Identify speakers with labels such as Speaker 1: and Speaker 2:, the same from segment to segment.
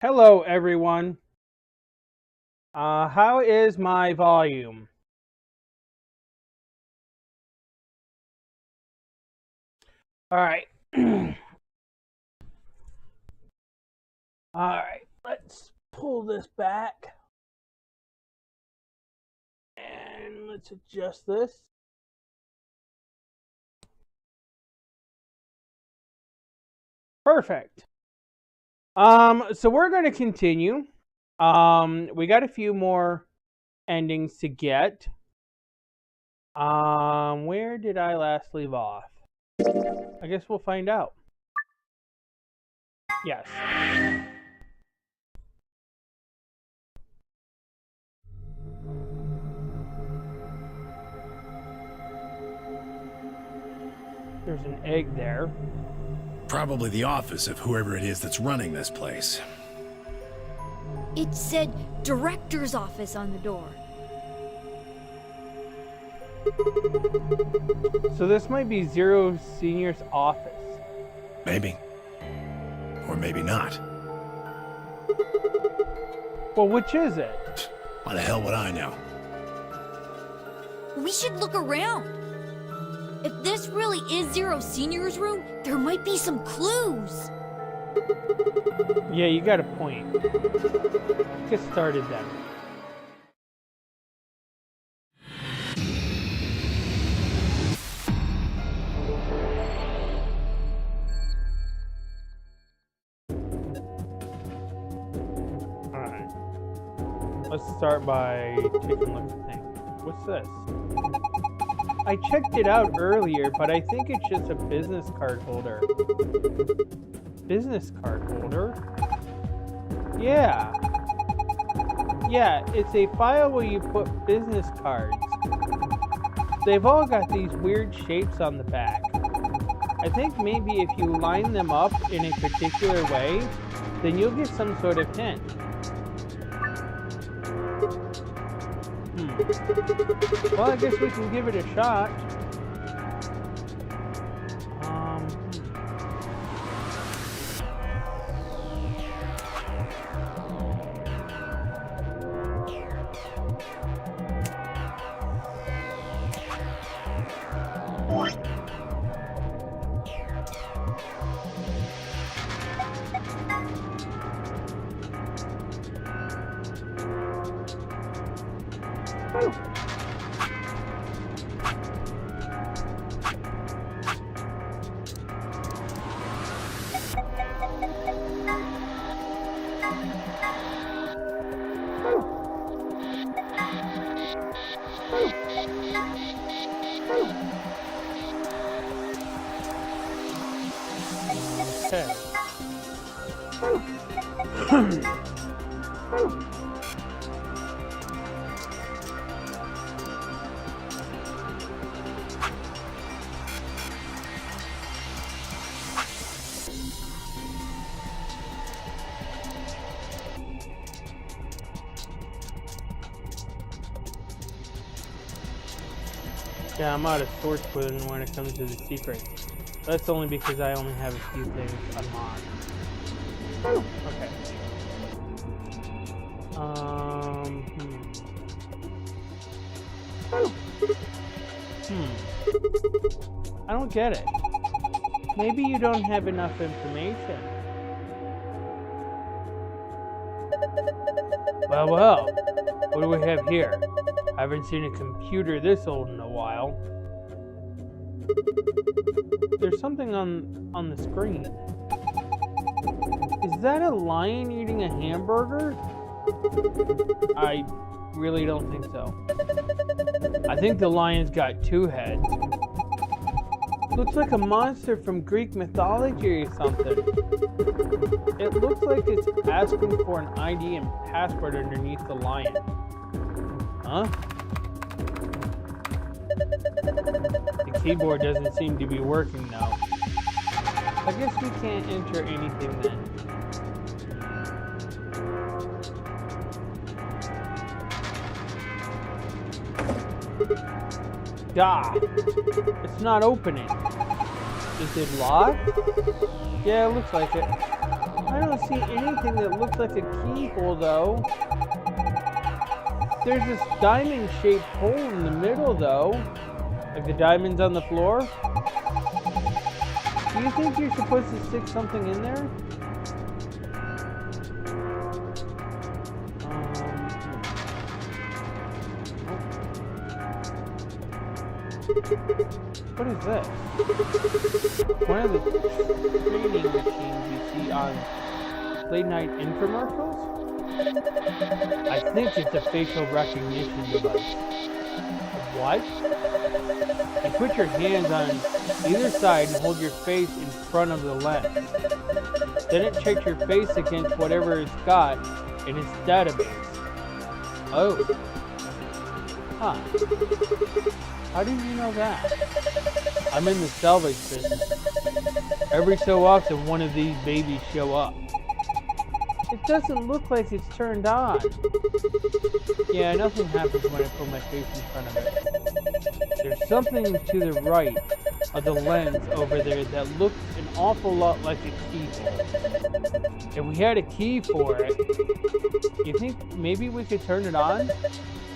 Speaker 1: Hello, everyone. How is my volume? All right. All right. Let's pull this back. And let's adjust this. Perfect. So we're going to continue. We got a few more endings to get. Where did I last leave off? I guess we'll find out. Yes. There's an egg there.
Speaker 2: Probably the office of whoever it is that's running this place.
Speaker 3: It said director's office on the door.
Speaker 1: So this might be Zero Senior's office.
Speaker 2: Maybe. Or maybe not.
Speaker 1: Well, which is it?
Speaker 2: Why the hell would I know?
Speaker 3: We should look around. If this really is Zero Senior's room, there might be some clues.
Speaker 1: Yeah, you got a point. Get started then. Alright. Let's start by taking a look at the thing. What's this? I checked it out earlier, but I think it's just a business card holder. Business card holder? Yeah. Yeah, it's a file where you put business cards. They've all got these weird shapes on the back. I think maybe if you line them up in a particular way, then you'll get some sort of hint. Well, I guess we can give it a shot. Yeah, I'm out of source code when it comes to the secrets. That's only because I only have a few things unlocked. Okay. I don't get it. Maybe you don't have enough information. Well, what do we have here? I haven't seen a computer this old in a while. There's something on the screen. Is that a lion eating a hamburger? I really don't think so. I think the lion's got two heads. Looks like a monster from Greek mythology or something. It looks like it's asking for an ID and password underneath the lion. Huh? The keyboard doesn't seem to be working though. I guess we can't enter anything then. God, it's not opening. Is it locked? Yeah, it looks like it. I don't see anything that looks like a keyhole, though. There's this diamond-shaped hole in the middle, though. Like the diamonds on the floor. Do you think you're supposed to stick something in there? What is this? One of the training machines you see on late night infomercials? I think it's a facial recognition device. What? You put your hands on either side and hold your face in front of the lens. Then it checks your face against whatever it's got in its database. Oh. Huh. How do you know that? I'm in the salvage business. Every so often, one of these babies show up. It doesn't look like it's turned on. Yeah, nothing happens when I put my face in front of it. There's something to the right of the lens over there that looks an awful lot like a keyhole. If we had a key for it, you think maybe we could turn it on?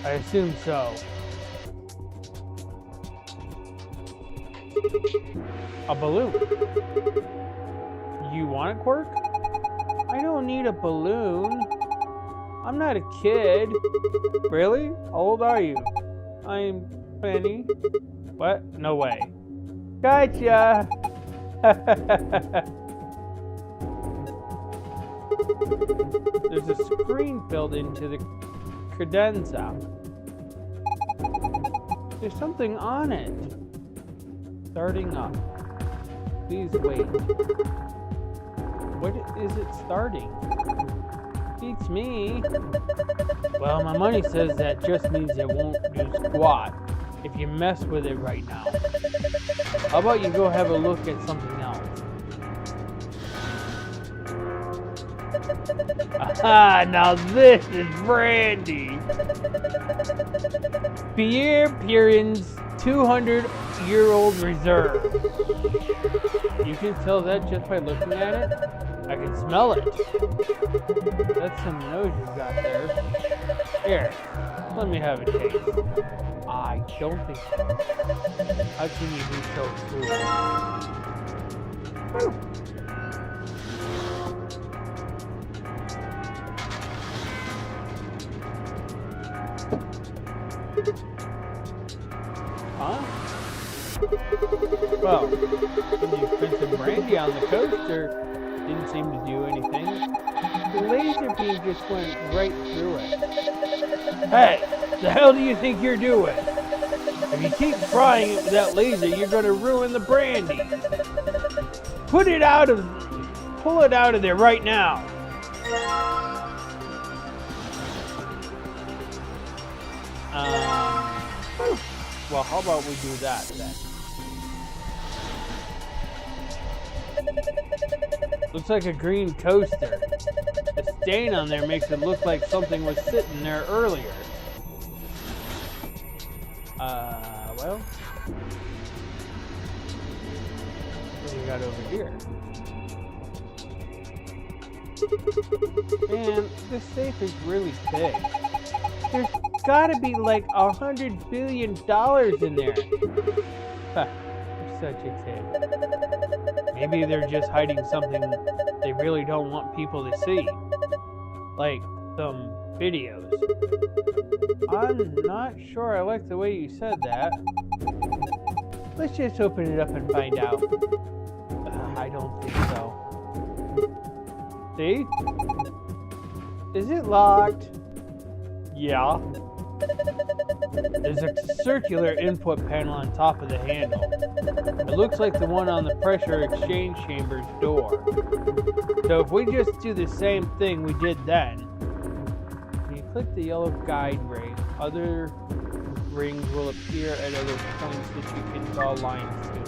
Speaker 1: I assume so. A balloon. You want it, Quirk? I don't need a balloon. I'm not a kid. Really? How old are you? I'm 20. What? No way. Gotcha! There's a screen built into the credenza. There's something on it. Starting up. Please wait. What is it starting? Beats me. Well, my money says that just means it won't do squat if you mess with it right now. How about you go have a look at something else? Ah, now this is brandy. Pierre Pirin's 200-year-old reserve. You can tell that just by looking at it. I can smell it. That's some nose you got there. Here, let me have a taste. I don't think so. How can you be so cool? Huh? Well, when you put some brandy on the coaster, didn't seem to do anything. The laser beam just went right through it. Hey, the hell do you think you're doing? If you keep frying it with that laser, you're gonna ruin the brandy. Pull it out of there right now. Well, how about we do that then? Looks like a green coaster. The stain on there makes it look like something was sitting there earlier. Well, what do we got over here? Man, this safe is really big. There's gotta be like $100 billion in there. Huh, you're such a kid. Maybe they're just hiding something they really don't want people to see. Like some videos. I'm not sure I like the way you said that. Let's just open it up and find out. I don't think so. See? Is it locked? Yeah. There's a circular input panel on top of the handle. It looks like the one on the pressure exchange chamber's door. So if we just do the same thing we did then, when you click the yellow guide ring, other rings will appear at other points that you can draw lines to.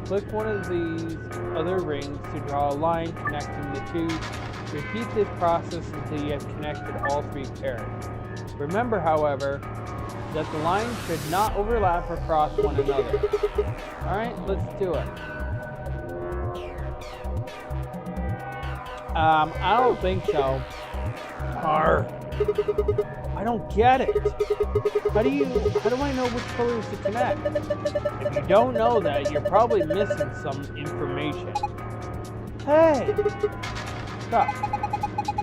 Speaker 1: Click one of these other rings to draw a line connecting the two. Repeat this process until you have connected all three pairs. Remember, however, that the lines should not overlap or cross one another. Alright, let's do it. I don't think so. I don't get it. How do I know which pillars to connect? If you don't know that, you're probably missing some information. Hey! Stop.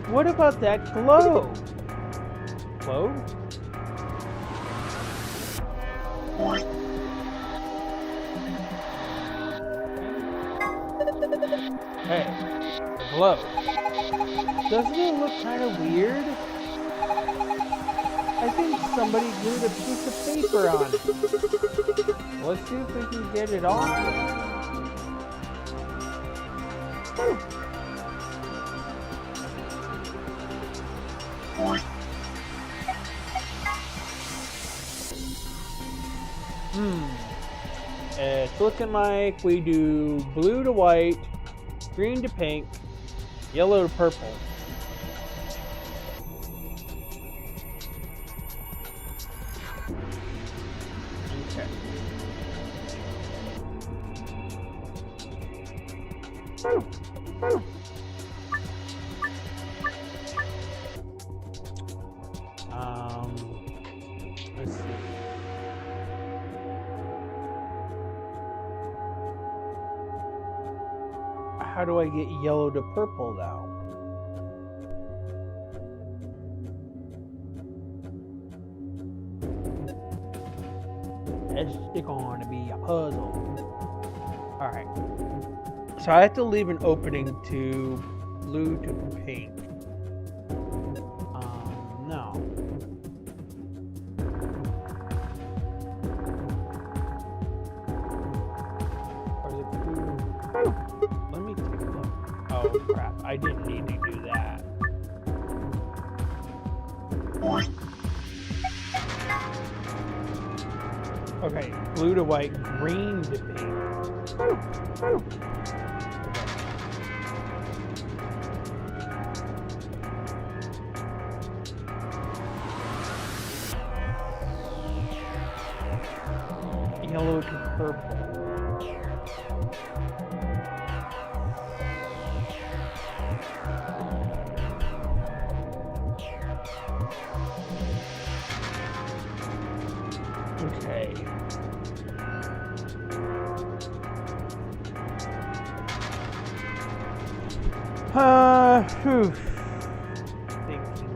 Speaker 1: What about that glow? Glow? Hey, glow. Doesn't it look kind of weird? I think somebody glued a piece of paper on it. Let's see if we can get it off. It's looking like we do blue to white, green to pink, yellow to purple. Okay. Let's see. How do I get yellow to purple now? It's going to be a puzzle. Alright. So I have to leave an opening to blue to pink. No. Or the blue. Let me take a look. Oh crap, I didn't need to do that. Okay, blue to white, green to pink. Yellow to purple. Okay. Phew. Thinking.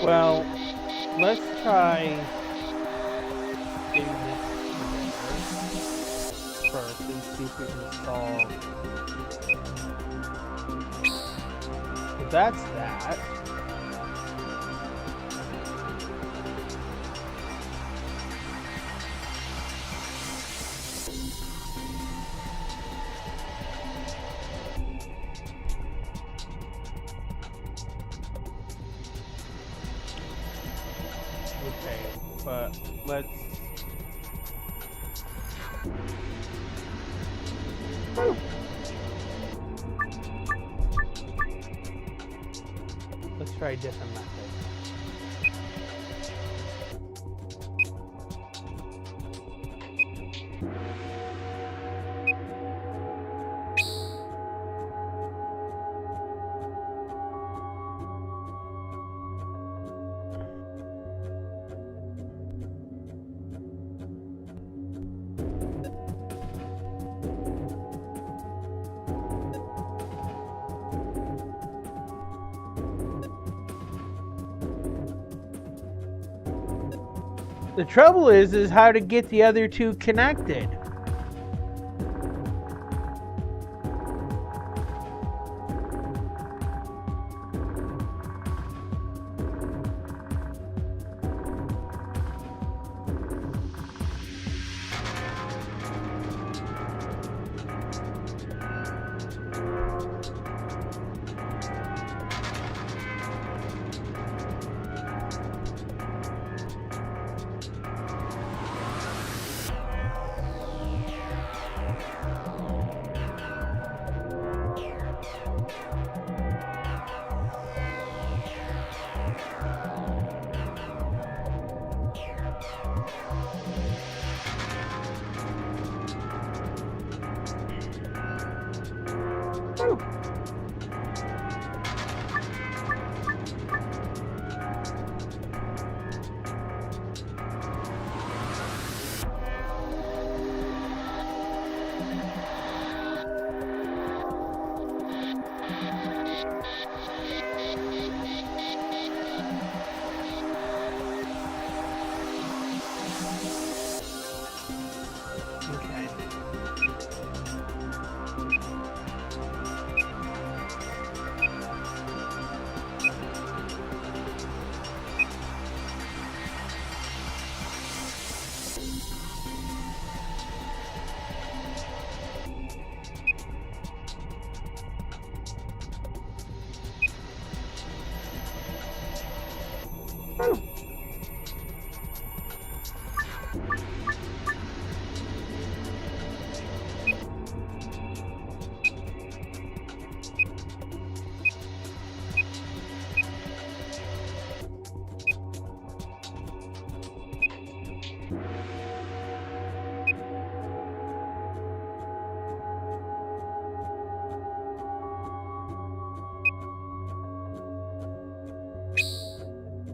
Speaker 1: Well, let's try getting this first and see if we can solve. So that's that. Okay, but let's try a different method. The trouble is how to get the other two connected.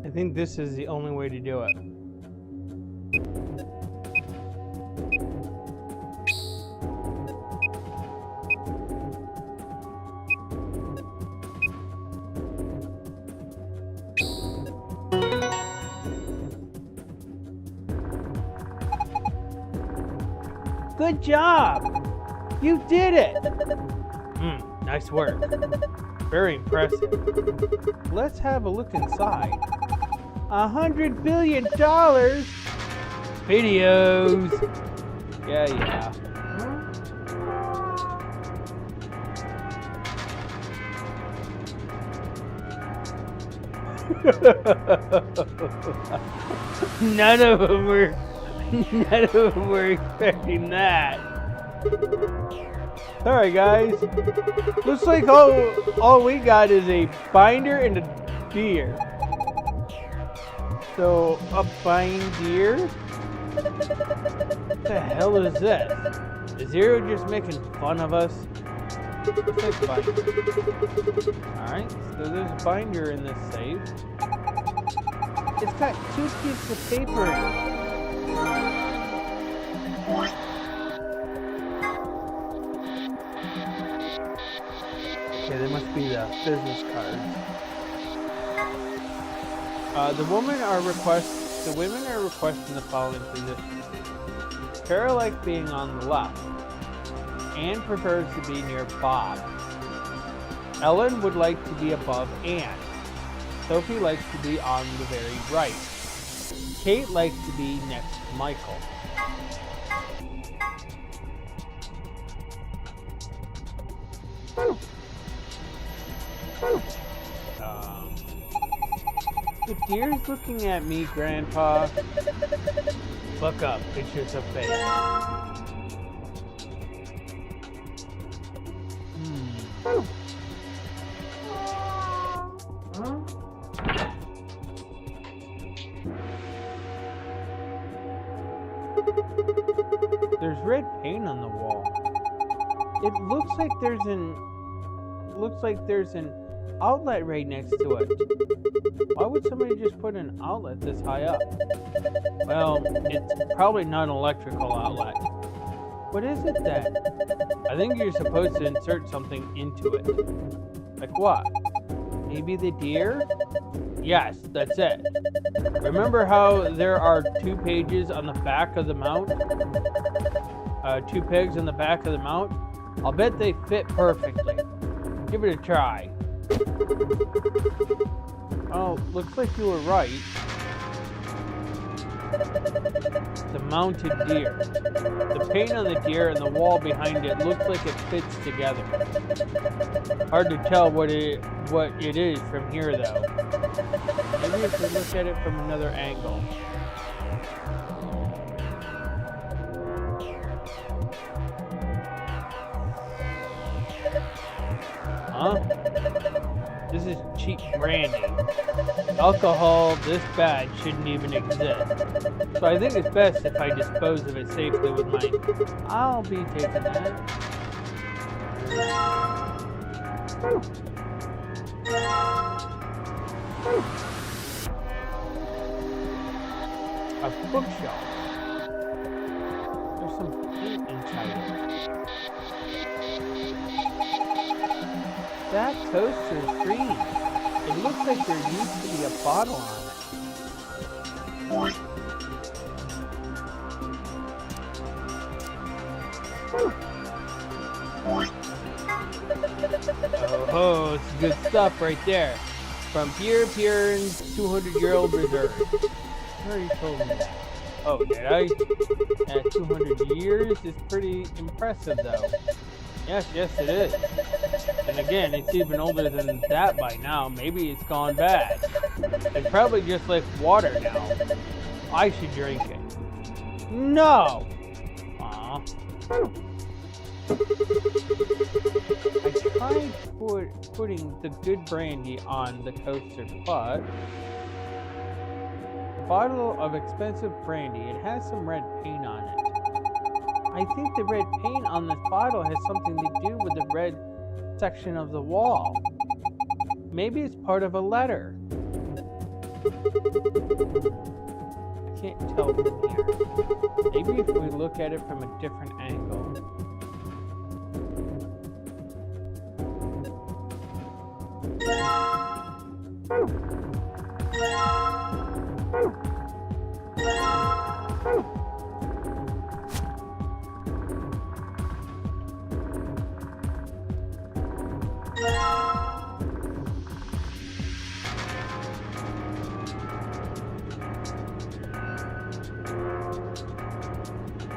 Speaker 1: I think this is the only way to do it. Good job! You did it! Nice work. Very impressive. Let's have a look inside. $100 billion! Videos! Yeah. None of them were expecting that. Alright guys, looks like all we got is a binder and a deer. So, a bindeer? What the hell is this? Is Zero just making fun of us? Alright, so there's a binder in this safe. It's got 2 pieces of paper. Okay, they must be the business cards. The women are requesting the following positions. Kara likes being on the left. Anne prefers to be near Bob. Ellen would like to be above Anne. Sophie likes to be on the very right. Kate likes to be next to Michael. The deer's looking at me, Grandpa. Look up, pictures of face. There's red paint on the wall. It looks like there's an outlet right next to it. Why would somebody just put an outlet this high up? Well, it's probably not an electrical outlet. What is it then? I think you're supposed to insert something into it. Like what? Maybe the deer? Yes, that's it. Remember how there are 2 pages on the back of the mount? 2 pegs on the back of the mount? I'll bet they fit perfectly. Give it a try. Oh, looks like you were right. The mounted deer. The paint on the deer and the wall behind it looks like it fits together. Hard to tell what it is from here though. Maybe if we look at it from another angle. Huh? This is cheap brandy. Alcohol this bad shouldn't even exist. So I think it's best if I dispose of it safely with mine. I'll be taking that. A bookshelf. There's some paint inside it. That toaster's green. It looks like there used to be a bottle on it. Oh, it's good stuff right there. From Pierre Pierre's 200-year-old reserve. I already told me that. Oh, did I? 200 years is pretty impressive, though. Yes, it is. And again, it's even older than that by now. Maybe it's gone bad. It's probably just like water now. I should drink it. No! Aw. I tried putting the good brandy on the coaster, but a bottle of expensive brandy, it has some red paint on it. I think the red paint on this bottle has something to do with the red section of the wall. Maybe it's part of a letter. I can't tell from here. Maybe if we look at it from a different angle.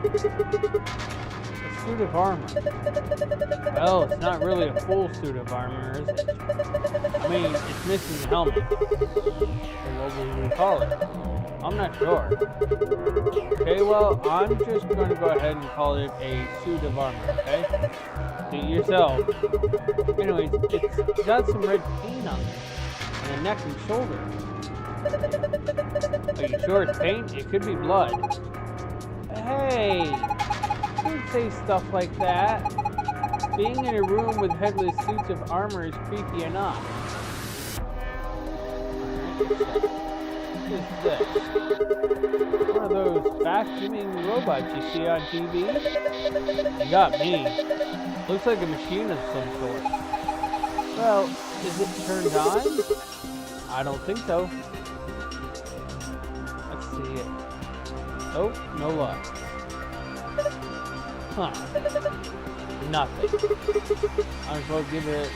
Speaker 1: A suit of armor. Well, it's not really a full suit of armor, is it? I mean, it's missing the helmet. Or what would we call it? I'm not sure. Okay, well, I'm just going to go ahead and call it a suit of armor, okay? Suit yourself. Anyways, it's got some red paint on it. On the neck and shoulder. Are you sure it's paint? It could be blood. Hey! Don't say stuff like that. Being in a room with headless suits of armor is creepy enough. What is this? One of those vacuuming robots you see on TV? You got me. Looks like a machine of some sort. Well, is it turned on? I don't think so. Let's see it. Oh, no luck. Huh. Nothing. Might as well give it...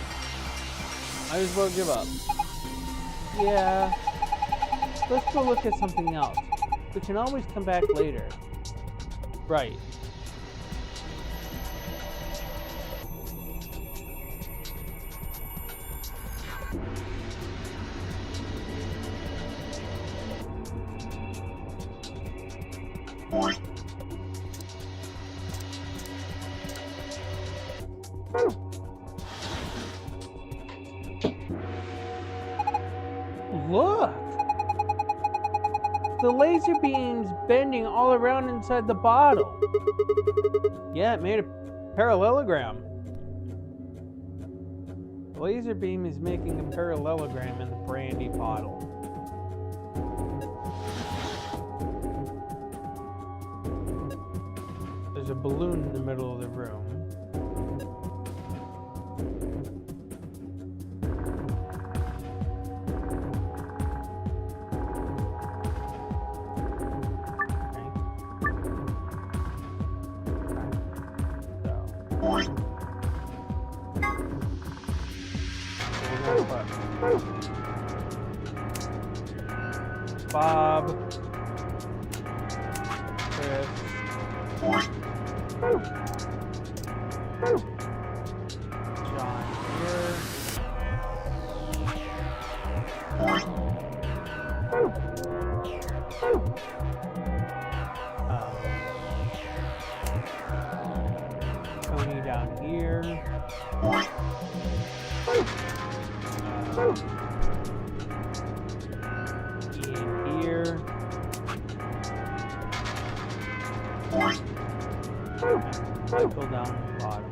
Speaker 1: Might as well give up. Yeah. Let's go look at something else. We can always come back later. Right. Look! The laser beam's bending all around inside the bottle. Yeah, it made a parallelogram. The laser beam is making a parallelogram in the brandy bottle. There's a balloon in the middle of the room. Bob, Chris, John here, Tony down here, Ian here, Michael down the bottom.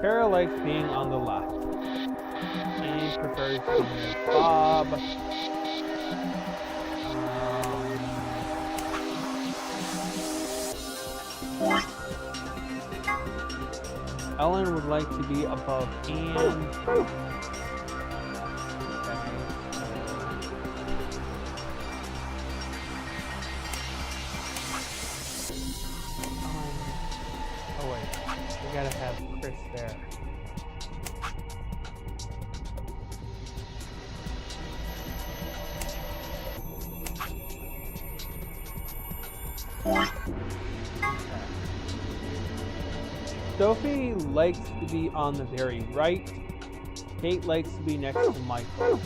Speaker 1: Kara likes being on the left. He prefers being with Bob. Ellen would like to be above Anne. Oh wait, we gotta have Chris there. Sophie likes to be on the very right. Kate likes to be next to Michael.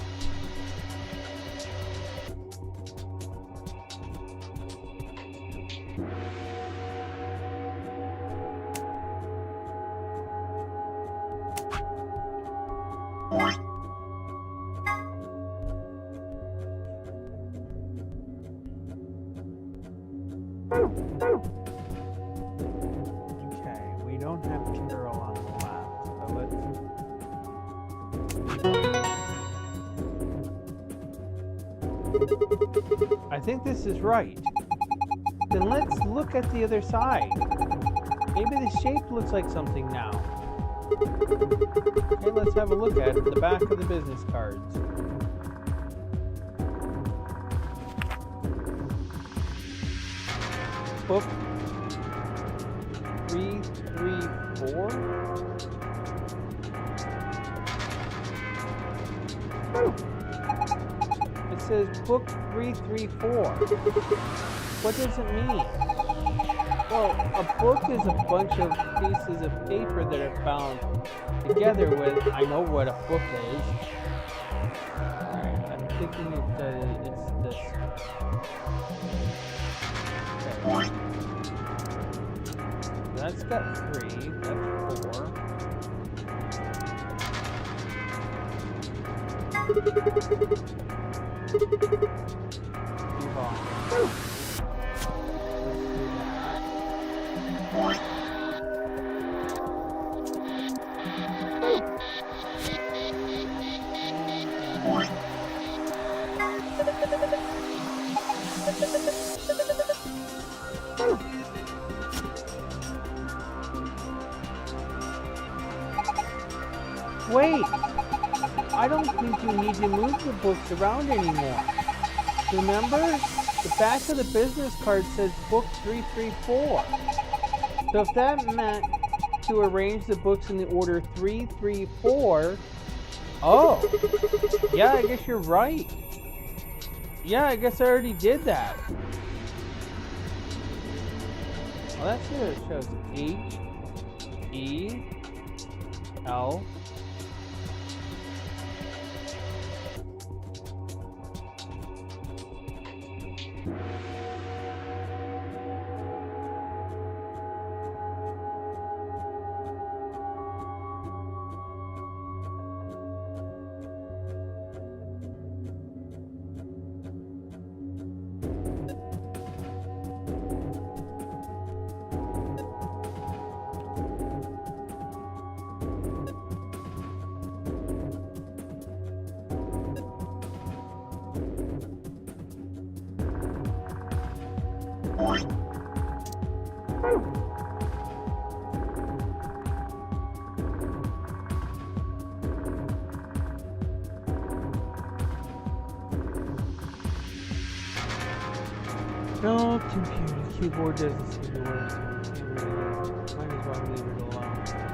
Speaker 1: Okay, we don't have Carol on the left, so let's... I think this is right. Then let's look at the other side. Maybe the shape looks like something now. Okay, let's have a look at the back of the business cards. Book 334. It says book 334. What does it mean? Well, a book is a bunch of pieces of paper that are bound together with, I know what a book is. Alright, I'm thinking it's this. Okay. That's got 3, that's 4. Move on. Wait! I don't think you need to move the books around anymore. Remember? The back of the business card says book 334. So if that meant to arrange the books in the order 3, 3, 4... Oh! Yeah, I guess you're right. Yeah, I guess I already did that. Well, that's what it shows. H, E, L. No, computer keyboard doesn't seem to work, so we can't really, might as well leave it alone for now.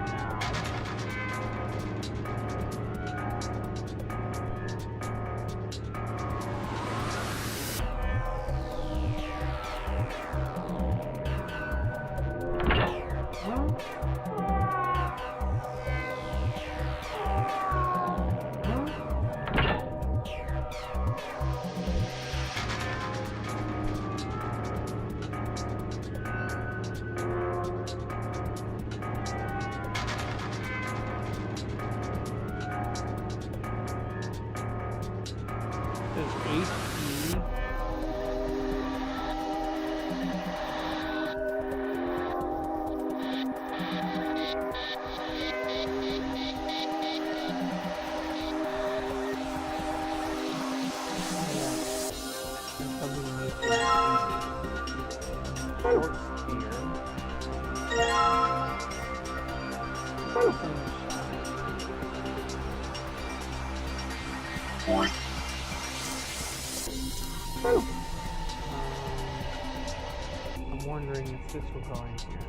Speaker 1: I'm wondering if this will go in here.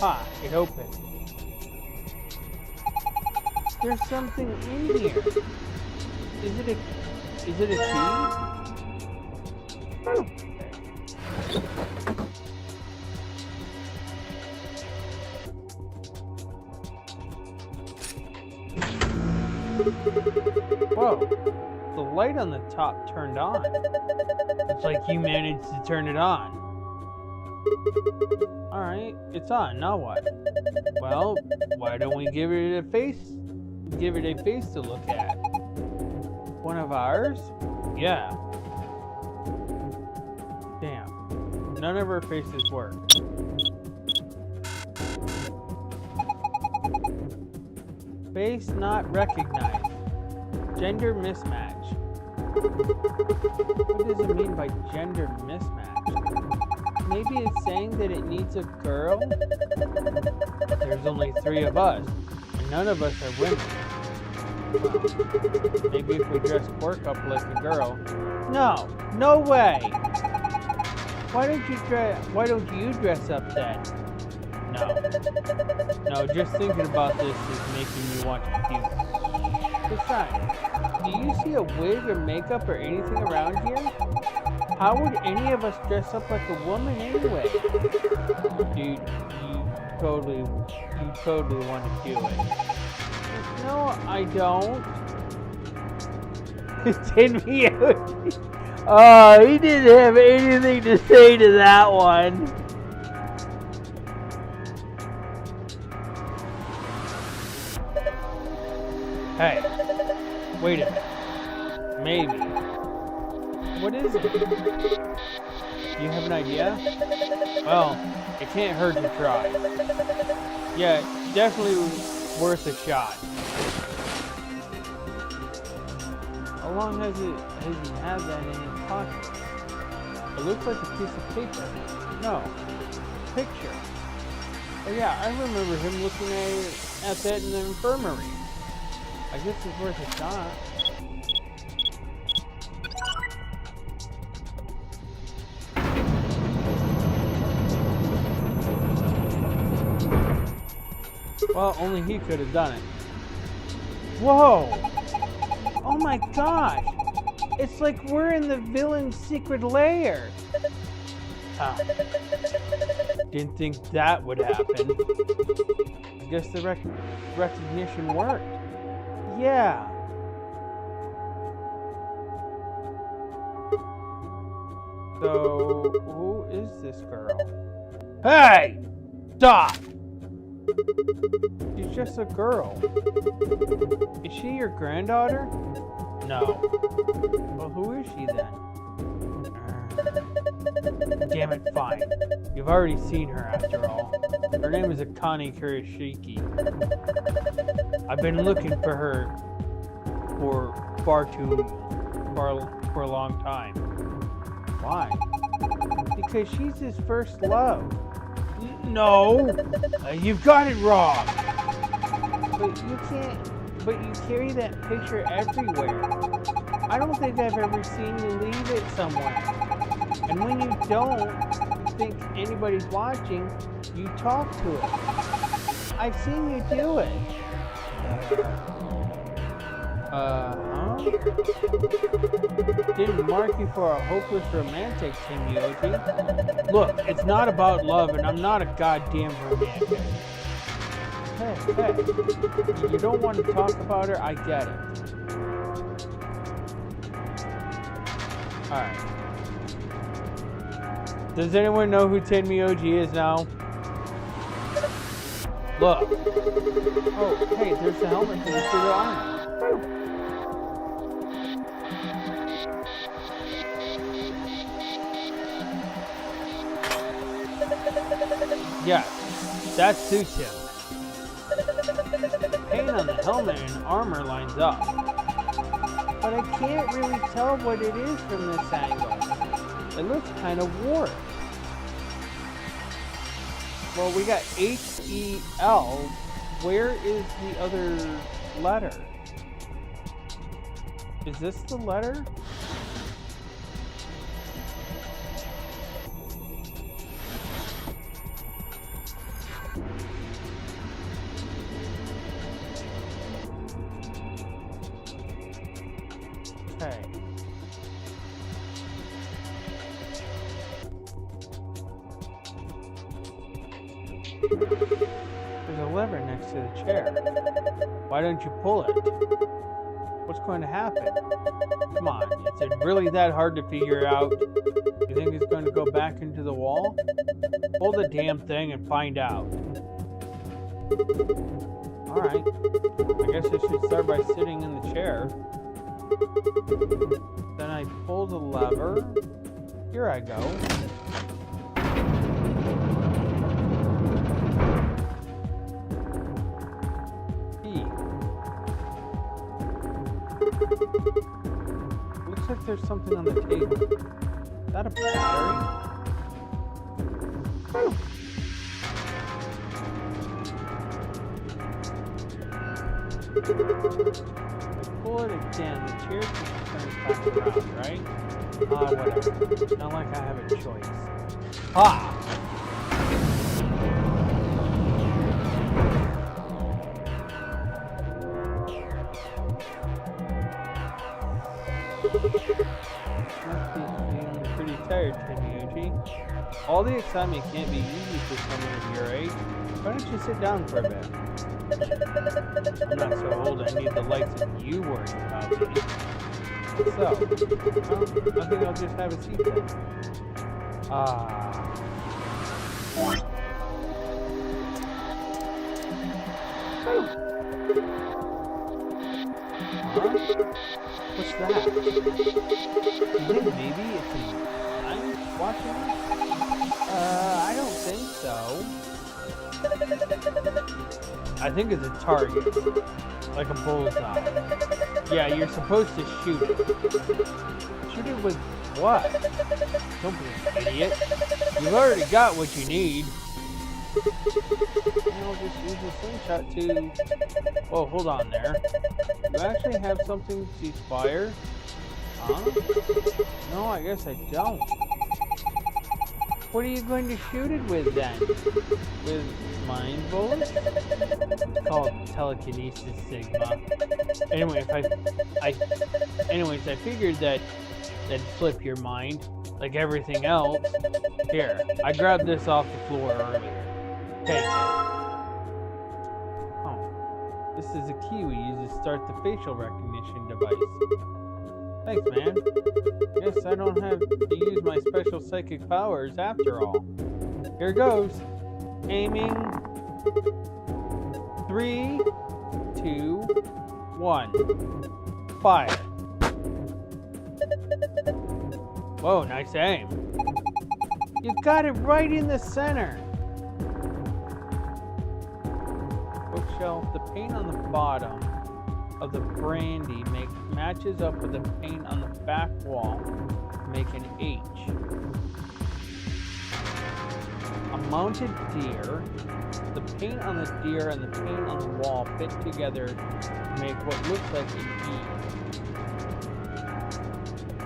Speaker 1: Ah, it opened. There's something in here. Is it a key? Okay. Whoa. The light on the top turned on. It's like you managed to turn it on. Alright, it's on. Now what? Well, why don't we give it a face? Give it a face to look at. One of ours? Yeah. Damn. None of our faces work. Face not recognized. Gender mismatch. What does it mean by gender mismatch? Maybe it's saying that it needs a girl? There's only 3 of us, and none of us are women. Well, maybe if we dress Quark up like a girl. No, no way! Why don't you dress up then? No, just thinking about this is making me want to puke. Besides, do you see a wig or makeup or anything around here? How would any of us dress up like a woman anyway? Dude, you totally want to do it. No, I don't. Didn't he? Oh, he didn't have anything to say to that one. Hey, wait a minute. Maybe. What is it? You have an idea? Well, it can't hurt to try. Yeah, definitely worth a shot. How long has he had that in his pocket? It looks like a piece of paper. No, picture. Oh yeah, I remember him looking at that in the infirmary. I guess it's worth a shot. Well, only he could have done it. Whoa! Oh my gosh! It's like we're in the villain's secret lair! Huh. Didn't think that would happen. I guess the recognition worked. Yeah. So, who is this girl? Hey! Stop! She's just a girl. Is she your granddaughter? No. Well, who is she then? Damn it, fine. You've already seen her after all. Her name is Akane Kurashiki. I've been looking for her for a long time. Why? Because she's his first love. No! You've got it wrong! But you carry that picture everywhere. I don't think I've ever seen you leave it somewhere. And when you don't think anybody's watching, you talk to it. I've seen you do it. Huh? Didn't mark you for a hopeless romantic, Timyoji. Look, it's not about love, and I'm not a goddamn romantic. Hey, you don't want to talk about her? I get it. Alright. Does anyone know who Tenmyoji is now? Look. Oh, hey, there's the helmet for the suit of armor. Yeah, that suits him. The paint on the helmet and armor lines up. But I can't really tell what it is from this angle. It looks kind of warped. Well, we got H-E-L. Where is the other letter? Is this the letter? Okay. There's a lever next to the chair. Why don't you pull it? What's going to happen? Come on, is it really that hard to figure out? You think it's going to go back into the wall? Pull the damn thing and find out. Alright. I guess I should start by sitting in the chair. Then I pull the lever. Here I go. Looks like there's something on the table. Is that a battery? Pull it again. The chair turns back around, right? Whatever. Not like I have a choice. Ha! Pretty tired, Tenryuji. All the excitement can't be easy for someone of your age. Why don't you sit down for a bit? I'm not so old I need the likes of you worrying about me. So, well, I think I'll just have a seat then. What's that? You think maybe it's I'm watching it? I don't think so. I think it's a target. Like a bullseye. Yeah, you're supposed to shoot it. Shoot it with what? Don't be an idiot. You've already got what you need. And I'll just use the slingshot to... Whoa, hold on there. Do I actually have something to fire? Huh? No, I guess I don't. What are you going to shoot it with then? With mind bullets? It's called telekinesis, Sigma. Anyway, anyways, I figured that'd flip your mind, like everything else. Here, I grabbed this off the floor earlier. Take it. Oh, this is a key we use to start the facial recognition device. Thanks, man. Guess I don't have to use my special psychic powers after all. Here goes. Aiming. 3, 2, 1. Fire. Whoa, nice aim. You got it right in the center. Bookshelf. The paint on the bottom of the brandy matches up with the paint on the back wall to make an H. A mounted deer. The paint on the deer and the paint on the wall fit together to make what looks like an E.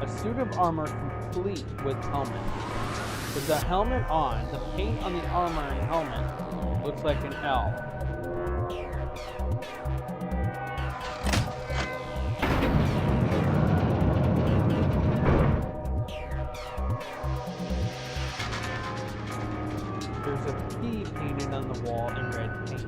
Speaker 1: A suit of armor complete with helmet. With the helmet on, the paint on the armor and helmet looks like an L. There's a P painted on the wall in red paint.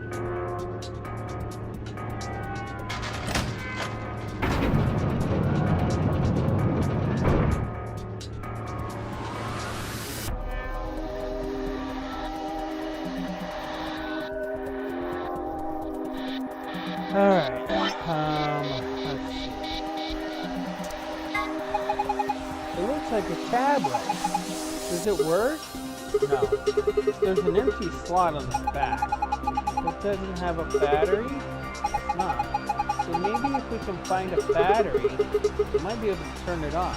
Speaker 1: Alright, let's see. It looks like a tablet. Does it work? No. There's an empty slot on the back. It doesn't have a battery? It's not. So maybe if we can find a battery, we might be able to turn it on.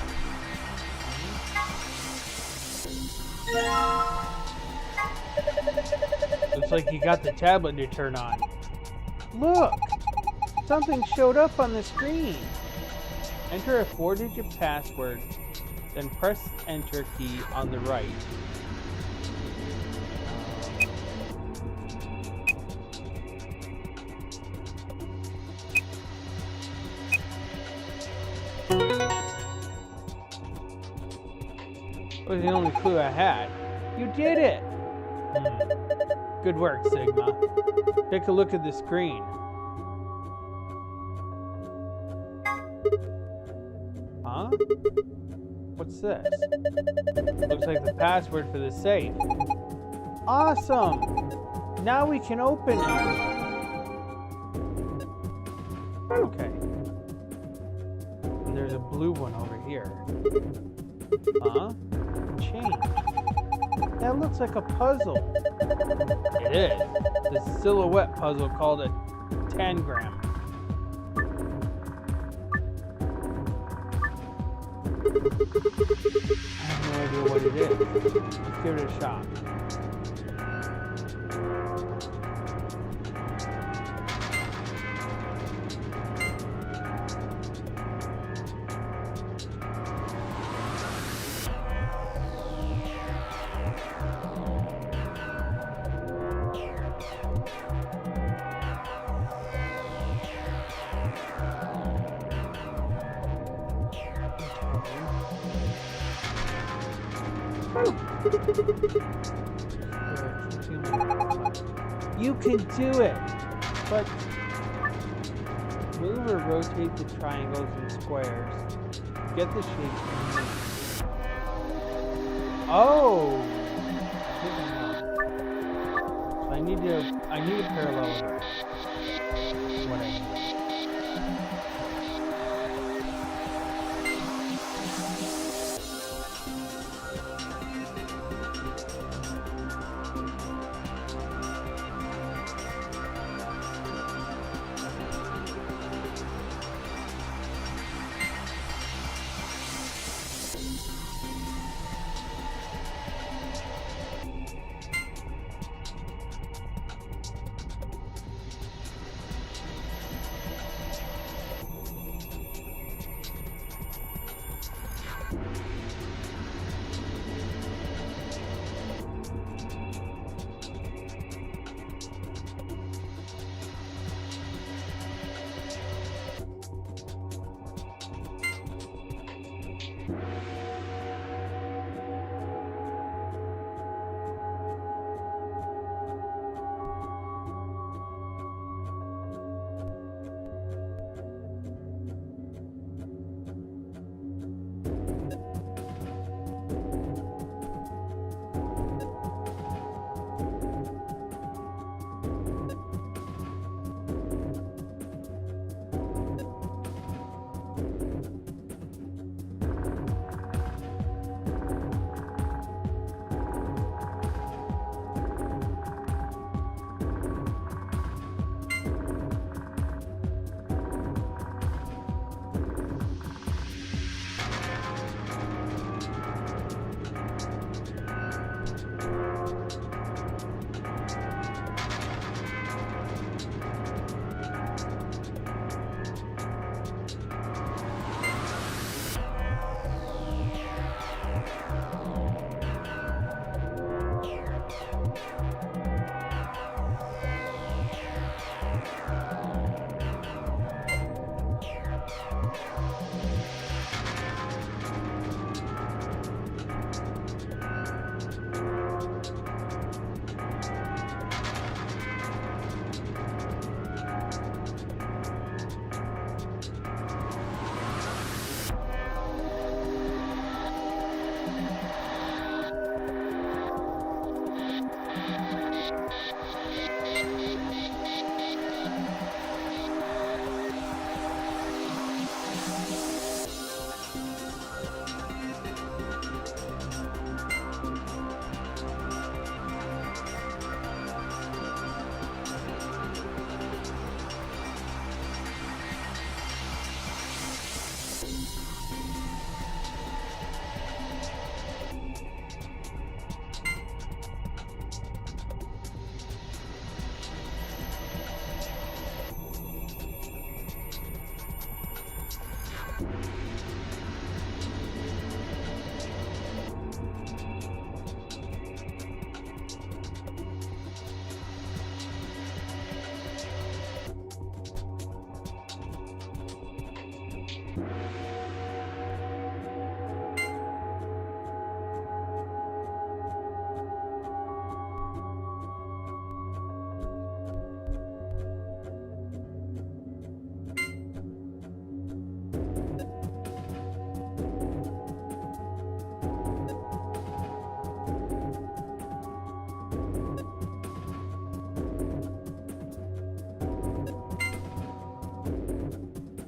Speaker 1: Looks like you got the tablet to turn on. Look! Something showed up on the screen. Enter a 4-digit password, then press enter key on the right. That was the only clue I had. You did it! Good work, Sigma. Take a look at the screen. What's this? Looks like the password for the safe. Awesome! Now we can open it. Okay. And there's a blue one over here. Huh? Change. That looks like a puzzle. It is. It's a silhouette puzzle called a tangram. I have no idea what it is. Let's give it a shot. You can do it, but move or rotate the triangles and squares. Get the shapes. Oh, so I need a parallelogram. What I need.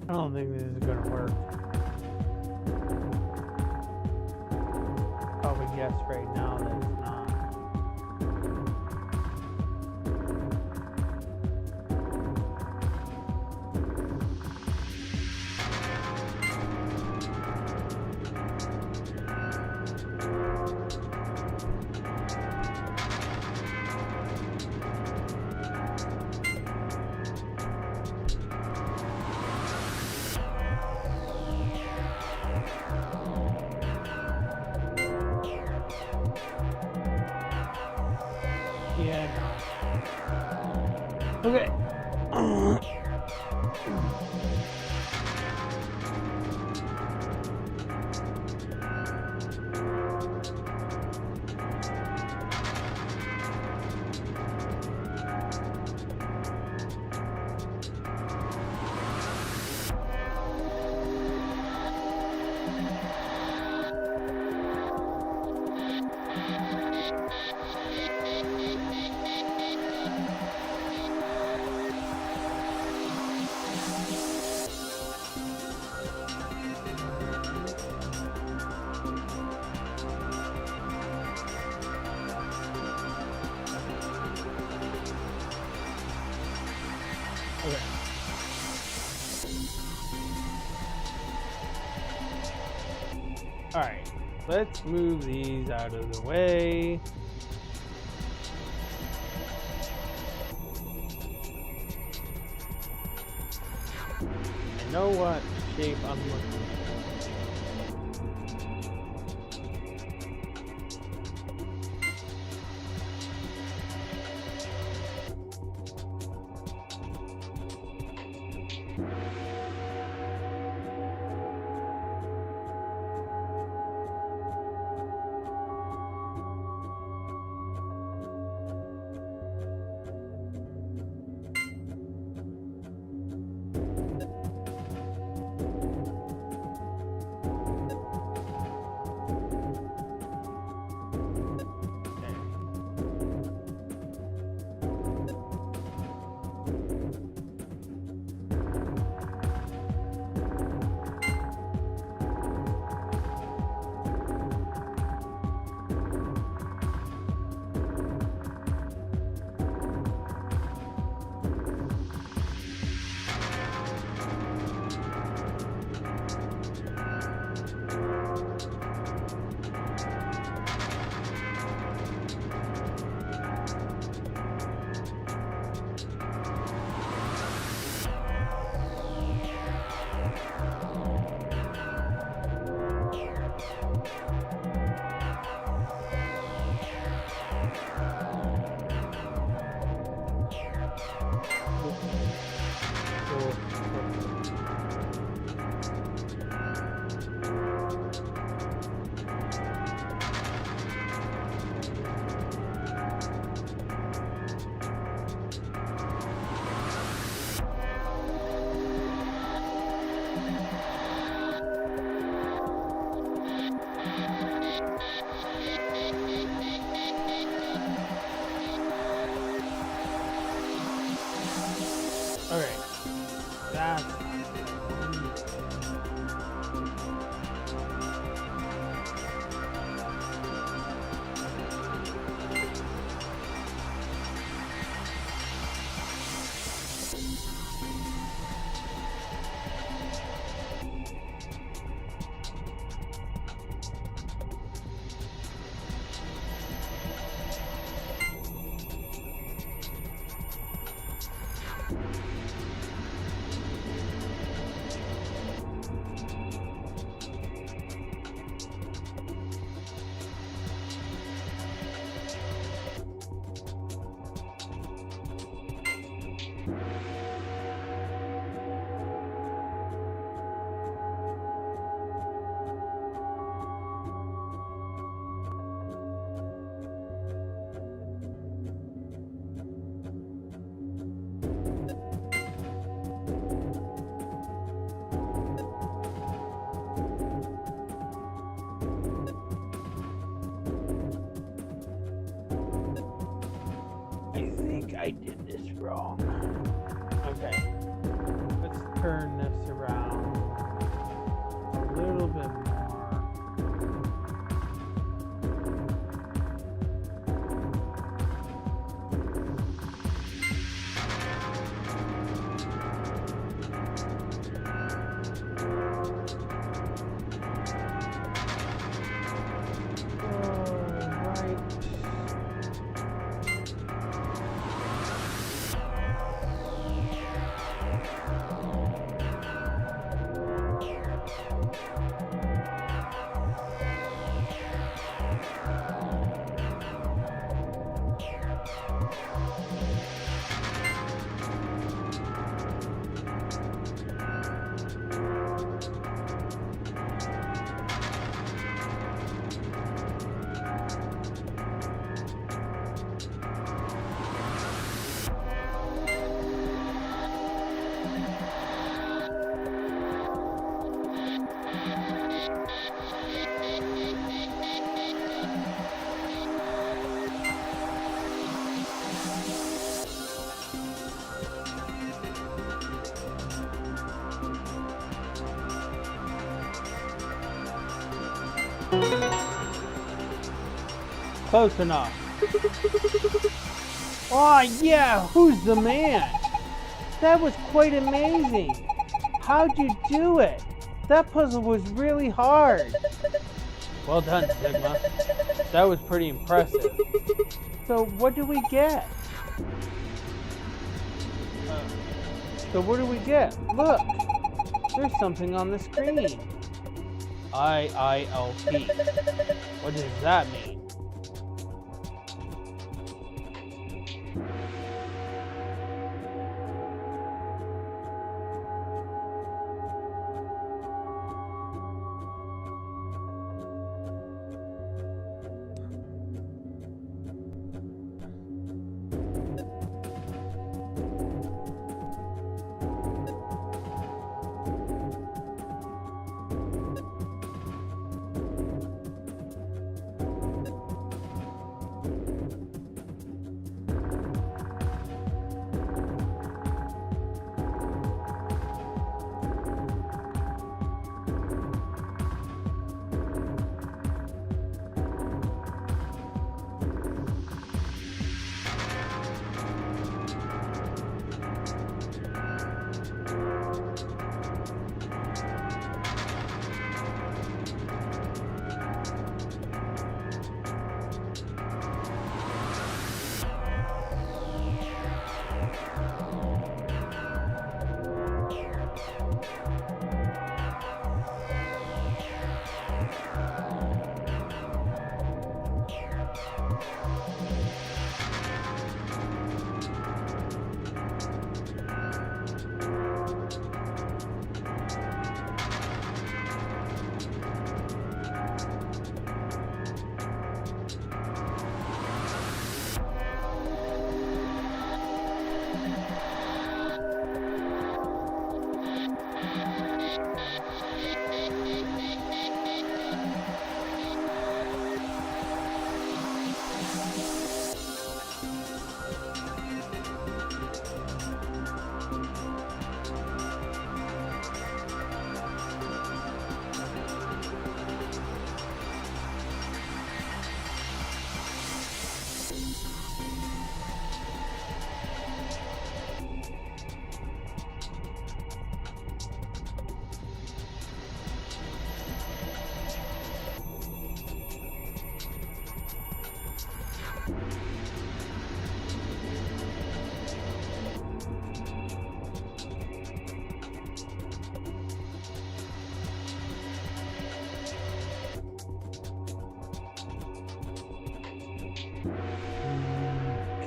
Speaker 1: I don't think this is gonna work. Probably guess right now that it's not. Yeah. Okay. Okay. Alright, let's move these out of the way. I know what shape I'm looking for. Alright. That's I did this wrong. Okay. Let's turn this around. Close enough. Oh yeah, who's the man? That was quite amazing. How'd you do it? That puzzle was really hard. Well done, Sigma. That was pretty impressive. So what do we get? Look, there's something on the screen. IILP. What does that mean?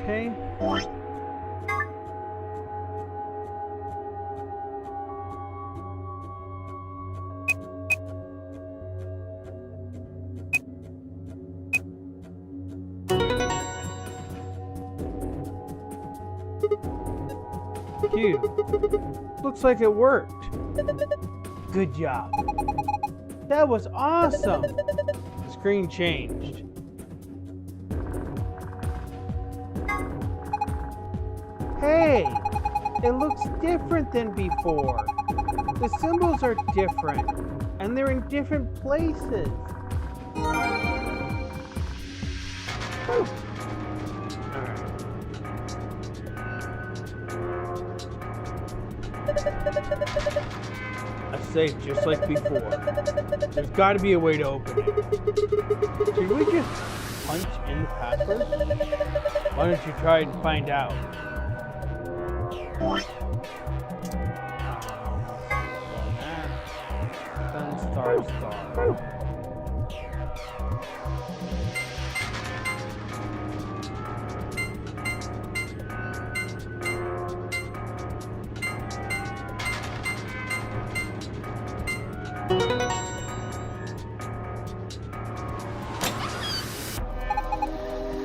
Speaker 1: Okay. Phew. Looks like it worked. Good job. That was awesome. The screen changed. Hey, it looks different than before. The symbols are different, and they're in different places. Whew. A safe just like before. There's got to be a way to open it. Should we just punch in the password? Why don't you try and find out? Star.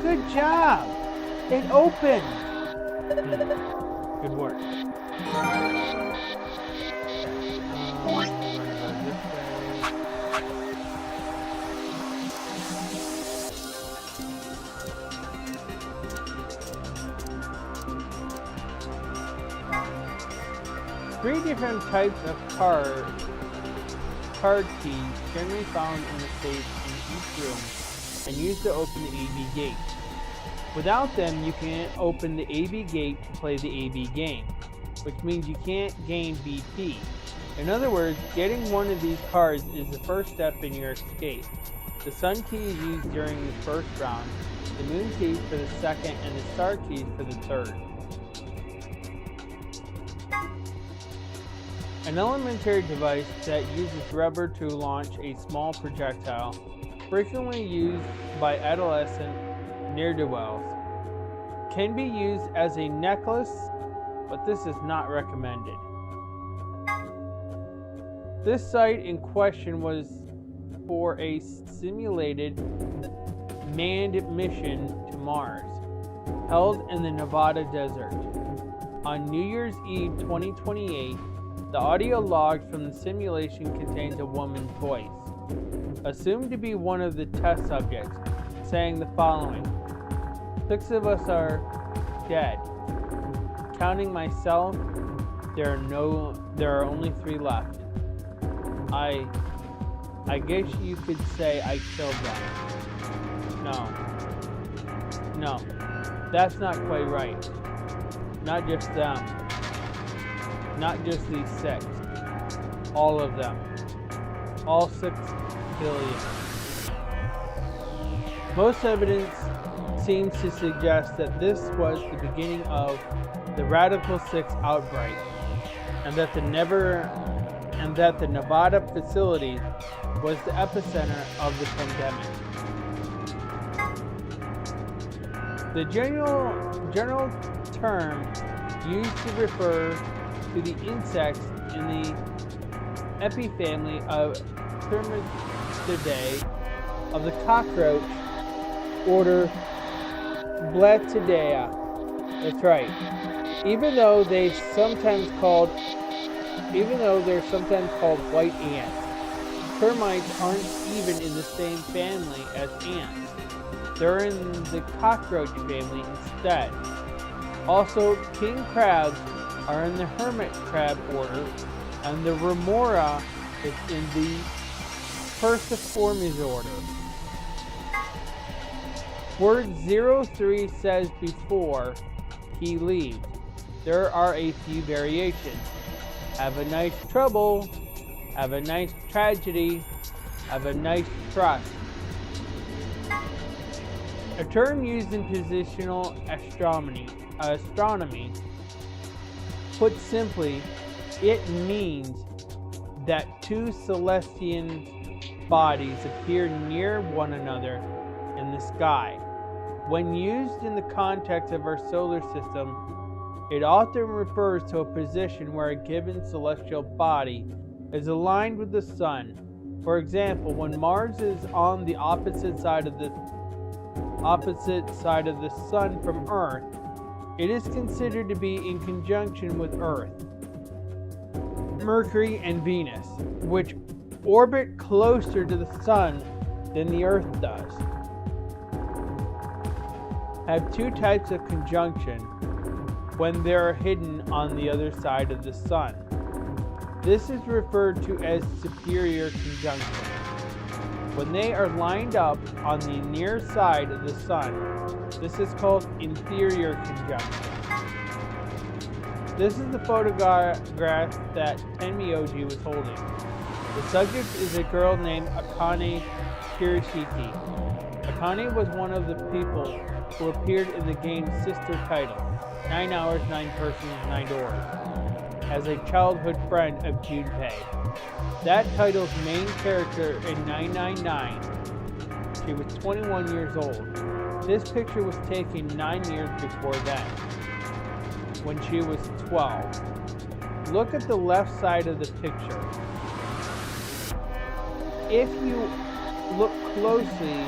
Speaker 1: Good job! It opened! Good work. Three different types of card keys generally found in the safe in each room and used to open the AV gate. Without them, you can't open the AV gate to play the AV game, which means you can't gain BP. In other words, getting one of these cards is the first step in your escape. The Sun key is used during the first round, the Moon key for the second, and the Star keys for the third. An elementary device that uses rubber to launch a small projectile, frequently used by adolescent ne'er-do-wells, can be used as a necklace, but this is not recommended. This site in question was for a simulated manned mission to Mars, held in the Nevada desert. On New Year's Eve 2028, the audio logged from the simulation contains a woman's voice, assumed to be one of the test subjects, saying the following: 6 of us are dead. Counting myself, there are only 3 left. I guess you could say I killed them. No, that's not quite right. Not just them. Not just these 6. All of them. All 6 billion. Most evidence seems to suggest that this was the beginning of the Radical 6 outbreak, and that the Nevada facility was the epicenter of the pandemic. The general term used to refer to the insects in the epifamily of Termitidae of the cockroach order Blattidae. That's right. Even though they're sometimes called white ants, termites aren't even in the same family as ants. They're in the cockroach family instead. Also, king crabs are in the hermit crab order, and the remora is in the Perciformes order. Word 03 says before he leaves. There are a few variations. Have a nice trouble, have a nice tragedy, have a nice trust. A term used in positional astronomy. Put simply, it means that 2 celestial bodies appear near one another in the sky. When used in the context of our solar system, it often refers to a position where a given celestial body is aligned with the Sun. For example, when Mars is on the opposite side of the Sun from Earth, it is considered to be in conjunction with Earth. Mercury and Venus, which orbit closer to the Sun than the Earth does, have 2 types of conjunction when they are hidden on the other side of the Sun. This is referred to as superior conjunction. When they are lined up on the near side of the Sun, this is called inferior conjunction. This is the photograph that Tenmyoji was holding. The subject is a girl named Akane Kirishiki. Akane was one of the people who appeared in the game's sister title, 9 Hours, 9 Persons, 9 Doors, as a childhood friend of Junpei. That title's main character in 999, she was 21 years old. This picture was taken 9 years before then, when she was 12. Look at the left side of the picture. If you look closely,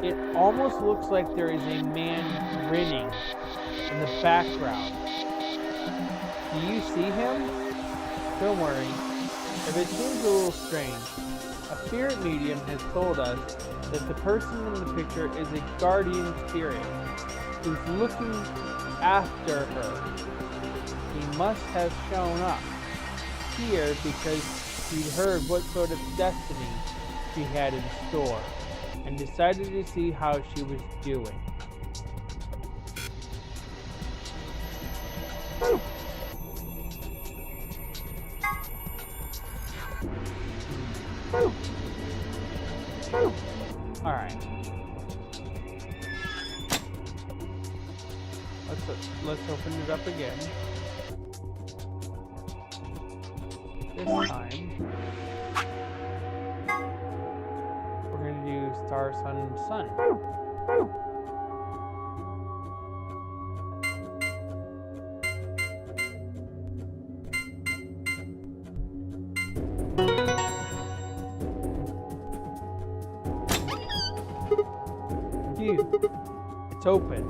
Speaker 1: it almost looks like there is a man grinning in the background. Do you see him? Don't worry. If it seems a little strange, a spirit medium has told us that the person in the picture is a guardian spirit who's looking after her. He must have shown up here because he'd heard what sort of destiny she had in store. and decided to see how she was doing. Alright. Let's open it up again. This time we're gonna do star, sun, sun. It's open.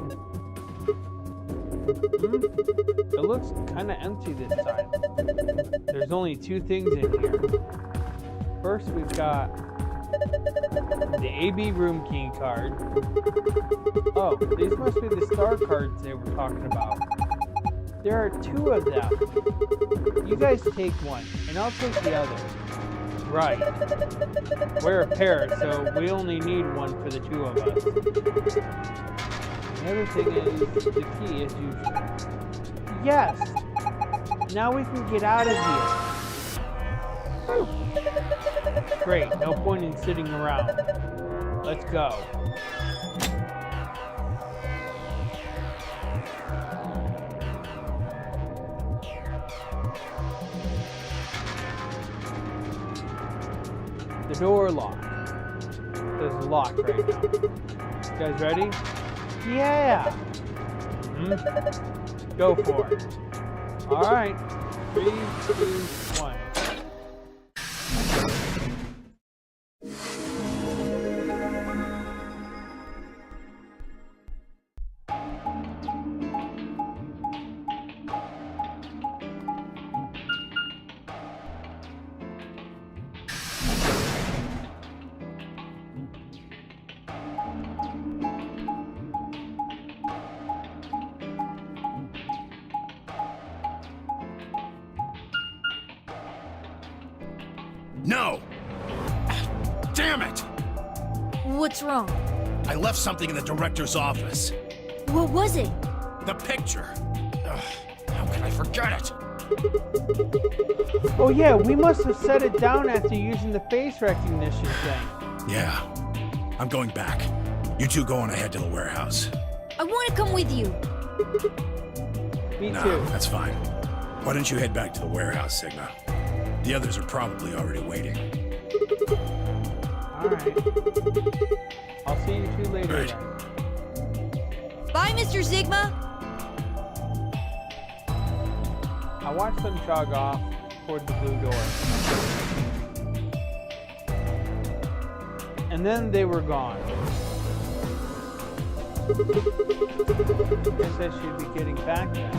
Speaker 1: It looks kind of empty this time. There's only two things in here. First, we've got the AB room key card. Oh, these must be the star cards they were talking about. There are two of them. You guys take one, and I'll take the other. Right. We're a pair, so we only need one for the two of us. The other thing is the key, as usual. Yes! Now we can get out of here. Great, no point in sitting around. Let's go. The door locked. It's locked right now. You guys ready? Yeah! Go for it. Alright. 3, 2, 1.
Speaker 2: No! Damn it!
Speaker 3: What's wrong?
Speaker 2: I left something in the director's office.
Speaker 3: What was it?
Speaker 2: The picture. Ugh, how can I forget it?
Speaker 1: Oh yeah, we must have set it down after using the face recognition thing.
Speaker 2: Yeah. I'm going back. You two go on ahead to the warehouse.
Speaker 3: I want to come with you.
Speaker 1: Me
Speaker 2: No,
Speaker 1: too.
Speaker 2: that's fine. Why don't you head back to the warehouse, Sigma? The others are probably already waiting.
Speaker 1: Alright. I'll see you two later.
Speaker 2: Right.
Speaker 1: Then.
Speaker 3: Bye, Mr. Sigma.
Speaker 1: I watched them jog off toward the blue door. And then they were gone. Guess I should be getting back now.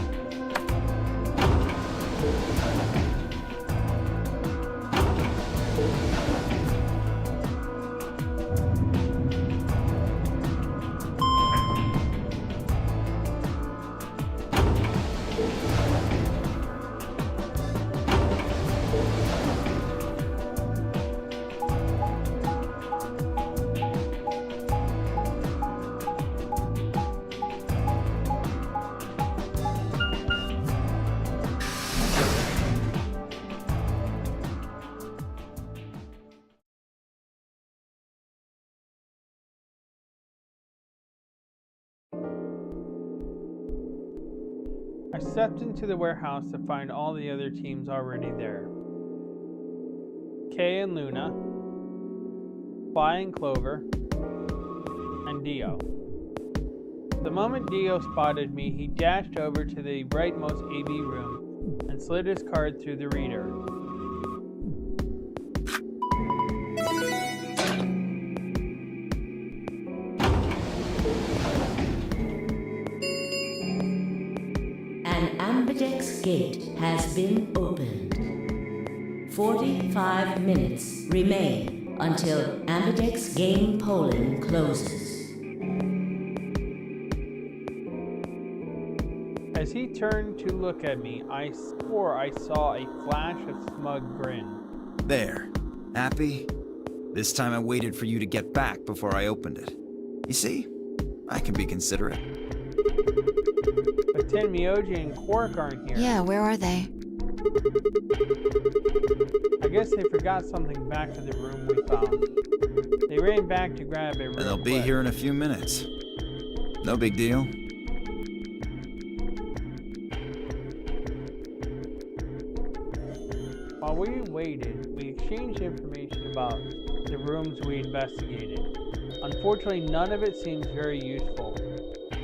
Speaker 1: I stepped into the warehouse to find all the other teams already there. Kay and Luna, Spy and Clover, and Dio. The moment Dio spotted me, he dashed over to the rightmost AV room and slid his card through the reader.
Speaker 4: An ambidex gate has been opened. 45 minutes remain until ambidex game polling closes.
Speaker 1: As he turned to look at me, I swore I saw a flash of smug grin.
Speaker 5: There. Happy? This time I waited for you to get back before I opened it. You see, I can be considerate.
Speaker 1: But Tin, Myoji, and Quark aren't here.
Speaker 6: Yeah, where are they?
Speaker 1: I guess they forgot something back in the room we found. They ran back to grab it real
Speaker 5: And they'll be
Speaker 1: quick.
Speaker 5: here in a few minutes. No big deal.
Speaker 1: While we waited, we exchanged information about the rooms we investigated. Unfortunately, none of it seems very useful.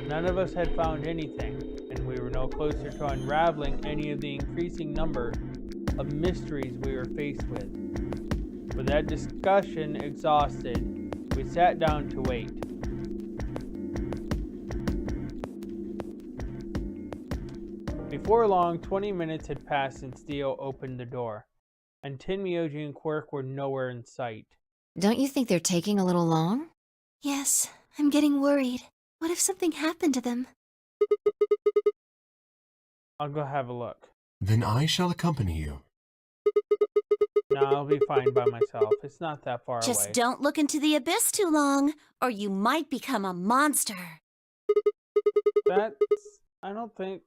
Speaker 1: None of us had found anything, and we were no closer to unraveling any of the increasing number of mysteries we were faced with. With that discussion exhausted, we sat down to wait. Before long, 20 minutes had passed since Theo opened the door, and Tin, Myoji, and Quirk were nowhere in sight.
Speaker 6: Don't you think they're taking a little long?
Speaker 7: Yes, I'm getting worried. What if something happened to them?
Speaker 1: I'll go have a look.
Speaker 8: Then I shall accompany you.
Speaker 1: No, I'll be fine by myself. It's not that far
Speaker 7: Just
Speaker 1: away.
Speaker 7: don't look into the abyss too long, or you might become a monster.
Speaker 1: That's... I don't think...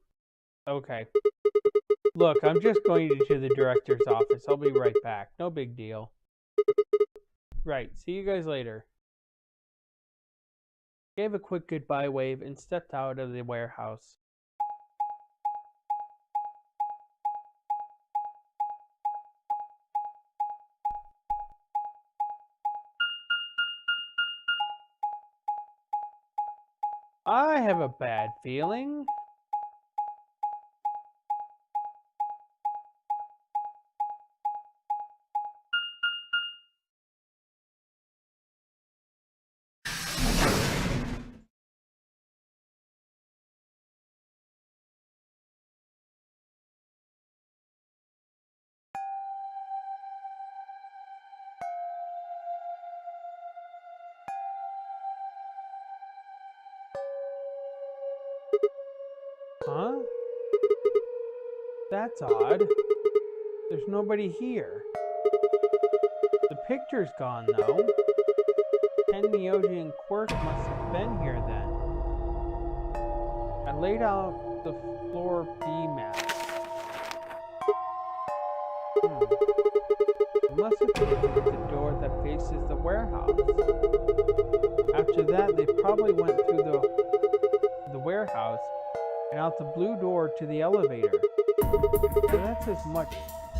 Speaker 1: Okay. Look, I'm just going to the director's office. I'll be right back. No big deal. Right, see you guys later. Gave a quick goodbye wave and stepped out of the warehouse. I have a bad feeling. Huh? That's odd. There's nobody here. The picture's gone, though. Ken, Myoji, and Quirk must have been here then. I laid out the floor B map. I must have taken the door that faces the warehouse. After that, they probably went through the warehouse and out the blue door to the elevator. So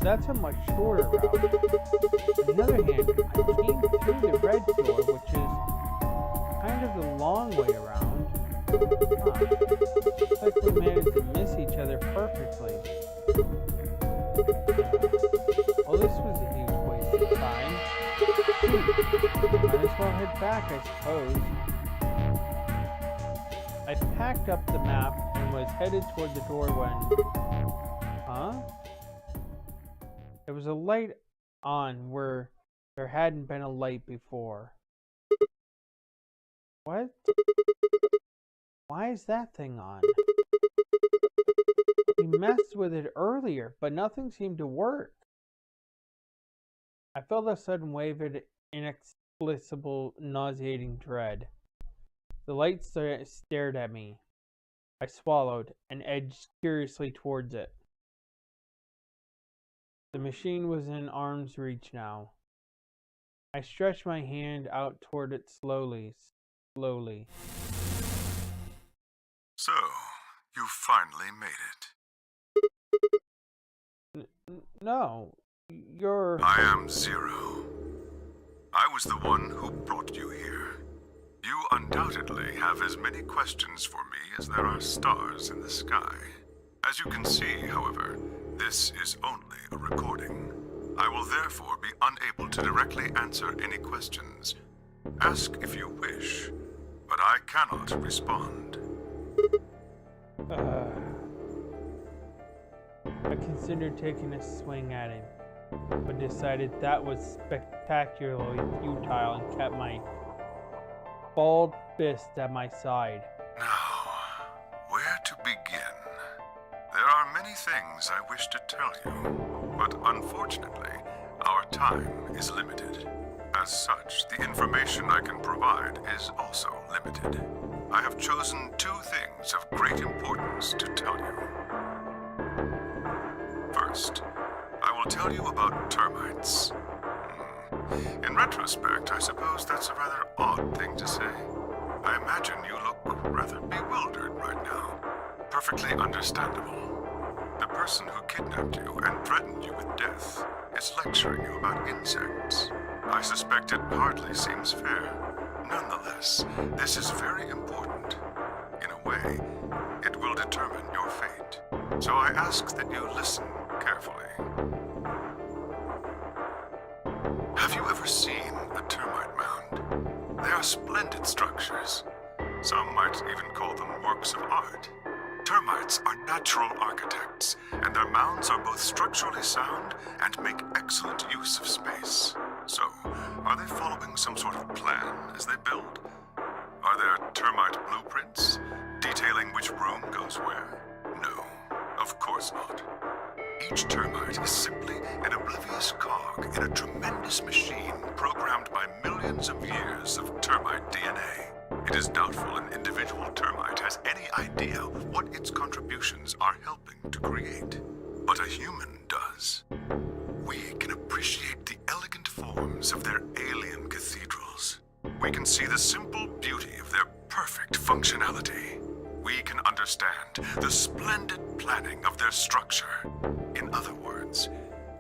Speaker 1: that's a much shorter route. On the other hand, I came through the red door, which is kind of the long way around. Looks like we managed to miss each other perfectly. Well, this was a huge waste of time. Might as well head back, I suppose. I packed up the map and was headed toward the door when... Huh? There was a light on where there hadn't been a light before. What? Why is that thing on? We messed with it earlier, but nothing seemed to work. I felt a sudden wave of inexplicable, nauseating dread. The light stared at me. I swallowed and edged curiously towards it. The machine was in arm's reach now. I stretched my hand out toward it slowly.
Speaker 9: So, you finally made it.
Speaker 1: No, you're...
Speaker 9: I am Zero. I was the one who brought you here. You undoubtedly have as many questions for me as there are stars in the sky. As you can see, however, this is only a recording. I will therefore be unable to directly answer any questions. Ask if you wish, but I cannot respond.
Speaker 1: I considered taking a swing at him, but decided that was spectacularly futile and kept my balled fist at my side.
Speaker 9: Now, where to begin? There are many things I wish to tell you, but unfortunately, our time is limited. As such, the information I can provide is also limited. I have chosen two things of great importance to tell you. First, I will tell you about termites. In retrospect, I suppose that's a rather odd thing to say. I imagine you look rather bewildered right now. Perfectly understandable. The person who kidnapped you and threatened you with death is lecturing you about insects. I suspect it hardly seems fair. Nonetheless, this is very important. In a way, it will determine your fate. So I ask that you listen carefully. Have you ever seen a termite mound? They are splendid structures. Some might even call them works of art. Termites are natural architects, and their mounds are both structurally sound and make excellent use of space. So, are they following some sort of plan as they build? Are there termite blueprints detailing which room goes where? No, of course not. Each termite is simply an oblivious cog in a tremendous machine programmed by millions of years of termite DNA. It is doubtful an individual termite has any idea what its contributions are helping to create. But a human does. We can appreciate the elegant forms of their alien cathedrals. We can see the simple beauty of their perfect functionality. We can understand the splendid planning of their structure. In other words,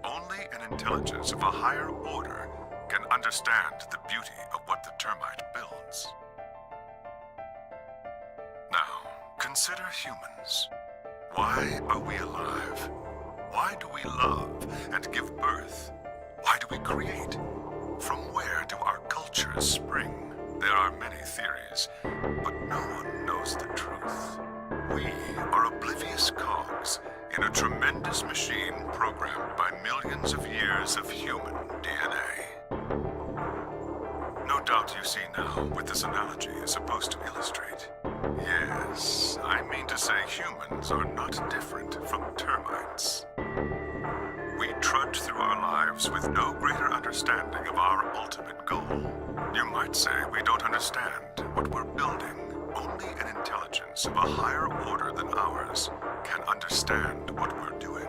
Speaker 9: only an intelligence of a higher order can understand the beauty of what the termite builds. Now, consider humans. Why are we alive? Why do we love and give birth? Why do we create? From where do our cultures spring? There are many theories, but no one knows the truth. We are oblivious cogs in a tremendous machine programmed by millions of years of human DNA. No doubt you see now what this analogy is supposed to illustrate. Yes, I mean to say humans are not different from termites. We trudge through our lives with no greater understanding of our ultimate goal. You might say we don't understand what we're building. Only an intelligence of a higher order than ours can understand what we're doing.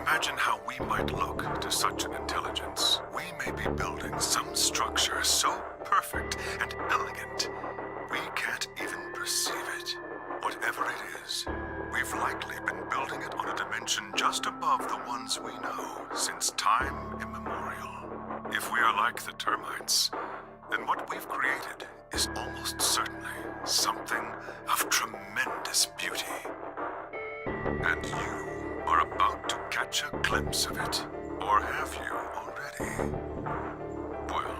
Speaker 9: Imagine how we might look to such an intelligence. We may be building some structure so perfect and elegant, we can't even perceive it. Whatever it is, we've likely been building it on a dimension just above the ones we know since time immemorial. If we are like the termites, then what we've created is almost certainly something of tremendous beauty. And you are about to catch a glimpse of it. Or have you already? Well,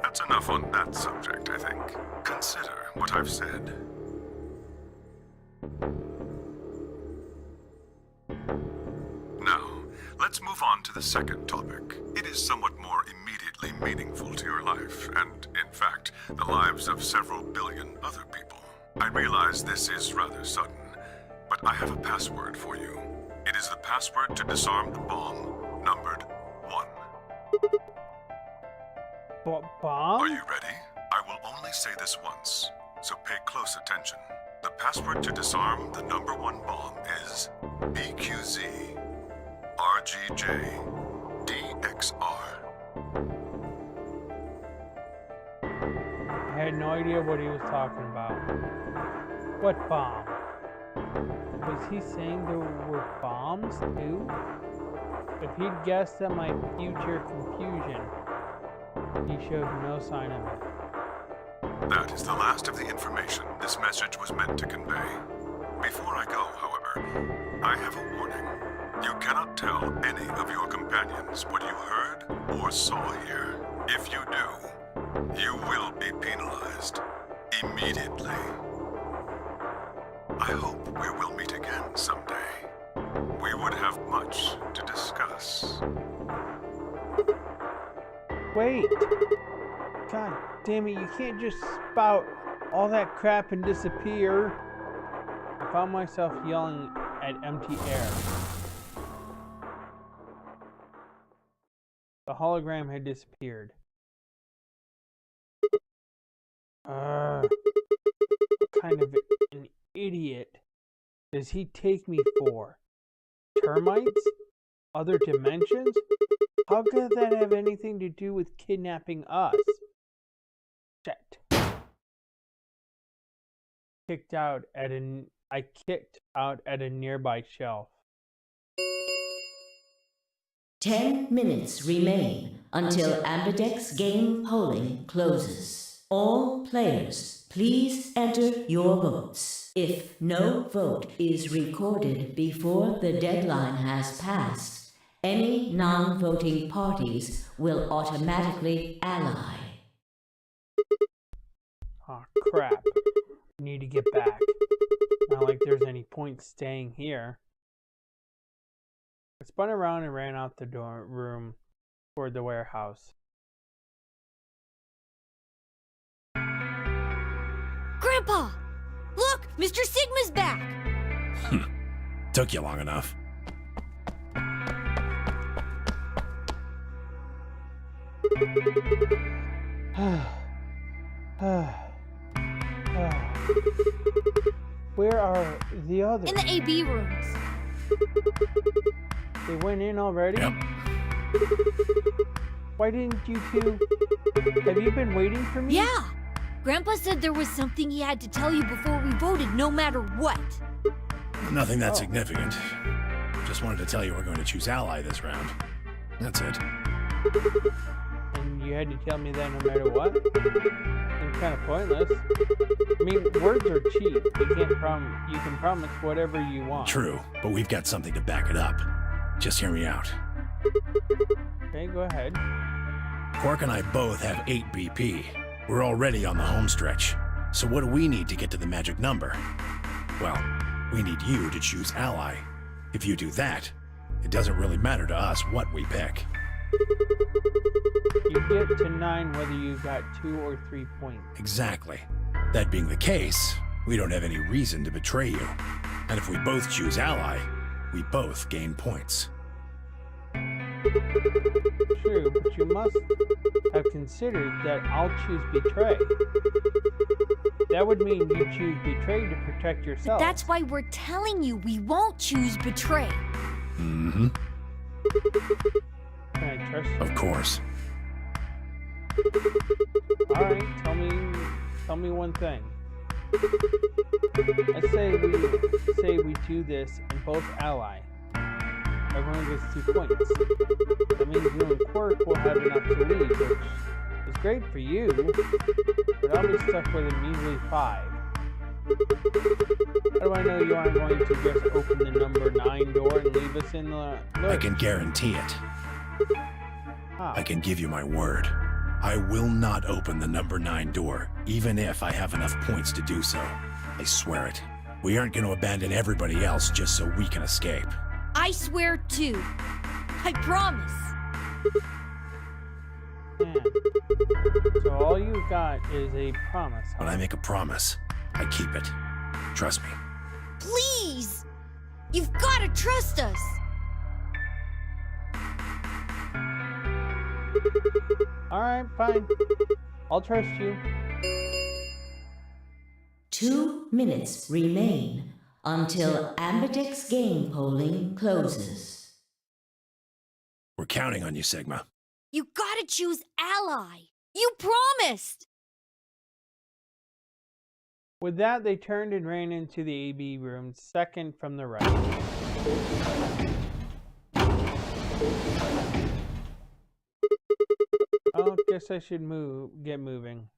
Speaker 9: that's enough on that subject, I think. Consider what I've said. Now, let's move on to the second topic. It is somewhat more immediately meaningful to your life, and, in fact, the lives of several billion other people. I realize this is rather sudden, but I have a password for you. It is the password to disarm the bomb, numbered 1.
Speaker 1: Bomb?
Speaker 9: Are you ready? I will only say this once, so pay close attention. The password to disarm the number 1 bomb is BQZ RGJ DXR.
Speaker 1: I had no idea what he was talking about. What bomb? Was he saying there were bombs too? If he'd guessed at my future confusion, he showed no sign of it.
Speaker 9: That is the last of the information this message was meant to convey. Before I go, however, I have a warning. You cannot tell any of your companions what you heard or saw here. If you do, you will be penalized immediately. I hope we will meet again someday. We would have much to discuss.
Speaker 1: Wait! God damn it, you can't just spout all that crap and disappear. I found myself yelling at empty air. The hologram had disappeared. What kind of an idiot does he take me for? Termites? Other dimensions? How could that have anything to do with kidnapping us? Shit. I kicked out at a nearby shelf.
Speaker 4: 10 minutes remain until Ambidex game polling closes. All players, please enter your votes. If no vote is recorded before the deadline has passed, any non-voting parties will automatically ally.
Speaker 1: Oh crap. I need to get back. Not like there's any point staying here. I spun around and ran out the room toward the warehouse.
Speaker 3: Grandpa! Look! Mr. Sigma's back!
Speaker 2: Took you long enough.
Speaker 1: Where are the others?
Speaker 3: In the AB rooms.
Speaker 1: They went in already?
Speaker 2: Yep.
Speaker 1: Why didn't you two... Have you been waiting for me?
Speaker 3: Yeah! Grandpa said there was something he had to tell you before we voted, no matter what.
Speaker 2: Nothing that significant. Just wanted to tell you we're going to choose ally this round. That's it.
Speaker 1: And you had to tell me that no matter what? It's kind of pointless. I mean, words are cheap. You can promise whatever you want.
Speaker 2: True, but we've got something to back it up. Just hear me out.
Speaker 1: Okay, go ahead.
Speaker 2: Quark and I both have 8 BP. We're already on the home stretch. So what do we need to get to the magic number? Well, we need you to choose ally. If you do that, it doesn't really matter to us what we pick.
Speaker 1: You get to 9 whether you got 2 or 3 points.
Speaker 2: Exactly. That being the case, we don't have any reason to betray you. And if we both choose ally, we both gain points.
Speaker 1: True, but you must have considered that I'll choose betray. That would mean you choose betray to protect yourself.
Speaker 3: That's why we're telling you we won't choose betray.
Speaker 2: Mm-hmm.
Speaker 1: Can I trust you?
Speaker 2: Of course.
Speaker 1: Alright, tell me one thing. Let's say we do this and both ally. Everyone gets 2 points. That means you and Quirk will have enough to lead, which is great for you, but I'll be stuck with a measly 5. How do I know you aren't going to just open the number 9 door and leave us in the lurch?
Speaker 2: I can guarantee it.
Speaker 1: How?
Speaker 2: I can give you my word. I will not open the number 9 door, even if I have enough points to do so. I swear it. We aren't going to abandon everybody else just so we can escape.
Speaker 3: I swear too. I promise.
Speaker 1: Man. So all you got is a promise, huh?
Speaker 2: When I make a promise, I keep it. Trust me.
Speaker 3: Please! You've got to trust us!
Speaker 1: Alright, fine. I'll trust you.
Speaker 4: 2 minutes remain until Ambidex game polling closes.
Speaker 2: We're counting on you, Sigma.
Speaker 3: You gotta choose ally! You promised!
Speaker 1: With that, they turned and ran into the AB room, second from the right. Oh, guess I should get moving.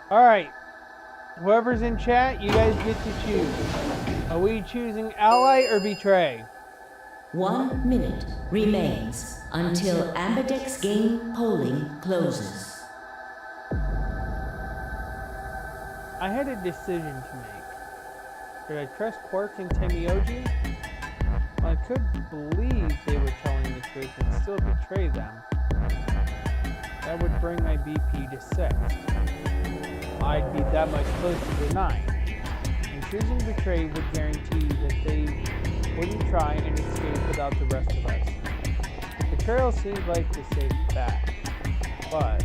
Speaker 1: Alright, whoever's in chat, you guys get to choose. Are we choosing ally or betray?
Speaker 4: 1 minute remains until Ambidex game polling closes.
Speaker 1: I had a decision to make. Should I trust Quark and Temioji? Well, I could believe they were telling the truth and still betray them. That would bring my BP to 6. I'd be that much closer to 9. And choosing Betray would guarantee that they wouldn't try and escape without the rest of us. Betrayal seems like the safe bet, but...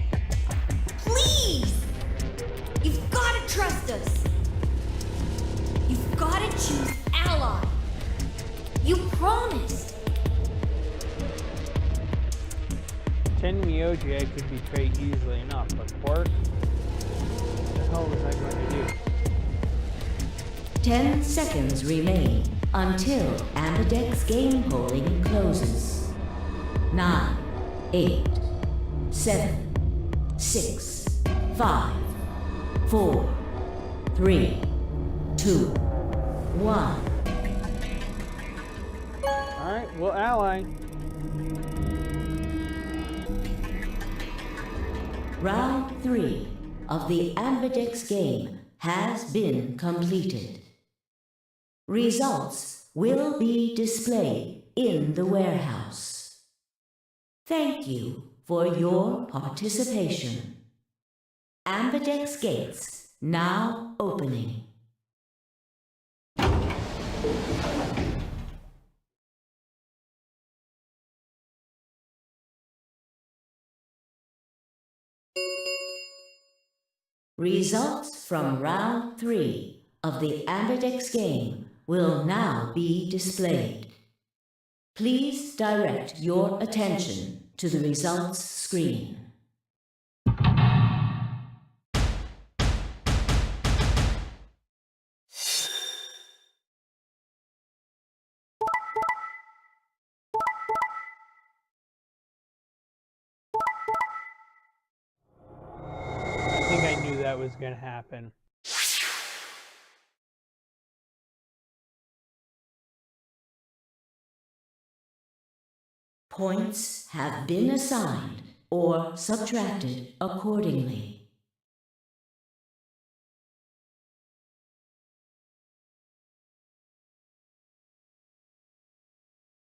Speaker 3: Please! You've got to trust us! You've got to choose Ally! You promised!
Speaker 1: 10 Myoji I could betray easily enough, but Quark? What the hell was I going to do?
Speaker 4: 10 seconds remain until Ambidex game polling closes. 9, 8, 7, 6, 5, 4, 3, 2, 1.
Speaker 1: Alright, well, Ally.
Speaker 4: Round 3 of the Ambidex game has been completed. Results will be displayed in the warehouse. Thank you for your participation. Ambidex gates now opening. Results from round 3 of the Ambidex game will now be displayed. Please direct your attention to the results screen.
Speaker 1: I think I knew that was going to happen.
Speaker 4: Points have been assigned or subtracted accordingly.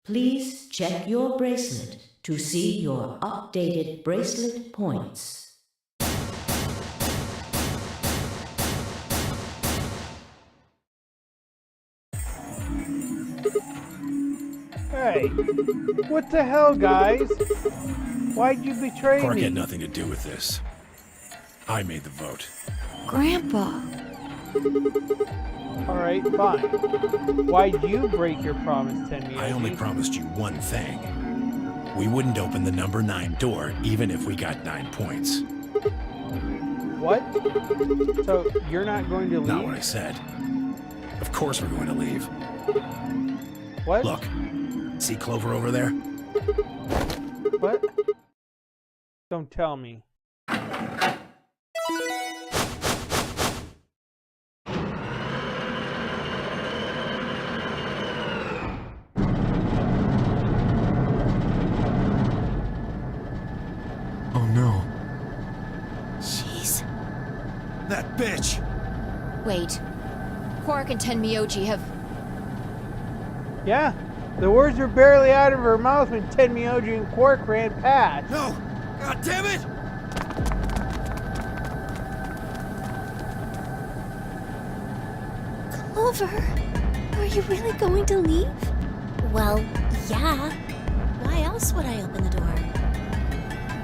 Speaker 4: Please check your bracelet to see your updated bracelet points.
Speaker 1: Hey, what the hell, guys? Why'd you betray
Speaker 2: Quark
Speaker 1: me?
Speaker 2: had nothing to do with this. I made the vote.
Speaker 6: Grandpa.
Speaker 1: Alright, fine. Why'd you break your promise, 10 Myoji?
Speaker 2: I only promised you one thing. We wouldn't open the number 9 door, even if we got 9 points.
Speaker 1: What? So, you're not going to leave?
Speaker 2: Not what I said. Of course we're going to leave.
Speaker 1: What?
Speaker 2: Look, see Clover over there?
Speaker 1: What? Don't tell me.
Speaker 8: Oh no.
Speaker 6: Jeez.
Speaker 5: That bitch!
Speaker 6: Wait. Quark and 10 Myoji have...
Speaker 1: Yeah, the words were barely out of her mouth when 10 Myoji and Quark ran past.
Speaker 5: No! God damn it!
Speaker 3: Clover, are you really going to leave? Well, yeah. Why else would I open the door?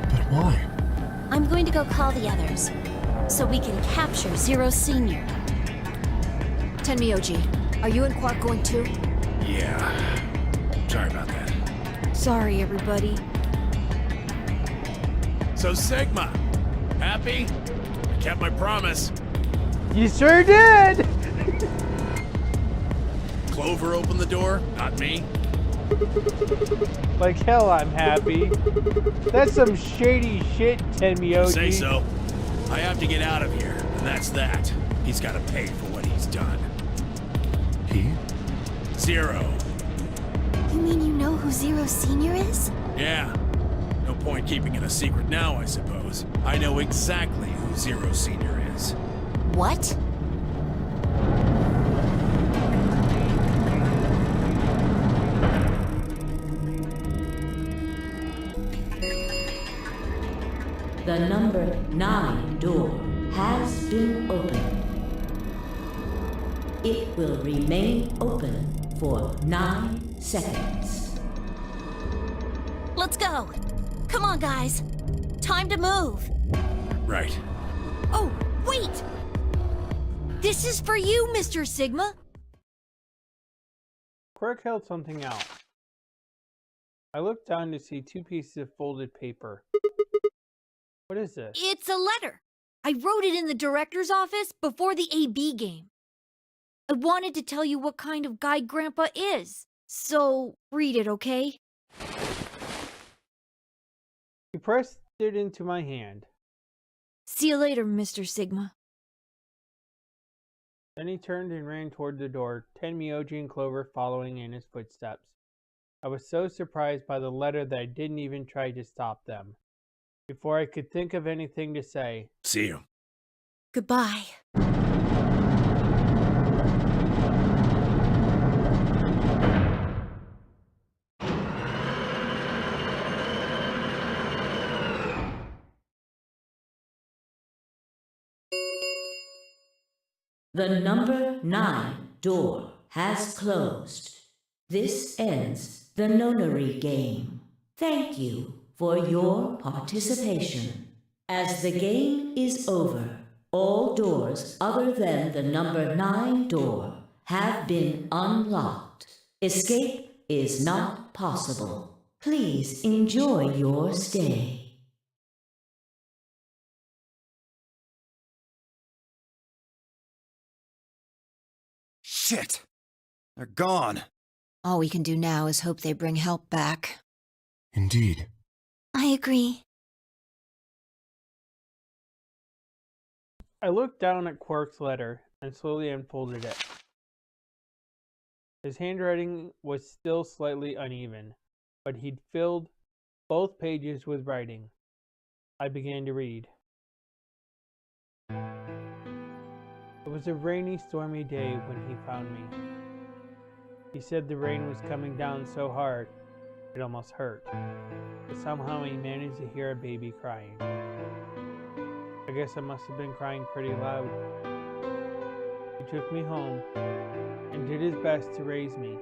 Speaker 8: But why?
Speaker 3: I'm going to go call the others, so we can capture Zero Senior.
Speaker 6: 10 Myoji, are you and Quark going too?
Speaker 2: Yeah. Sorry about that.
Speaker 6: Sorry, everybody.
Speaker 2: So Sigma, happy? I kept my promise.
Speaker 1: You sure did!
Speaker 2: Clover opened the door, not me.
Speaker 1: Like hell, I'm happy. That's some shady shit, 10 Myoji.
Speaker 2: Say so. I have to get out of here, and that's that. He's got to pay for what he's done.
Speaker 8: He?
Speaker 2: Zero.
Speaker 3: You mean you know who Zero Senior is?
Speaker 2: Yeah. No point keeping it a secret now, I suppose. I know exactly who Zero Senior is.
Speaker 3: What?
Speaker 4: The number 9 door has been opened. It will remain open for 9 seconds.
Speaker 7: Let's go. Come on, guys. Time to move.
Speaker 2: Right.
Speaker 3: Oh, wait! This is for you, Mr. Sigma.
Speaker 1: Quirk held something out. I looked down to see 2 pieces of folded paper. What is this?
Speaker 3: It's a letter. I wrote it in the director's office before the AB game. I wanted to tell you what kind of guy Grandpa is. So, read it, okay?
Speaker 1: He pressed it into my hand.
Speaker 3: See you later, Mr. Sigma.
Speaker 1: Then he turned and ran toward the door, Tenmyoji and Clover following in his footsteps. I was so surprised by the letter that I didn't even try to stop them. Before I could think of anything to say,
Speaker 2: See you.
Speaker 7: Goodbye.
Speaker 4: The number 9 door has closed. This ends the nonary game. Thank you for your participation. As the game is over, all doors other than the number 9 door have been unlocked. Escape is not possible. Please enjoy your stay.
Speaker 5: Shit! They're gone.
Speaker 6: All we can do now is hope they bring help back.
Speaker 8: Indeed.
Speaker 7: I agree.
Speaker 1: I looked down at Quark's letter and slowly unfolded it. His handwriting was still slightly uneven, but he'd filled both pages with writing. I began to read. It was a rainy, stormy day when he found me. He said the rain was coming down so hard, it almost hurt. But somehow he managed to hear a baby crying. I guess I must have been crying pretty loud. He took me home and did his best to raise me.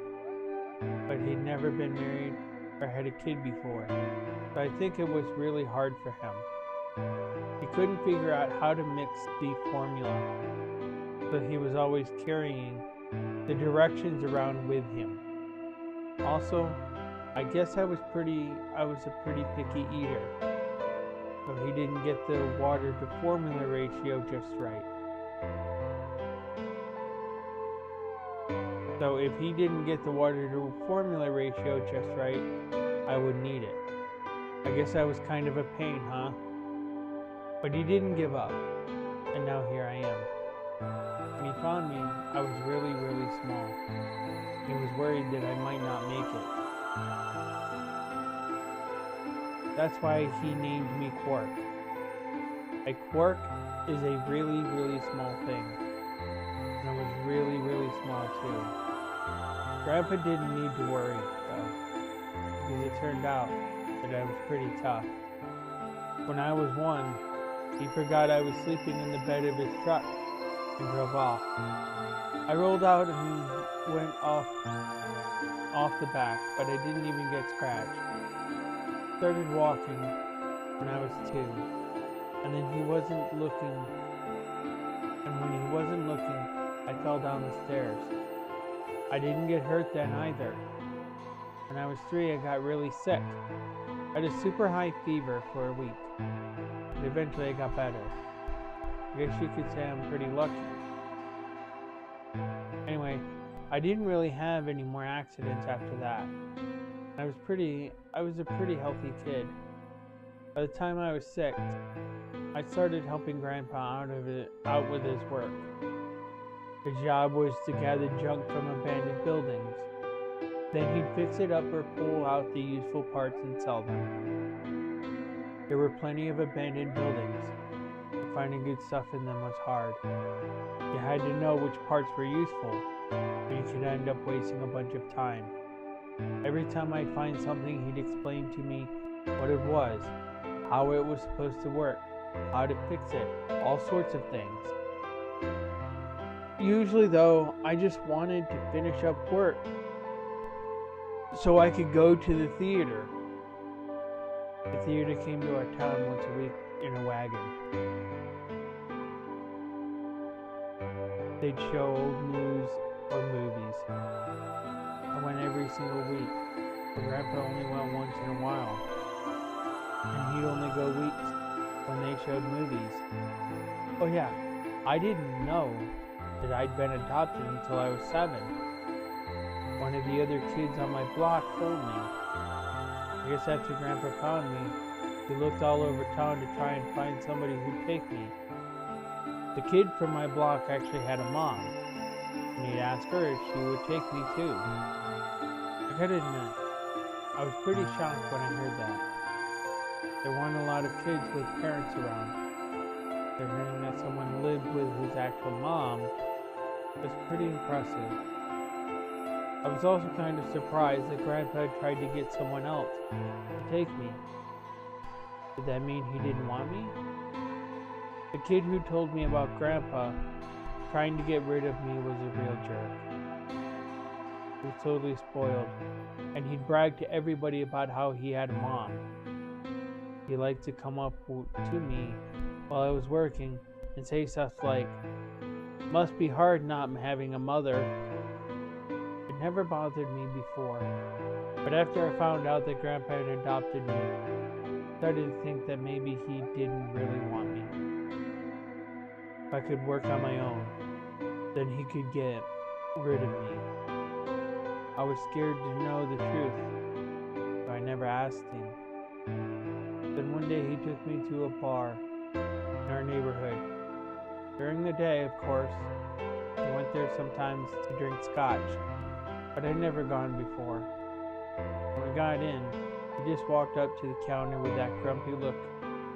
Speaker 1: But he'd never been married or had a kid before, so I think it was really hard for him. He couldn't figure out how to mix the formula, so he was always carrying the directions around with him. Also, I guess I was a pretty picky eater, so he didn't get the water to formula ratio just right. So if he didn't get the water to formula ratio just right, I would need it. I guess I was kind of a pain, huh? But he didn't give up, and now here I am. When he found me, I was really, really small. He was worried that I might not make it. That's why he named me Quark. A quark is a really, really small thing. And I was really, really small too. Grandpa didn't need to worry, though, because it turned out that I was pretty tough. When I was 1, he forgot I was sleeping in the bed of his truck and drove off. I rolled out and went off the back, but I didn't even get scratched. Started walking when I was 2, and then he wasn't looking, and when he wasn't looking, I fell down the stairs. I didn't get hurt then either. When I was 3, I got really sick. I had a super high fever for a week, but eventually I got better. I guess you could say I'm pretty lucky. Anyway, I didn't really have any more accidents after that. I was a pretty healthy kid. By the time I was 6, I started helping Grandpa out with his work. His job was to gather junk from abandoned buildings. Then he'd fix it up or pull out the useful parts and sell them. There were plenty of abandoned buildings, but finding good stuff in them was hard. You had to know which parts were useful, or you could end up wasting a bunch of time. Every time I'd find something, he'd explain to me what it was, how it was supposed to work, how to fix it, all sorts of things. Usually, though, I just wanted to finish up work so I could go to the theater. The theater came to our town once a week in a wagon. They'd show old news or movies. I went every single week. But Grandpa only went once in a while. And he'd only go weeks when they showed movies. Oh yeah, I didn't know that I'd been adopted until I was 7. One of the other kids on my block told me. I guess after Grandpa found me, he looked all over town to try and find somebody who'd take me. The kid from my block actually had a mom, and he'd ask her if she would take me too. I gotta admit, I was pretty shocked when I heard that. There weren't a lot of kids with parents around. So hearing that someone lived with his actual mom was pretty impressive. I was also kind of surprised that Grandpa had tried to get someone else to take me. Did that mean he didn't want me? The kid who told me about Grandpa trying to get rid of me was a real jerk. He was totally spoiled, and he'd brag to everybody about how he had a mom. He liked to come up to me while I was working and say stuff like, "Must be hard not having a mother." It never bothered me before, but after I found out that Grandpa had adopted me, I started to think that maybe he didn't really want me. If I could work on my own, then he could get rid of me. I was scared to know the truth, so I never asked him. Then one day he took me to a bar in our neighborhood. During the day, of course, I went there sometimes to drink scotch, but I'd never gone before. When I got in, he just walked up to the counter with that grumpy look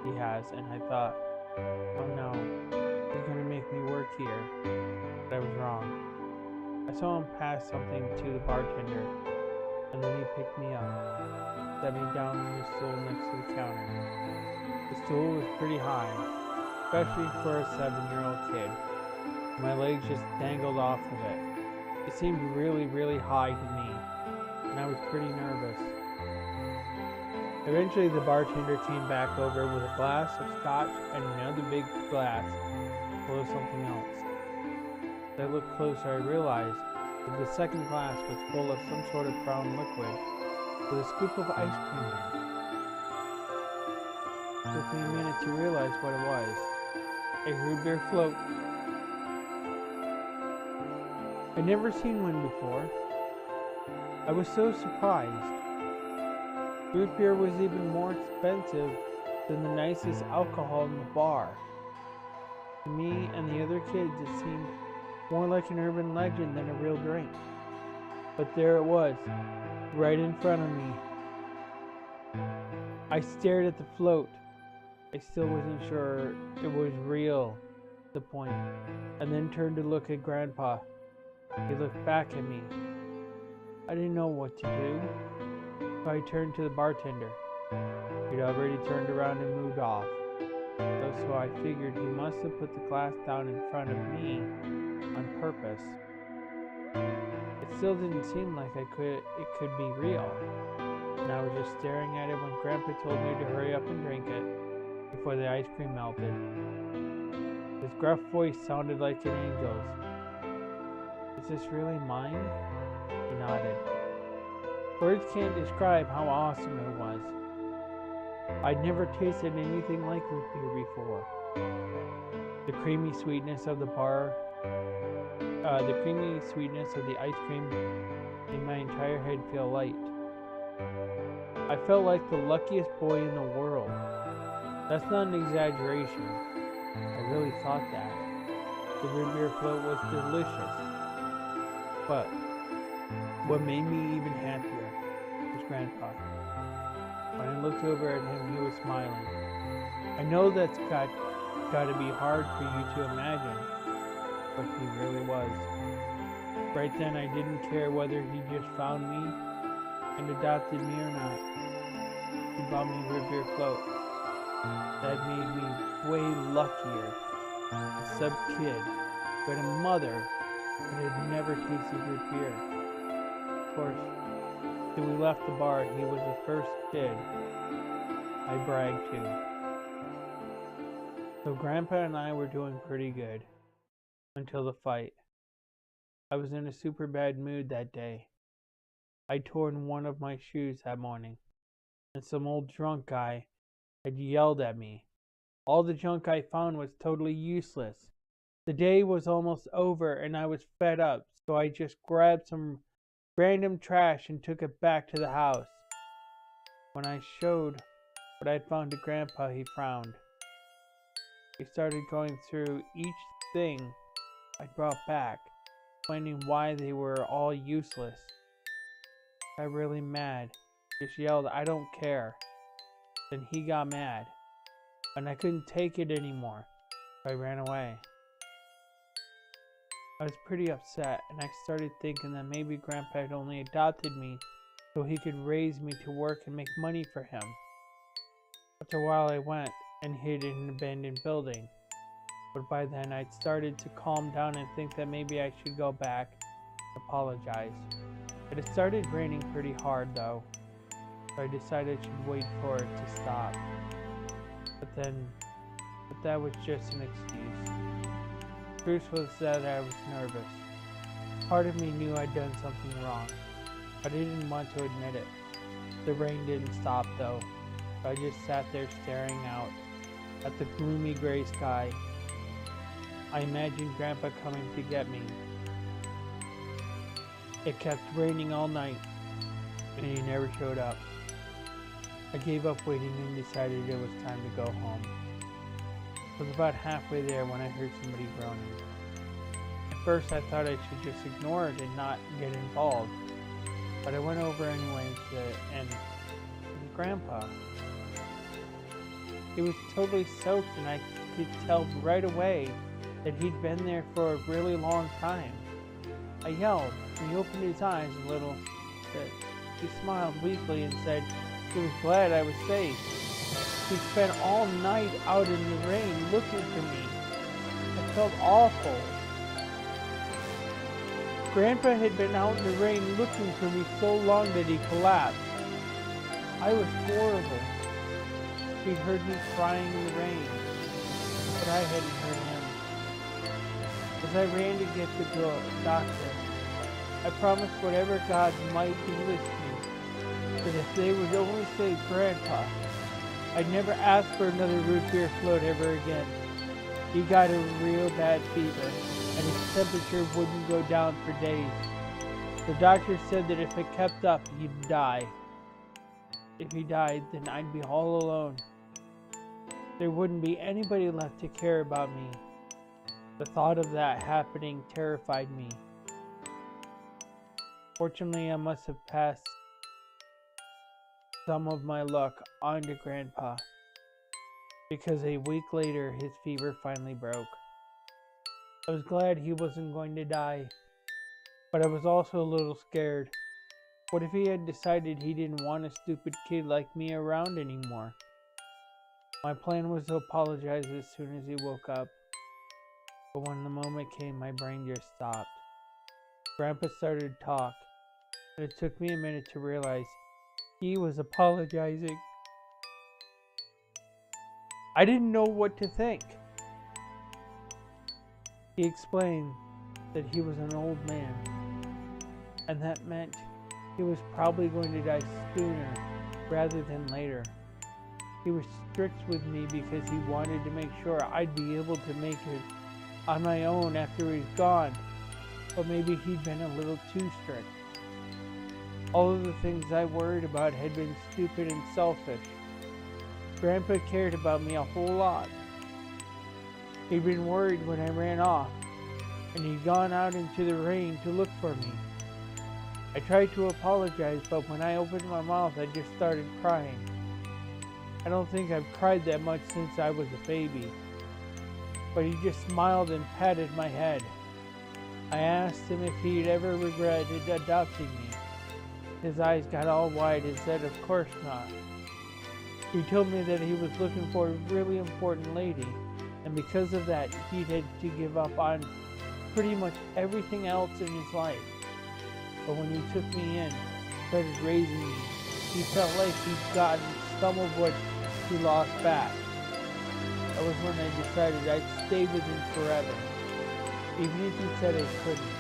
Speaker 1: he has, and I thought, oh no, he's gonna make me work here. But I was wrong. I saw him pass something to the bartender, and then he picked me up, set me down on the stool next to the counter. The stool was pretty high, especially for a 7-year-old kid. My legs just dangled off of it. It seemed really, really high to me, and I was pretty nervous. Eventually the bartender came back over with a glass of scotch and another big glass full of something else. As I looked closer, I realized that the second glass was full of some sort of brown liquid with a scoop of ice cream in it. It took me a minute to realize what it was. A root beer float. I'd never seen one before. I was so surprised. Root beer was even more expensive than the nicest alcohol in the bar. To me and the other kids, it seemed more like an urban legend than a real drink. But there it was, right in front of me. I stared at the float. I still wasn't sure it was real, the point, and then turned to look at Grandpa. He looked back at me. I didn't know what to do, so I turned to the bartender. He'd already turned around and moved off, so I figured he must have put the glass down in front of me on purpose. It still didn't seem like it could be real, and I was just staring at it when Grandpa told me to hurry up and drink it before the ice cream melted. His gruff voice sounded like an angel's. Is this really mine? He nodded. Words can't describe how awesome it was. I'd never tasted anything like root beer before. The creamy sweetness of the ice cream made my entire head feel light. I felt like the luckiest boy in the world. That's not an exaggeration. I really thought that. The root beer float was delicious. But what made me even happier was Grandpa. When I looked over at him, he was smiling. I know that's got to be hard for you to imagine, but he really was. Right then, I didn't care whether he just found me and adopted me or not. He bought me a root beer float. That made me way luckier, a sub kid who had a mother but had never tasted root beer. Of course, when we left the bar, he was the first kid I bragged to. So Grandpa and I were doing pretty good until the fight. I was in a super bad mood that day. I'd torn one of my shoes that morning, and some old drunk guy had yelled at me. All the junk I found was totally useless. The day was almost over and I was fed up, so I just grabbed some random trash and took it back to the house. When I showed what I'd found to Grandpa, he frowned. He started going through each thing I brought back, explaining why they were all useless. I got really mad. Just yelled, "I don't care." Then he got mad, and I couldn't take it anymore, so I ran away. I was pretty upset, and I started thinking that maybe Grandpa had only adopted me so he could raise me to work and make money for him. After a while I went and hid in an abandoned building, but by then I'd started to calm down and think that maybe I should go back and apologize. It had started raining pretty hard though, so I decided I should wait for it to stop. But that was just an excuse. The truth was that I was nervous. Part of me knew I'd done something wrong, but I didn't want to admit it. The rain didn't stop though, so I just sat there staring out at the gloomy gray sky. I imagined Grandpa coming to get me. It kept raining all night, and he never showed up. I gave up waiting and decided it was time to go home. I was about halfway there when I heard somebody groaning. At first I thought I should just ignore it and not get involved, but I went over anyways, and it was Grandpa. He was totally soaked, and I could tell right away that he'd been there for a really long time. I yelled, and he opened his eyes a little bit. He smiled weakly and said he was glad I was safe. He spent all night out in the rain looking for me. I felt awful. Grandpa had been out in the rain looking for me so long that he collapsed. I was horrible. He heard me crying in the rain, but I hadn't heard him. As I ran to get the doctor, I promised whatever gods might be listening that if they would only save Grandpa, I'd never ask for another root beer float ever again. He got a real bad fever, and his temperature wouldn't go down for days. The doctor said that if it kept up, he'd die. If he died, then I'd be all alone. There wouldn't be anybody left to care about me. The thought of that happening terrified me. Fortunately, I must have passed some of my luck on to Grandpa, because a week later his fever finally broke. I was glad he wasn't going to die, but I was also a little scared. What if he had decided he didn't want a stupid kid like me around anymore? My plan was to apologize as soon as he woke up, but when the moment came, my brain just stopped. Grandpa started to talk, and it took me a minute to realize he was apologizing. I didn't know what to think. He explained that he was an old man, and that meant he was probably going to die sooner rather than later. He was strict with me because he wanted to make sure I'd be able to make it on my own after he's gone, but maybe he'd been a little too strict. All of the things I worried about had been stupid and selfish. Grandpa cared about me a whole lot. He'd been worried when I ran off, and he'd gone out into the rain to look for me. I tried to apologize, but when I opened my mouth, I just started crying. I don't think I've cried that much since I was a baby. But he just smiled and patted my head. I asked him if he'd ever regretted adopting me. His eyes got all wide and said, "Of course not." He told me that he was looking for a really important lady, and because of that, he'd had to give up on pretty much everything else in his life. But when he took me in, started raising me, he felt like he'd gotten some of what he lost back. That was when I decided I'd stay with him forever, even if he said I couldn't.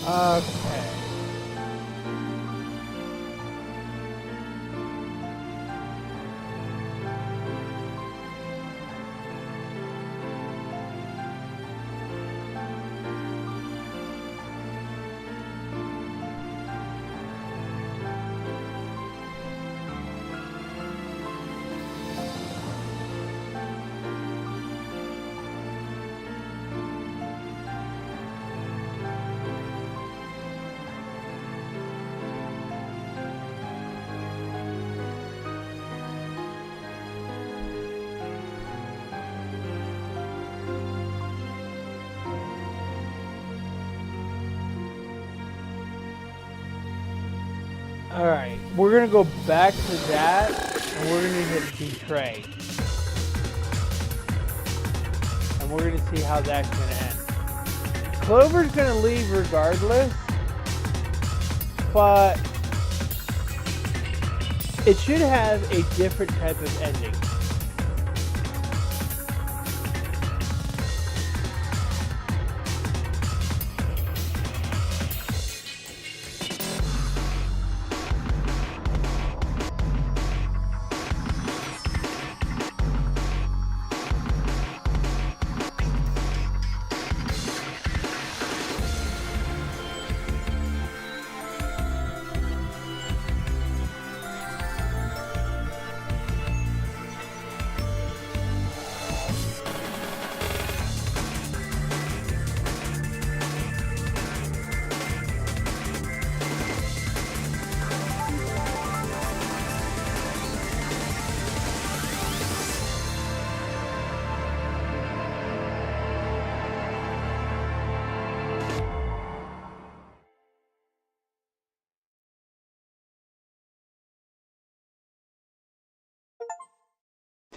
Speaker 1: Okay. Alright, we're gonna go back to that, and we're gonna hit betray. And we're gonna see how that's gonna end. Clover's gonna leave regardless, but it should have a different type of ending.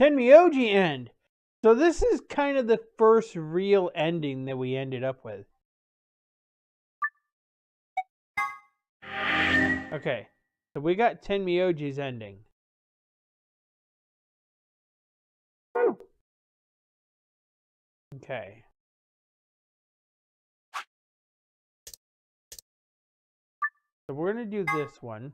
Speaker 1: Tenmyoji end. So this is kind of the first real ending that we ended up with. Okay, so we got Tenmyoji's ending. Okay. So we're going to do this one.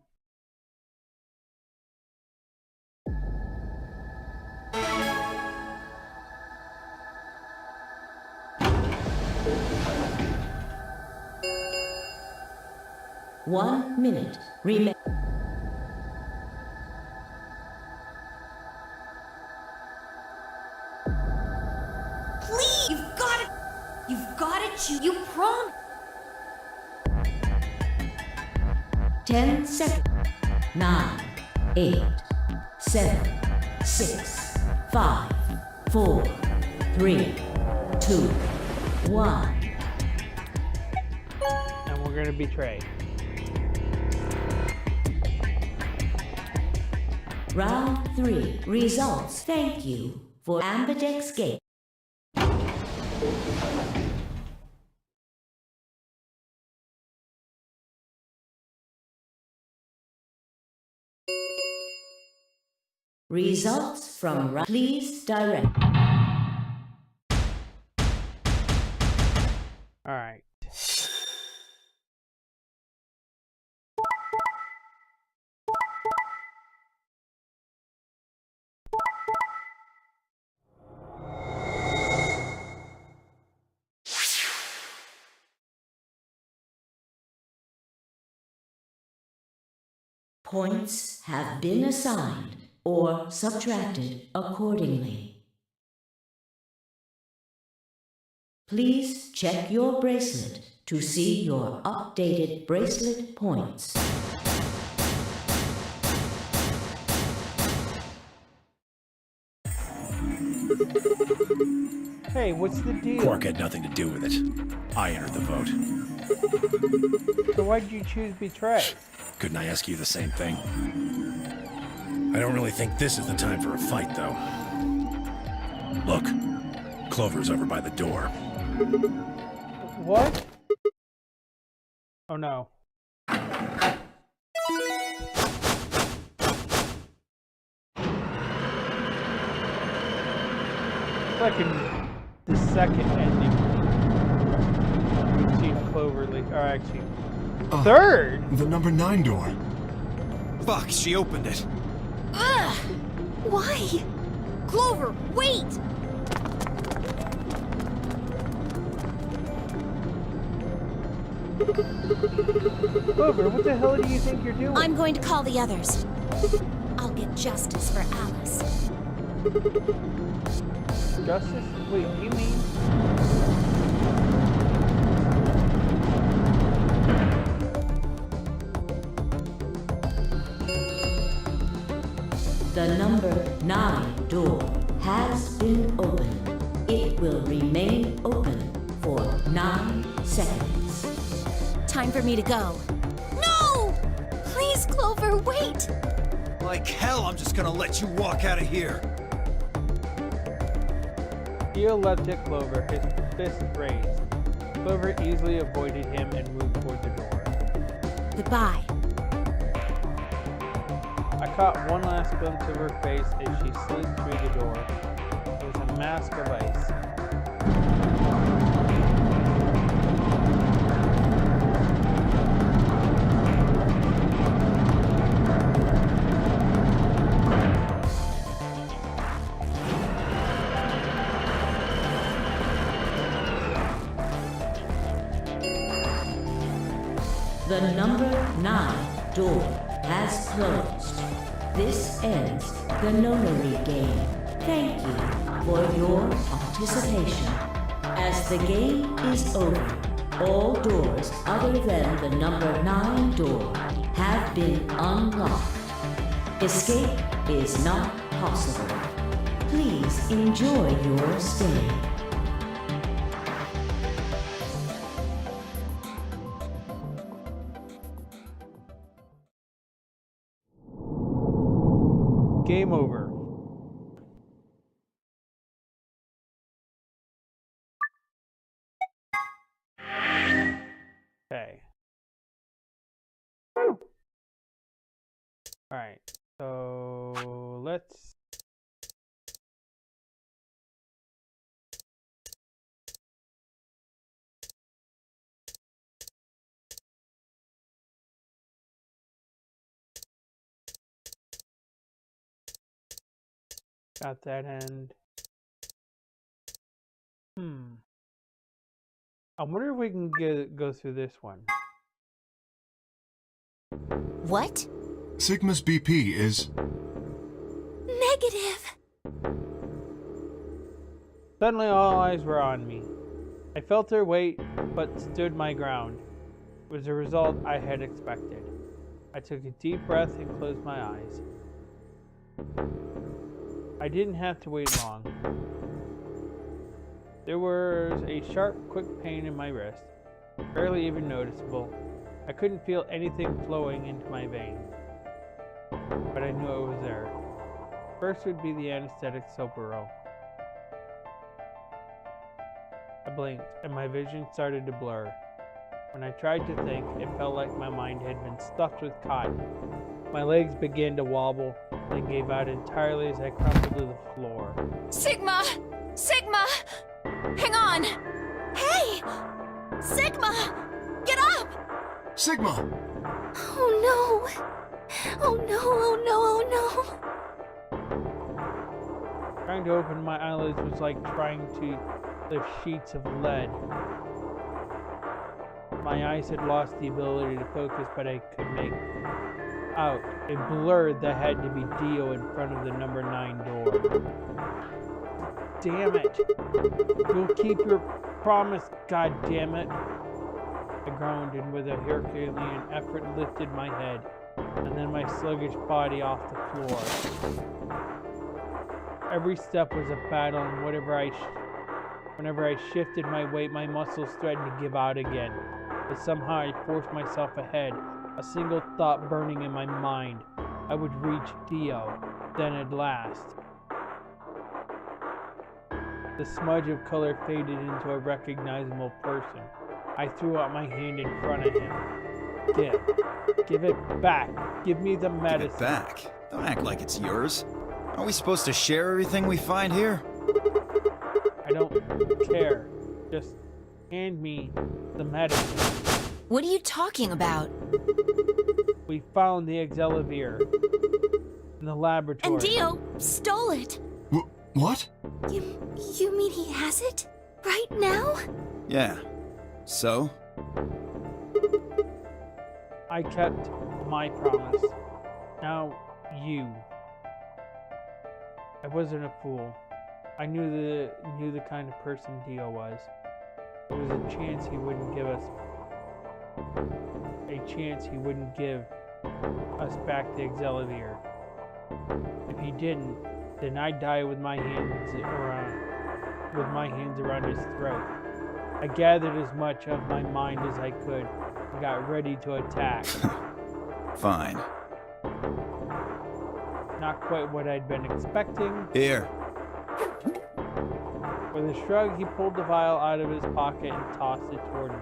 Speaker 4: One minute remain.
Speaker 3: Please! You've got it! You've got it! You promised!
Speaker 4: 10 seconds. 9, 8, 7, 6, 5, 4, 3, 2, 1.
Speaker 1: And we're going to betray.
Speaker 4: Round 3. Results. Thank you for Ambidex Game. Results from please direct.
Speaker 1: All right.
Speaker 4: Points have been assigned or subtracted accordingly. Please check your bracelet to see your updated bracelet points.
Speaker 1: Hey, what's the deal?
Speaker 2: Quark had nothing to do with it. I entered the vote.
Speaker 1: So why did you choose betray?
Speaker 2: Couldn't I ask you the same thing? I don't really think this is the time for a fight, though. Look, Clover's over by the door.
Speaker 1: What? Oh no. Like in the second ending, we've seen Clover leak, or actually, third?
Speaker 8: The number 9 door.
Speaker 5: Fuck, she opened it.
Speaker 7: Ugh! Why?
Speaker 3: Clover, wait!
Speaker 1: Clover, what the hell do you think you're doing?
Speaker 7: I'm going to call the others. I'll get justice for Alice.
Speaker 1: Justice? Wait, you mean?
Speaker 4: The number 9 door has been opened. It will remain open for 9 seconds.
Speaker 7: Time for me to go. No! Please, Clover, wait!
Speaker 5: Like hell, I'm just gonna let you walk out of here.
Speaker 1: Theo leapt at Clover, his fist raised. Clover easily avoided him and moved toward the door.
Speaker 7: Goodbye.
Speaker 1: I caught one last glimpse of her face as she slid through the door. It was a mask of ice.
Speaker 4: The number 9 door has closed. This ends the nonary game. Thank you for your participation. As the game is over, all doors other than the number 9 door have been unlocked. Escape is not possible. Please enjoy your stay.
Speaker 1: Game over. Okay. Alright, so let's... Got that end. I wonder if we can go through this one.
Speaker 7: What?
Speaker 8: Sigma's BP is...
Speaker 7: Negative.
Speaker 1: Suddenly all eyes were on me. I felt their weight, but stood my ground. It was a result I had expected. I took a deep breath and closed my eyes. I didn't have to wait long. There was a sharp, quick pain in my wrist, barely even noticeable. I couldn't feel anything flowing into my veins, but I knew it was there. First would be the anesthetic Sopero. I blinked, and my vision started to blur. When I tried to think, it felt like my mind had been stuffed with cotton. My legs began to wobble, then gave out entirely as I crumpled to the floor.
Speaker 7: Sigma! Sigma! Hang on! Hey! Sigma! Get up!
Speaker 8: Sigma!
Speaker 7: Oh no! Oh no, oh no, oh no!
Speaker 1: Trying to open my eyelids was like trying to lift sheets of lead. My eyes had lost the ability to focus, but I out a blur that had to be Dio in front of the number 9 door. Damn it! You'll keep your promise, god damn it! I groaned and with a Herculean effort lifted my head, and then my sluggish body off the floor. Every step was a battle, and whenever I shifted my weight, my muscles threatened to give out again. But somehow I forced myself ahead, a single thought burning in my mind. I would reach Dio, then at last. The smudge of color faded into a recognizable person. I threw out my hand in front of him. Give it back. Give me the medicine.
Speaker 5: Give it back? Don't act like it's yours. Aren't we supposed to share everything we find here?
Speaker 1: I don't care. Just hand me the medicine.
Speaker 6: What are you talking about?
Speaker 1: We found the Exelivir in the laboratory.
Speaker 7: And Dio stole it.
Speaker 8: What?
Speaker 7: You mean he has it? Right now?
Speaker 5: Yeah. So?
Speaker 1: I kept my promise. Now you. I wasn't a fool. I knew the kind of person Dio was. There was a chance he wouldn't give us back the Exelivir. If he didn't, then I'd die with my hands around his throat. I gathered as much of my mind as I could and got ready to attack.
Speaker 5: Fine.
Speaker 1: Not quite what I'd been expecting.
Speaker 5: Here.
Speaker 1: With a shrug, he pulled the vial out of his pocket and tossed it toward me.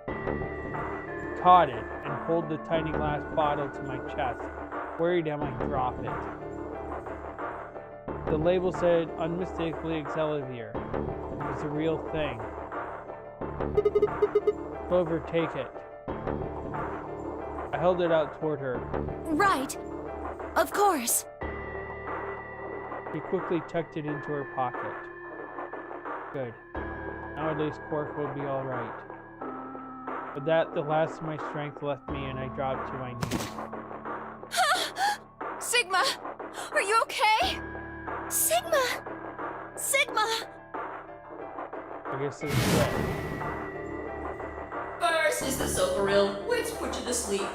Speaker 1: I caught it and pulled the tiny glass bottle to my chest, worried I might drop it. The label said unmistakably Exelivir. It was the real thing. Clover, take it. I held it out toward her.
Speaker 7: Right. Of course.
Speaker 1: She quickly tucked it into her pocket. Good. Now at least Quark will be alright. With that, the last of my strength left me and I dropped to my knees.
Speaker 6: Sigma! Are you okay?
Speaker 7: Sigma! Sigma!
Speaker 1: I guess this is it.
Speaker 10: First is the Soparil, which puts you to sleep.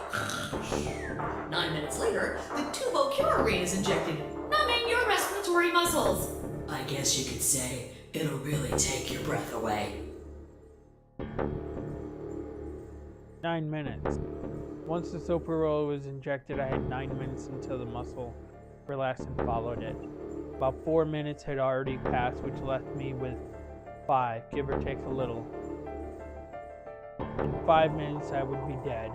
Speaker 10: 9 minutes later, the tubocurarine is injected, numbing your respiratory muscles. I guess you could say it'll really take your breath away.
Speaker 1: 9 minutes. Once the Soparil was injected, I had 9 minutes until the muscle relaxed and followed it. About 4 minutes had already passed, which left me with 5, give or take a little. In 5 minutes, I would be dead.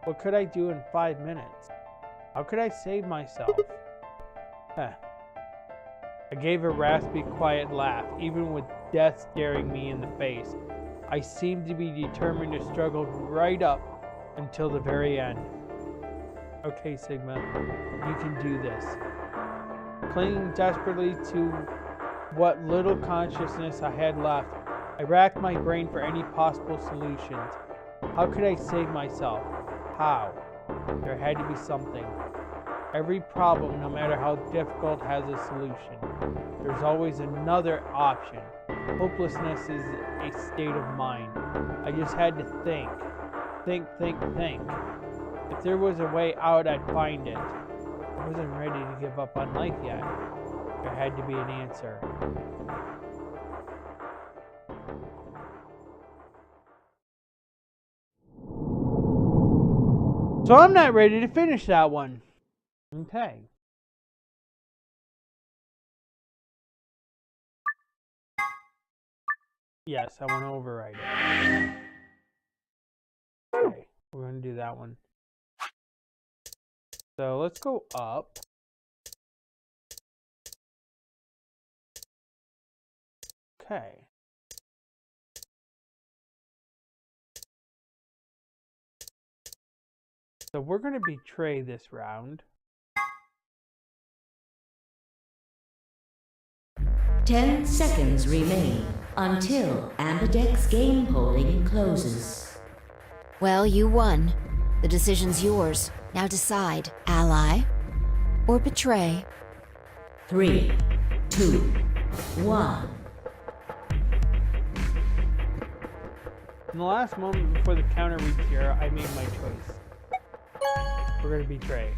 Speaker 1: What could I do in 5 minutes? How could I save myself? I gave a raspy, quiet laugh, even with death staring me in the face. I seemed to be determined to struggle right up until the very end. Okay, Sigma, you can do this. Clinging desperately to what little consciousness I had left, I racked my brain for any possible solutions. How could I save myself? How? There had to be something. Every problem, no matter how difficult, has a solution. There's always another option. Hopelessness is a state of mind. I just had to think. Think. If there was a way out, I'd find it. I wasn't ready to give up on life yet. There had to be an answer. So I'm not ready to finish that one. Okay. Yes, I want to override it. Okay, we're going to do that one. So let's go up. Okay. So we're going to betray this round.
Speaker 4: 10 seconds remain until Ambidex game polling closes.
Speaker 6: Well, you won. The decision's yours. Now decide, ally or betray.
Speaker 4: 3, 2, 1.
Speaker 1: In the last moment before the counter reached zero, I made my choice. We're gonna betray.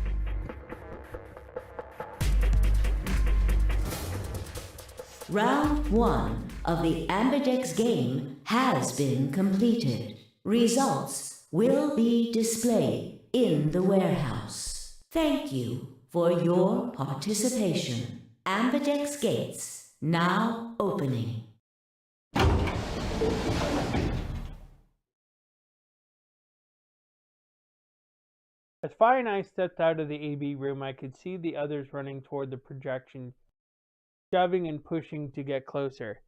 Speaker 4: Round 1 of the Ambidex game has been completed. Results will be displayed in the warehouse. Thank you for your participation. Ambidex gates now opening.
Speaker 1: As Fi and I stepped out of the AB room, I could see the others running toward the projection, shoving and pushing to get closer.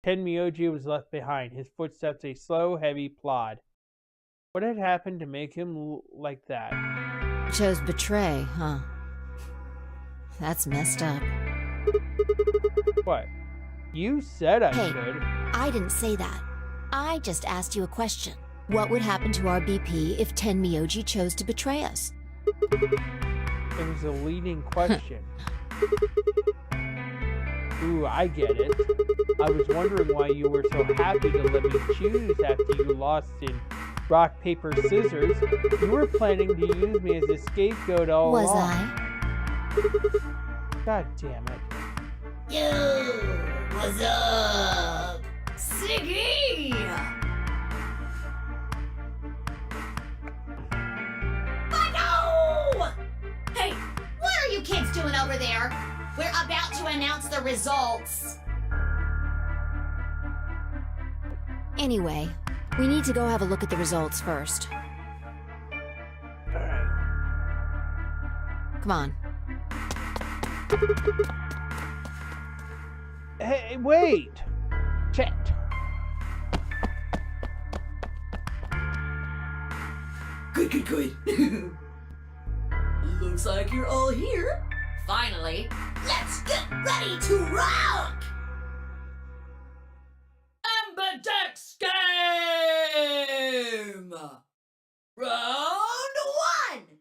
Speaker 1: Tenmyoji was left behind, his footsteps a slow, heavy plod. What had happened to make him like that?
Speaker 6: Chose betray, huh? That's messed up.
Speaker 1: What? You said I
Speaker 6: Hey,
Speaker 1: should.
Speaker 6: I didn't say that. I just asked you a question. What would happen to our BP if Tenmyoji chose to betray us?
Speaker 1: It was a leading question. Ooh, I get it. I was wondering why you were so happy to let me choose after you lost in rock, paper, scissors. You were planning to use me as a scapegoat all
Speaker 6: Was
Speaker 1: along.
Speaker 6: I?
Speaker 1: God damn it.
Speaker 10: Yo, what's up? Siggy! No! Hey, what are you kids doing over there? We're about to announce the results.
Speaker 6: Anyway, we need to go have a look at the results first.
Speaker 1: Alright.
Speaker 6: Come on.
Speaker 1: Hey, wait! Chet.
Speaker 10: Good. Looks like you're all here. Finally, let's get ready to rock! Ambidex game! Round 1!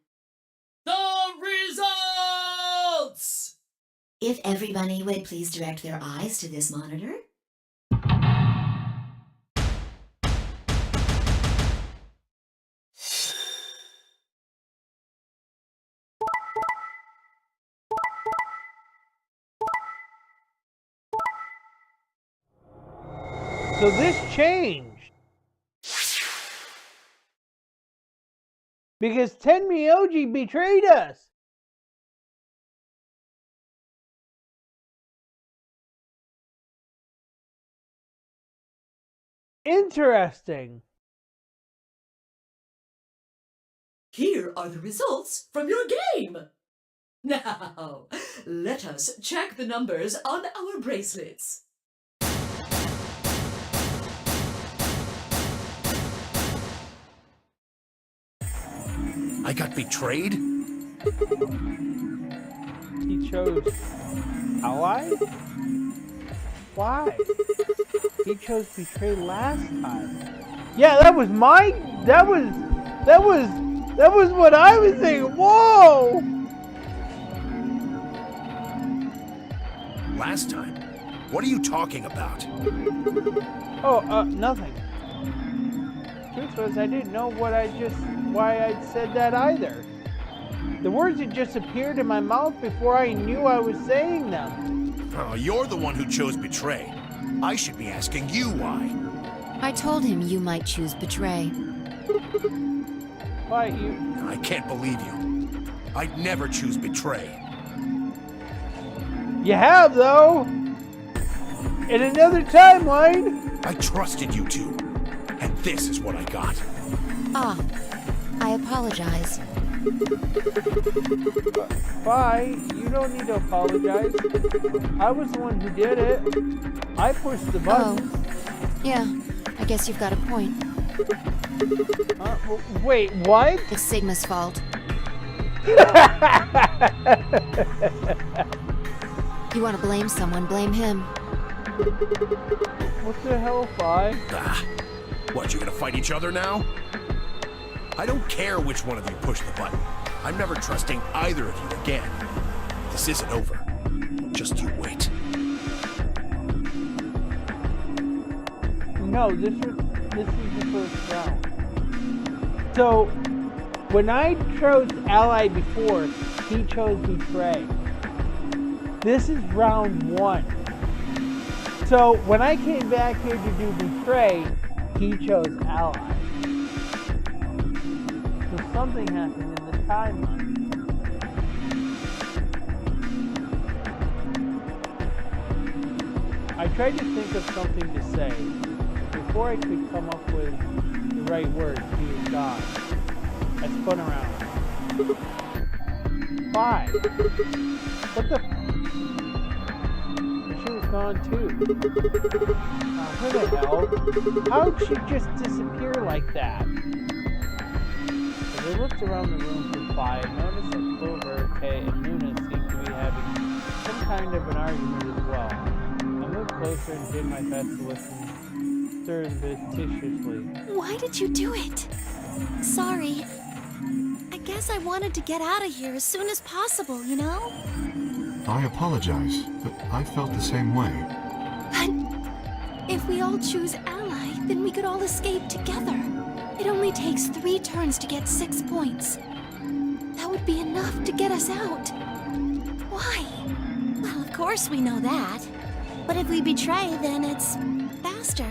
Speaker 10: The results! If everybody would please direct their eyes to this monitor.
Speaker 1: So this changed. Because Tenmyoji betrayed us. Interesting.
Speaker 10: Here are the results from your game. Now, let us check the numbers on our bracelets.
Speaker 2: I got betrayed?
Speaker 1: He chose ally? Why? He chose betray last time. Yeah, that was what I was thinking. Whoa!
Speaker 2: Last time? What are you talking about?
Speaker 1: Oh, nothing. Truth was, I didn't know why I'd said that either. The words had just appeared in my mouth before I knew I was saying them.
Speaker 2: Oh, you're the one who chose betray. I should be asking you why.
Speaker 6: I told him you might choose betray.
Speaker 1: Why, you...
Speaker 2: I can't believe you. I'd never choose betray.
Speaker 1: You have, though! In another timeline!
Speaker 2: I trusted you two. And this is what I got.
Speaker 6: Ah, I apologize.
Speaker 1: Bye. You don't need to apologize. I was the one who did it. I pushed the button.
Speaker 6: Oh, yeah. I guess you've got a point.
Speaker 1: Wait, what?
Speaker 6: It's Sigma's fault. You want to blame someone, blame him.
Speaker 1: What the hell, Fi?
Speaker 2: Ah. What, you gonna fight each other now? I don't care which one of you pushed the button. I'm never trusting either of you again. This isn't over. Just you wait.
Speaker 1: No, this is the first round. So, when I chose ally before, he chose betray. This is round 1. So, when I came back here to do betray, he chose ally. So something happened in the timeline. I tried to think of something to say. Before I could come up with the right words, he was gone. I spun around. 5. What the? She was gone too. Who the hell? How'd she just disappear like that? As I looked around the room for 5, noticed that Clover, Kay, and Luna seemed to be having some kind of an argument as well. I moved closer and did my best to listen surreptitiously.
Speaker 6: Why did you do it? Sorry. I guess I wanted to get out of here as soon as possible, you know?
Speaker 8: I apologize, but I felt the same way.
Speaker 6: But if we all choose ally, then we could all escape together. It only takes 3 turns to get 6 points. That would be enough to get us out. Why? Well, of course we know that. But if we betray, then it's faster.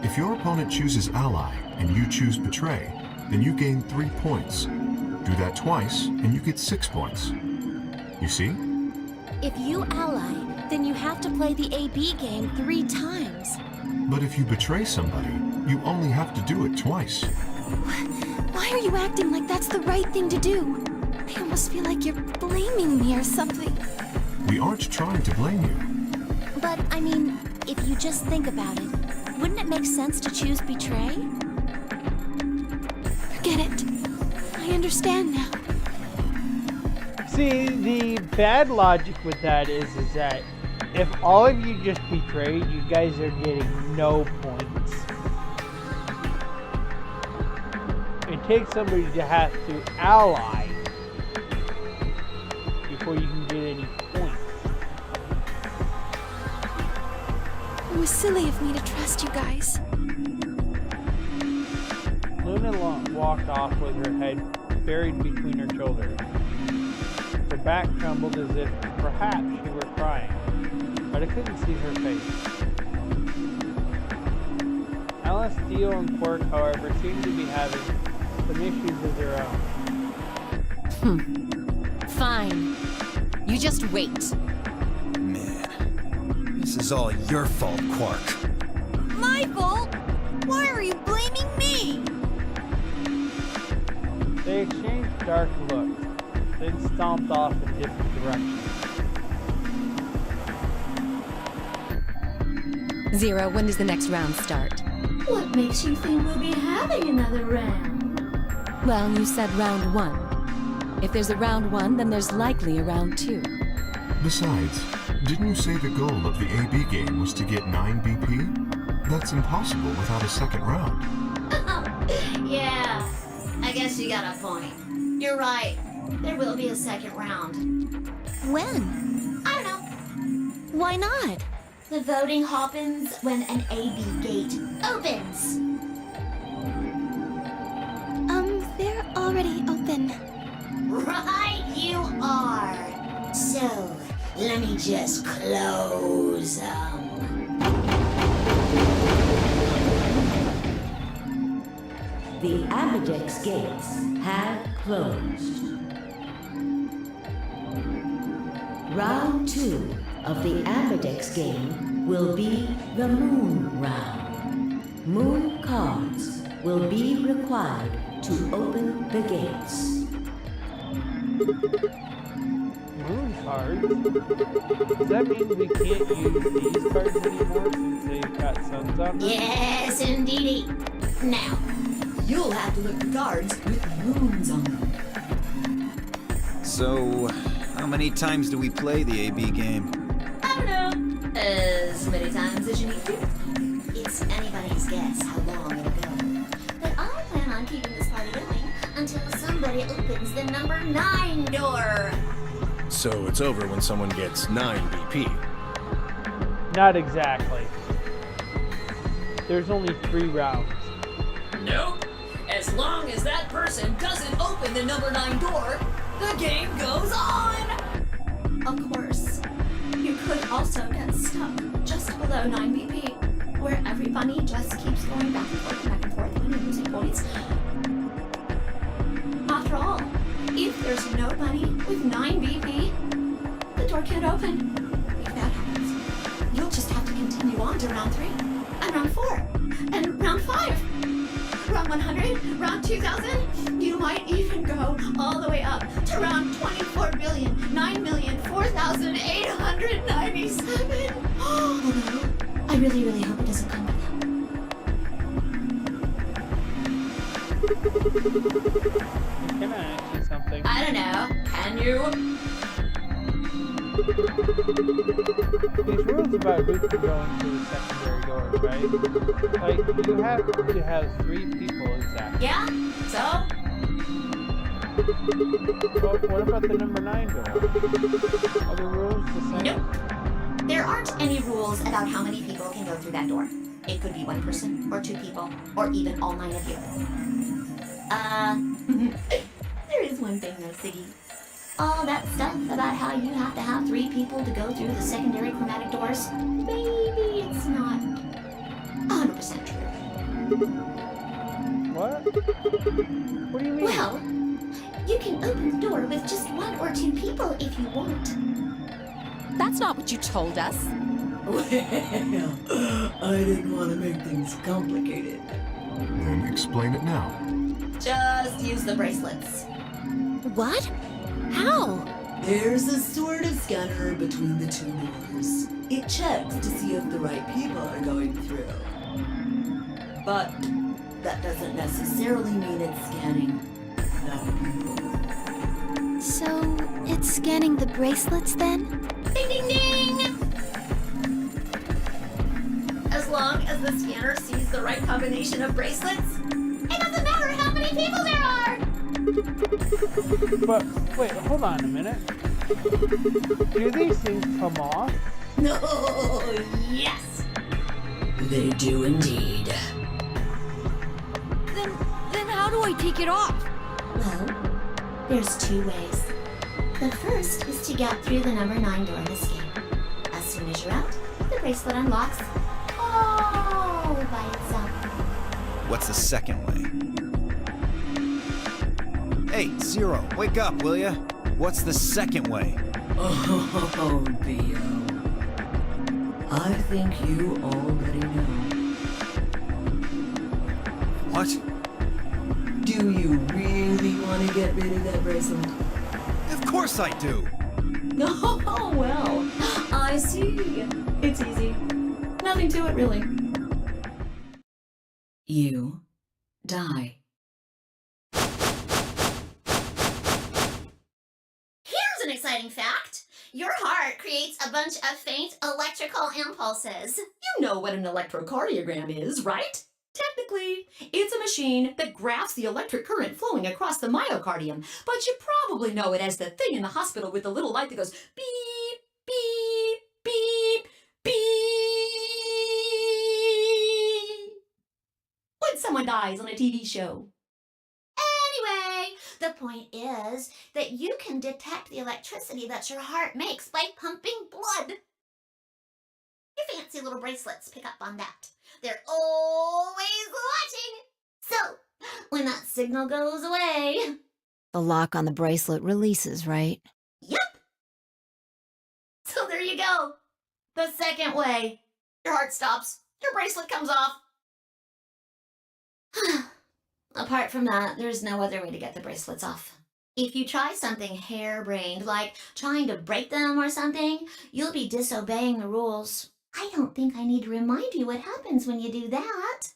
Speaker 8: If your opponent chooses ally and you choose betray, then you gain 3 points. Do that twice and you get 6 points. You see?
Speaker 6: If you ally, then you have to play the AB game 3 times.
Speaker 8: But if you betray somebody, you only have to do it twice.
Speaker 6: Why are you acting like that's the right thing to do? I almost feel like you're blaming me or something.
Speaker 8: We aren't trying to blame you.
Speaker 6: But, I mean, if you just think about it, wouldn't it make sense to choose betray? Forget it. I understand now.
Speaker 1: See, the bad logic with that is that if all of you just betrayed, you guys are getting no points. It takes somebody to have to ally before you can get any points.
Speaker 6: It was silly of me to trust you guys.
Speaker 1: Luna walked off with her head buried between her shoulders. Her back trembled as if perhaps she were crying, but I couldn't see her face. Alice, Dio, and Quirk, however, seemed to be having some issues of their own.
Speaker 7: Fine. You just wait.
Speaker 5: Man, this is all your fault, Quark.
Speaker 3: My fault? Why are you blaming me?
Speaker 1: They exchanged dark looks, then stomped off in different directions.
Speaker 7: Zero, when does the next round start?
Speaker 10: What makes you think we'll be having another round?
Speaker 7: Well, you said round 1. If there's a round 1, then there's likely a round 2.
Speaker 8: Besides, didn't you say the goal of the AB game was to get 9 BP? That's impossible without a second round.
Speaker 10: Yeah, I guess you got a point. You're right. There will be a second round.
Speaker 6: When?
Speaker 10: I don't know.
Speaker 6: Why not?
Speaker 10: The voting happens when an AB gate opens.
Speaker 6: They're already open.
Speaker 10: Right you are. So, let me just close them.
Speaker 4: The Ambidex gates have closed. Round 2 of the Ambidex game will be the Moon Round. Moon cards will be required to open the gates.
Speaker 1: Moon cards? Does that mean we can't use these cards anymore since they've got suns on them?
Speaker 10: Yes, indeedy. Now, you'll have to look for cards with moons on them.
Speaker 5: So, how many times do we play the AB game?
Speaker 10: I don't know. As many times as you need to. It's anybody's guess how long
Speaker 7: choose the number 9 door.
Speaker 2: So it's over when someone gets 9 BP.
Speaker 1: Not exactly. There's only 3 rounds.
Speaker 10: Nope. As long as that person doesn't open the number 9 door, the game goes on!
Speaker 6: Of course, you could also get stuck just below 9 BP, where every bunny just keeps going back and forth, winning, losing points. After all, if there's no bunny with 9 BP, the door can't open. If that happens, you'll just have to continue on to round 3, and round 4, and round 5. Round 100, round 2000, you might even go all the way up to round 24,9,004,897. Oh no, I really, really hope it doesn't come with
Speaker 1: Can I ask you something?
Speaker 10: I don't know. Can you?
Speaker 1: These rules about who can go into the secondary doors, right? Like, you have to have 3 people exactly.
Speaker 10: Yeah? So?
Speaker 1: Well, what about the number 9 door? Are the rules the same?
Speaker 6: Nope. There aren't any rules about how many people can go through that door. It could be 1 person, or 2 people, or even all 9 of you. There is one thing though, Siggy. All that stuff about how you have to have 3 people to go through the secondary chromatic doors, maybe it's not 100% true.
Speaker 1: What? What do you mean?
Speaker 6: Well, you can open the door with just 1 or 2 people if you want.
Speaker 11: That's not what you told us.
Speaker 10: Well, I didn't want to make things complicated.
Speaker 8: Then explain it now.
Speaker 6: Just use the bracelets.
Speaker 7: What? How?
Speaker 10: There's a sort of scanner between the 2 doors. It checks to see if the right people are going through. But that doesn't necessarily mean it's scanning the people.
Speaker 6: So, it's scanning the bracelets then? Ding ding ding! As long as the scanner sees the right combination of bracelets, it doesn't matter how many people there are!
Speaker 1: But, wait, hold on a minute. Do these things come off?
Speaker 10: No, yes! They do indeed.
Speaker 3: Then how do I take it off?
Speaker 6: Well, there's 2 ways. The first is to get through the number 9 door in this game. As soon as you're out, the bracelet unlocks all by itself.
Speaker 5: What's the second way? Hey, Zero, wake up, will ya? What's the second way?
Speaker 10: Oh, Theo. I think you already know.
Speaker 5: What?
Speaker 10: Do you really want to get rid of that bracelet?
Speaker 5: Of course I do!
Speaker 6: Oh, well, I see. It's easy. Nothing to it, really.
Speaker 10: You die.
Speaker 6: Here's an exciting fact. Your heart creates a bunch of faint electrical impulses.
Speaker 10: You know what an electrocardiogram is, right? Technically, it's a machine that graphs the electric current flowing across the myocardium, but you probably know it as the thing in the hospital with the little light that goes beep, beep, beep, beep when someone dies on a TV show.
Speaker 6: Anyway, the point is that you can detect the electricity that your heart makes by pumping blood. Your fancy little bracelets pick up on that. They're always watching. So, when that signal goes away...
Speaker 3: The lock on the bracelet releases, right?
Speaker 6: Yep. So there you go. The second way. Your heart stops. Your bracelet comes off. Apart from that, there's no other way to get the bracelets off. If you try something harebrained, like trying to break them or something, you'll be disobeying the rules. I don't think I need to remind you what happens when you do that.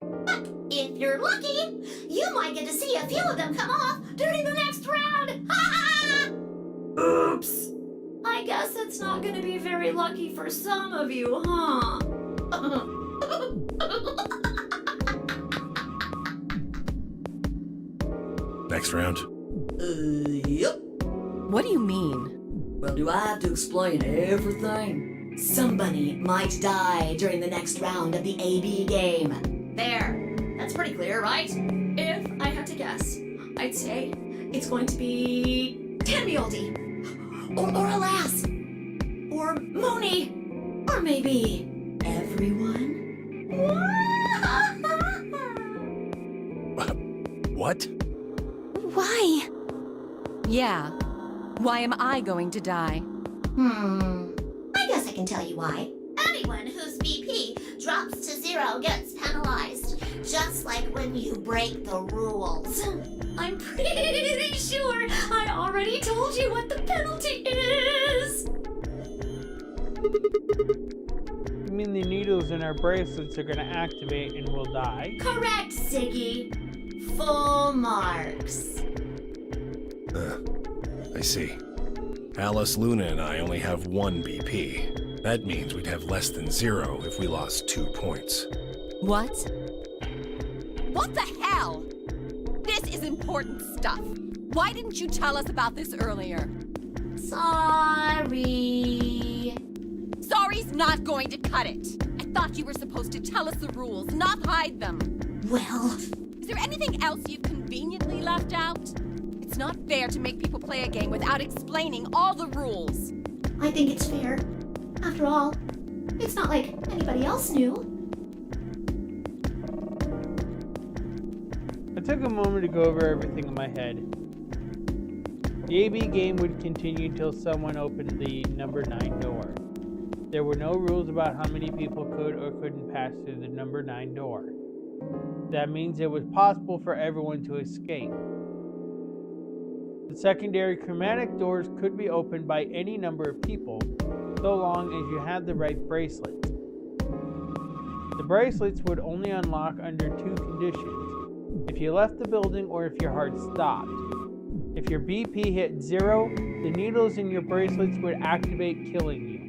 Speaker 6: But if you're lucky, you might get to see a few of them come off during the next round. Oops. I guess it's not going to be very lucky for some of you, huh?
Speaker 2: Next round.
Speaker 10: Yep.
Speaker 11: What do you mean?
Speaker 10: Well, do I have to explain everything? Somebody might die during the next round of the AB game. There. That's pretty clear, right? If I had to guess, I'd say it's going to be Tambioldi. Or Alas. Or Mooney. Or maybe everyone.
Speaker 2: What?
Speaker 6: Why?
Speaker 11: Yeah. Why am I going to die?
Speaker 12: I guess I can tell you why. Anyone whose BP drops to 0 gets penalized, just like when you break the rules.
Speaker 10: I'm pretty sure I already told you what the penalty is.
Speaker 1: You mean the needles in our bracelets are gonna activate and we'll die?
Speaker 12: Correct, Siggy. Full marks.
Speaker 2: I see. Alice, Luna, and I only have 1 BP. That means we'd have less than 0 if we lost 2 points.
Speaker 11: What? What the hell? This is important stuff. Why didn't you tell us about this earlier?
Speaker 12: Sorry.
Speaker 11: Sorry's not going to cut it. I thought you were supposed to tell us the rules, not hide them.
Speaker 12: Well,
Speaker 11: is there anything else you've conveniently left out? It's not fair to make people play a game without explaining all the rules.
Speaker 12: I think it's fair. After all, it's not like anybody else knew.
Speaker 1: I took a moment to go over everything in my head. The AB game would continue until someone opened the number 9 door. There were no rules about how many people could or couldn't pass through the number 9 door. That means it was possible for everyone to escape. The secondary chromatic doors could be opened by any number of people, so long as you had the right bracelets. The bracelets would only unlock under 2 conditions: if you left the building or if your heart stopped. If your BP hit 0, the needles in your bracelets would activate, killing you.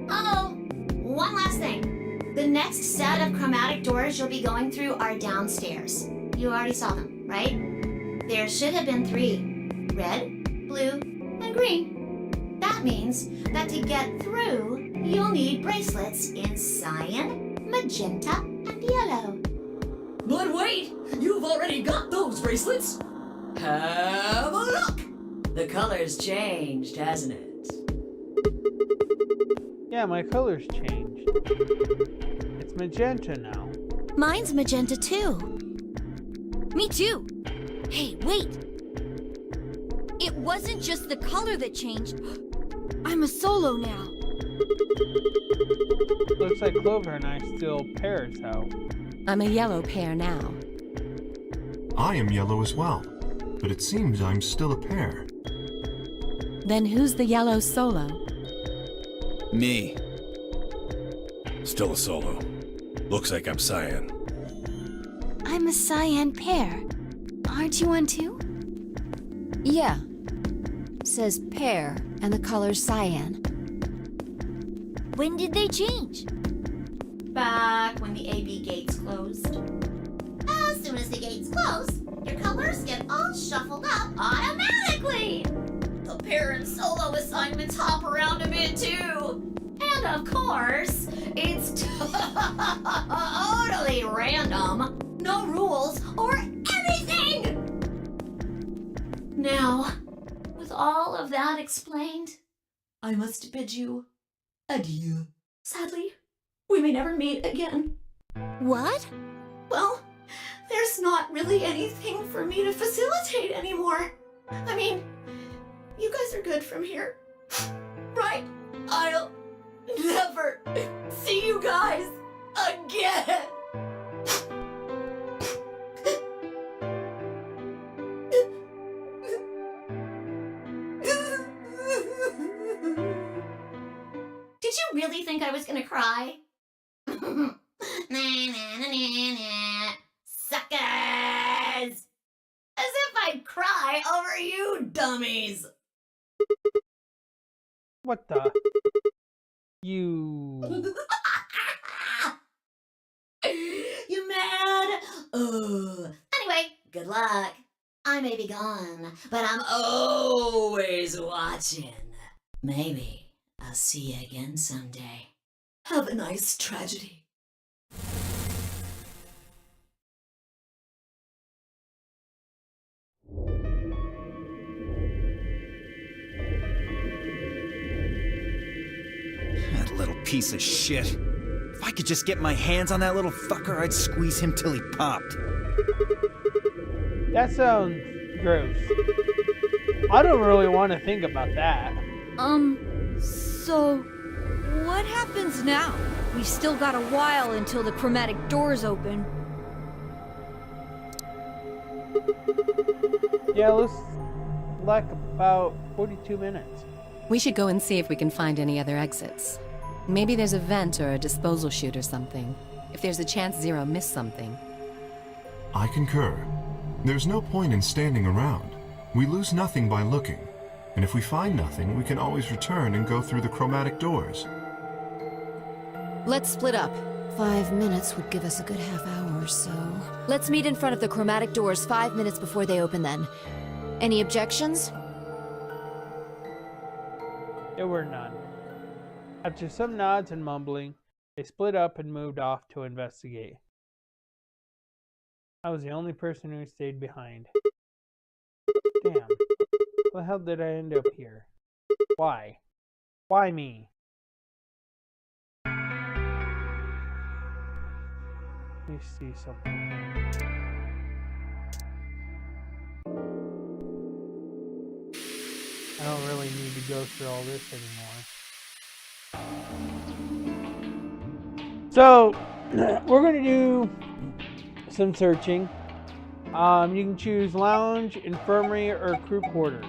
Speaker 12: Oh, one last thing. The next set of chromatic doors you'll be going through are downstairs. You already saw them, right? There should have been 3. Red, blue, and green. That means that to get through, you'll need bracelets in cyan, magenta, and yellow.
Speaker 10: But wait, you've already got those bracelets. Have a look. The color's changed, hasn't it?
Speaker 1: Yeah, my color's changed. It's magenta now.
Speaker 7: Mine's magenta too.
Speaker 3: Me too. Hey, wait. It wasn't just the color that changed. I'm a solo now.
Speaker 1: Looks like Clover and I still pairs, how?
Speaker 11: I'm a yellow pair now.
Speaker 8: I am yellow as well, but it seems I'm still a pair.
Speaker 11: Then who's the yellow solo?
Speaker 5: Me.
Speaker 2: Still a solo. Looks like I'm cyan.
Speaker 6: I'm a cyan pair. Aren't you one too?
Speaker 13: Yeah. Says pear, and the color's cyan.
Speaker 3: When did they change?
Speaker 12: Back when the AB gates closed. As soon as the gates close, your colors get all shuffled up automatically. The pair and solo assignments hop around a bit too. And of course, it's totally random. No rules or anything! Now, with all of that explained, I must bid you adieu. Sadly, we may never meet again.
Speaker 7: What?
Speaker 12: Well, there's not really anything for me to facilitate anymore. I mean, you guys are good from here, right? I'll never see you guys again. Did you really think I was gonna cry? Nah, nah, nah, nah, nah. Suckers! As if I'd cry over you dummies!
Speaker 1: What the? You...
Speaker 12: You mad? Anyway, good luck. I may be gone, but I'm always watching. Maybe I'll see you again someday.
Speaker 10: Have a nice tragedy.
Speaker 5: That little piece of shit. If I could just get my hands on that little fucker, I'd squeeze him till he popped.
Speaker 1: That sounds gross. I don't really want to think about that.
Speaker 3: So what happens now? We've still got a while until the chromatic doors open.
Speaker 1: Yeah, let's like about 42 minutes.
Speaker 14: We should go and see if we can find any other exits. Maybe there's a vent or a disposal chute or something. If there's a chance Zero missed something.
Speaker 8: I concur. There's no point in standing around. We lose nothing by looking. And if we find nothing, we can always return and go through the chromatic doors.
Speaker 13: Let's split up. 5 minutes would give us a good half hour or so. Let's meet in front of the chromatic doors 5 minutes before they open then. Any objections?
Speaker 1: There were none. After some nods and mumbling, they split up and moved off to investigate. I was the only person who stayed behind. Damn. How the hell did I end up here? Why? Why me? Let me see something. I don't really need to go through all this anymore. So, we're going to do some searching. You can choose lounge, infirmary, or crew quarters.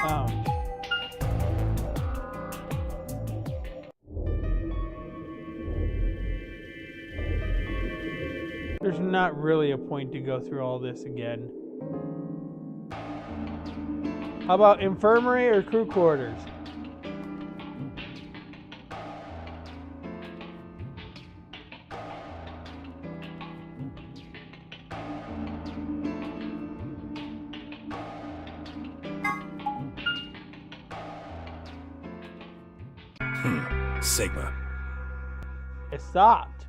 Speaker 1: Lounge. There's not really a point to go through all this again. How about infirmary or crew quarters?
Speaker 2: Sigma.
Speaker 1: It stopped.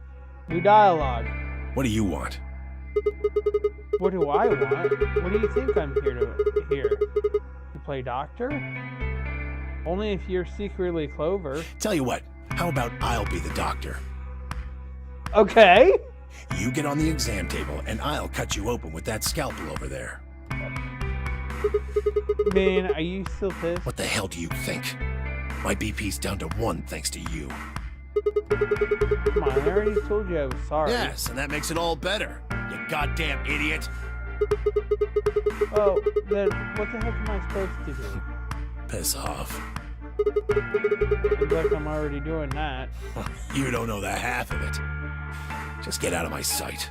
Speaker 1: New dialogue.
Speaker 2: What do you want?
Speaker 1: What do I want? What do you think I'm here to hear? To play doctor? Only if you're secretly Clover.
Speaker 2: Tell you what, how about I'll be the doctor?
Speaker 1: Okay.
Speaker 2: You get on the exam table and I'll cut you open with that scalpel over there.
Speaker 1: Man, are you still pissed?
Speaker 2: What the hell do you think? My BP's down to 1 thanks to you.
Speaker 1: Come on, I already told you I was sorry.
Speaker 2: Yes, and that makes it all better. You goddamn idiot.
Speaker 1: Oh, then what the heck am I supposed to do?
Speaker 2: Piss off.
Speaker 1: Seems like I'm already doing that.
Speaker 2: You don't know the half of it. Just get out of my sight.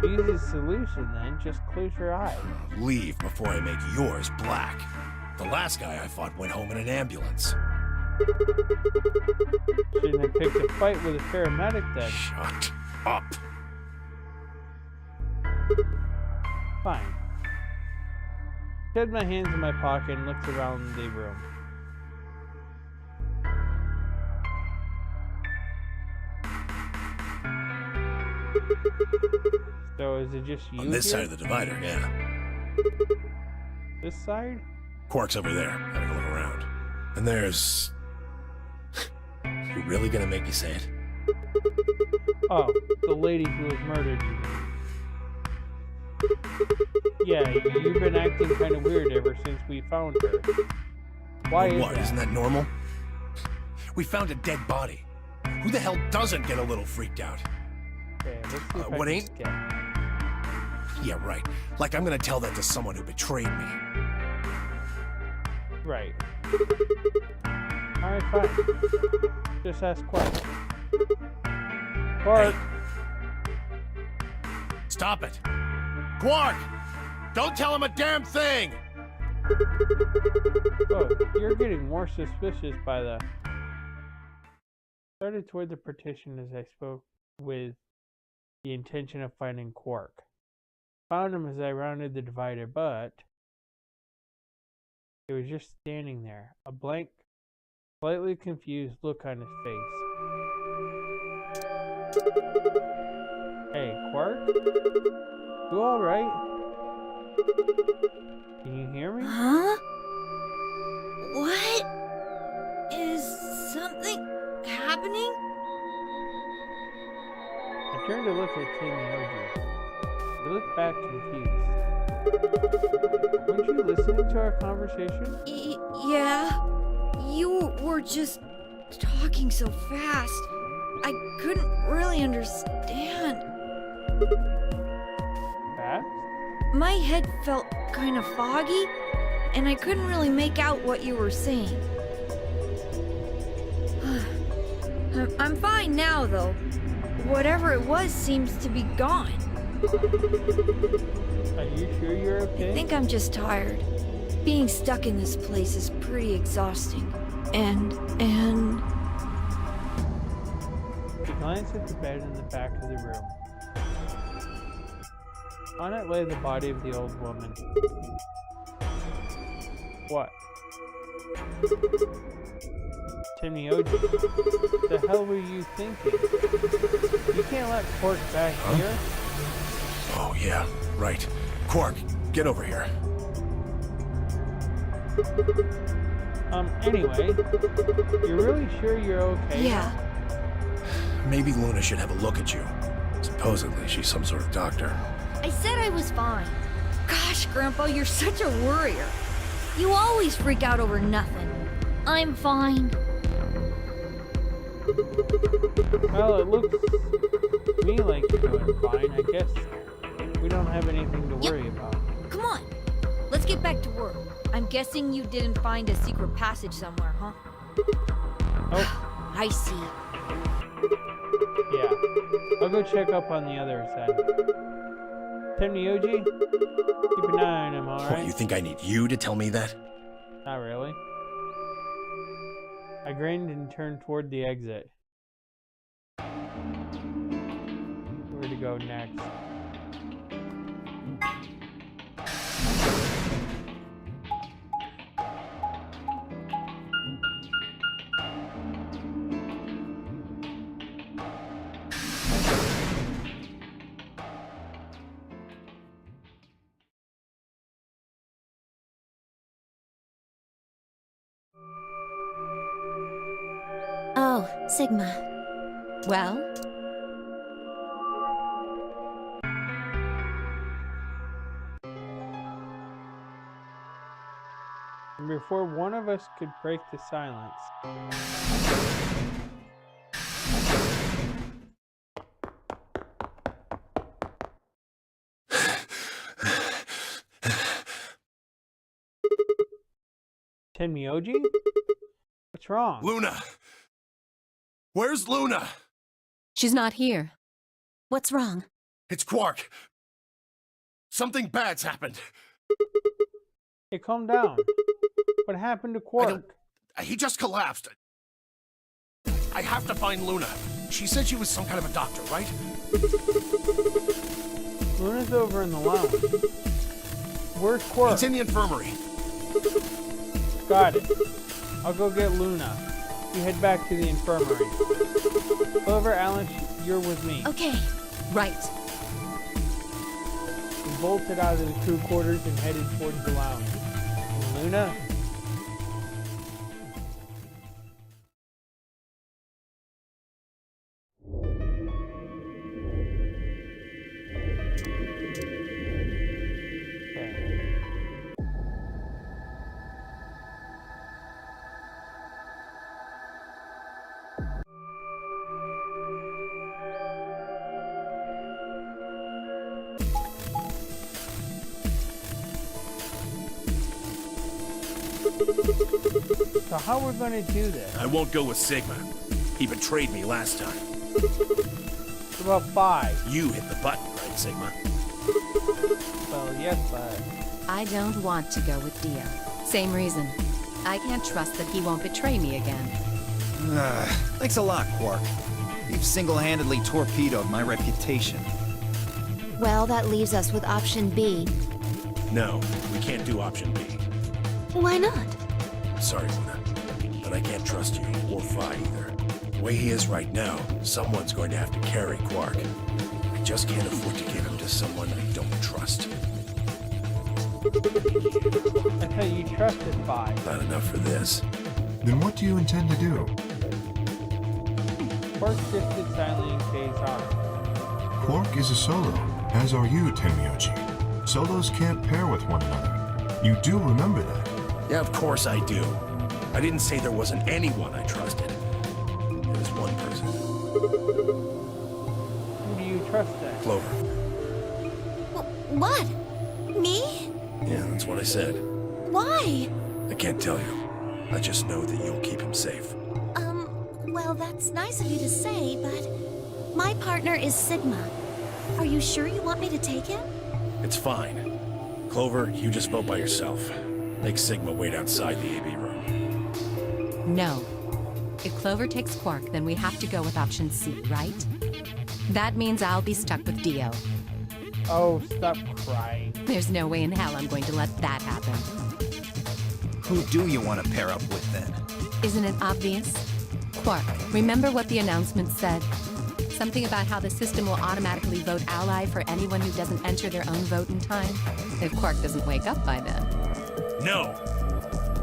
Speaker 1: Easy solution then, just close your eyes.
Speaker 2: Leave before I make yours black. The last guy I fought went home in an ambulance.
Speaker 1: Shouldn't have picked a fight with a paramedic then.
Speaker 2: Shut up.
Speaker 1: Fine. Shed my hands in my pocket and looked around the room. So is it just you
Speaker 2: On this
Speaker 1: here?
Speaker 2: side of the divider, yeah.
Speaker 1: This side?
Speaker 2: Quark's over there, having a look around. And there's... You really gonna make me say it?
Speaker 1: Oh, the lady who was murdered. Yeah, you've been acting kind of weird ever since we found her. Why is
Speaker 2: what,
Speaker 1: that?
Speaker 2: isn't that normal? We found a dead body. Who the hell doesn't get a little freaked out?
Speaker 1: Okay, let's see if I
Speaker 2: what
Speaker 1: can
Speaker 2: ain't?
Speaker 1: get-
Speaker 2: Yeah, right. Like I'm gonna tell that to someone who betrayed me.
Speaker 1: Right. Alright, fine. Just ask questions. Quark.
Speaker 2: Stop it. Quark! Don't tell him a damn thing!
Speaker 1: Oh, you're getting more suspicious by the... Started toward the partition as I spoke with the intention of finding Quark. Found him as I rounded the divider, but... he was just standing there, a blank, slightly confused look on his face. Hey, Quark? You alright? Can you hear me?
Speaker 3: Huh? What? Is something happening?
Speaker 1: I turned to look at Timmy. He looked back confused. Weren't you listening to our conversation?
Speaker 3: Yeah. You were just talking so fast. I couldn't really understand.
Speaker 1: Fast?
Speaker 3: My head felt kind of foggy, and I couldn't really make out what you were saying. I'm fine now, though. Whatever it was seems to be gone.
Speaker 1: Are you sure you're okay?
Speaker 3: I think I'm just tired. Being stuck in this place is pretty exhausting. And...
Speaker 1: He glanced at the bed in the back of the room. On it lay the body of the old woman. What? Timmy Oji, what the hell were you thinking? You can't let Quark back here.
Speaker 2: Oh, yeah, right. Quark, get over here.
Speaker 1: Anyway, you're really sure you're okay?
Speaker 3: Yeah.
Speaker 2: Maybe Luna should have a look at you. Supposedly, she's some sort of doctor.
Speaker 3: I said I was fine. Gosh, Grandpa, you're such a worrier. You always freak out over nothing. I'm fine.
Speaker 1: Well, it looks to me like you're doing fine. I guess we don't have anything to worry about.
Speaker 3: Come on, let's get back to work. I'm guessing you didn't find a secret passage somewhere, huh?
Speaker 1: Oh.
Speaker 3: I see.
Speaker 1: Yeah. I'll go check up on the other side. Timmy Oji, keep an eye on him, alright?
Speaker 2: What, you think I need you to tell me that?
Speaker 1: Not really. I grinned and turned toward the exit. Where to go next?
Speaker 7: Oh, Sigma.
Speaker 14: Well?
Speaker 1: And before one of us could break the silence, Timmy Oji? What's wrong?
Speaker 2: Luna! Where's Luna?
Speaker 14: She's not here.
Speaker 7: What's wrong?
Speaker 2: It's Quark. Something bad's happened.
Speaker 1: Hey, calm down. What happened to Quark?
Speaker 2: He just collapsed. I have to find Luna. She said she was some kind of a doctor, right?
Speaker 1: Luna's over in the lounge. Where's Quark?
Speaker 2: It's in the infirmary.
Speaker 1: Got it. I'll go get Luna. You head back to the infirmary. Clover, Alan, you're with me.
Speaker 7: Okay.
Speaker 14: Right.
Speaker 1: We bolted out of the crew quarters and headed towards the lounge. And Luna? So how we're gonna do this?
Speaker 2: I won't go with Sigma. He betrayed me last time.
Speaker 1: What about 5?
Speaker 2: You hit the button, right, Sigma?
Speaker 1: Well, yes, but...
Speaker 14: I don't want to go with Dio. Same reason. I can't trust that he won't betray me again.
Speaker 5: Thanks a lot, Quark. You've single-handedly torpedoed my reputation.
Speaker 13: Well, that leaves us with option B.
Speaker 2: No, we can't do option B.
Speaker 6: Why not?
Speaker 2: Sorry, Luna, but I can't trust you, or Phi either. The way he is right now, someone's going to have to carry Quark. I just can't afford to give him to someone I don't trust.
Speaker 1: I thought you trusted 5.
Speaker 2: Not enough for this.
Speaker 8: Then what do you intend to do?
Speaker 1: Quark shifted silently in Kay's arm.
Speaker 8: Quark is a solo, as are you, Tenmyoji. Solos can't pair with one another. You do remember that?
Speaker 2: Yeah, of course I do. I didn't say there wasn't anyone I trusted. There was one person.
Speaker 1: Who do you trust then?
Speaker 2: Clover.
Speaker 7: What? Me?
Speaker 2: Yeah, that's what I said.
Speaker 7: Why?
Speaker 2: I can't tell you. I just know that you'll keep him safe.
Speaker 7: Well, that's nice of you to say, but my partner is Sigma. Are you sure you want me to take him?
Speaker 2: It's fine. Clover, you just vote by yourself. Make Sigma wait outside the AB room.
Speaker 14: No. If Clover takes Quark, then we have to go with option C, right? That means I'll be stuck with Dio.
Speaker 1: Oh, stop crying.
Speaker 14: There's no way in hell I'm going to let that happen.
Speaker 5: Who do you want to pair up with, then?
Speaker 14: Isn't it obvious? Quark, remember what the announcement said? Something about how the system will automatically vote ally for anyone who doesn't enter their own vote in time? If Quark doesn't wake up by then.
Speaker 2: No!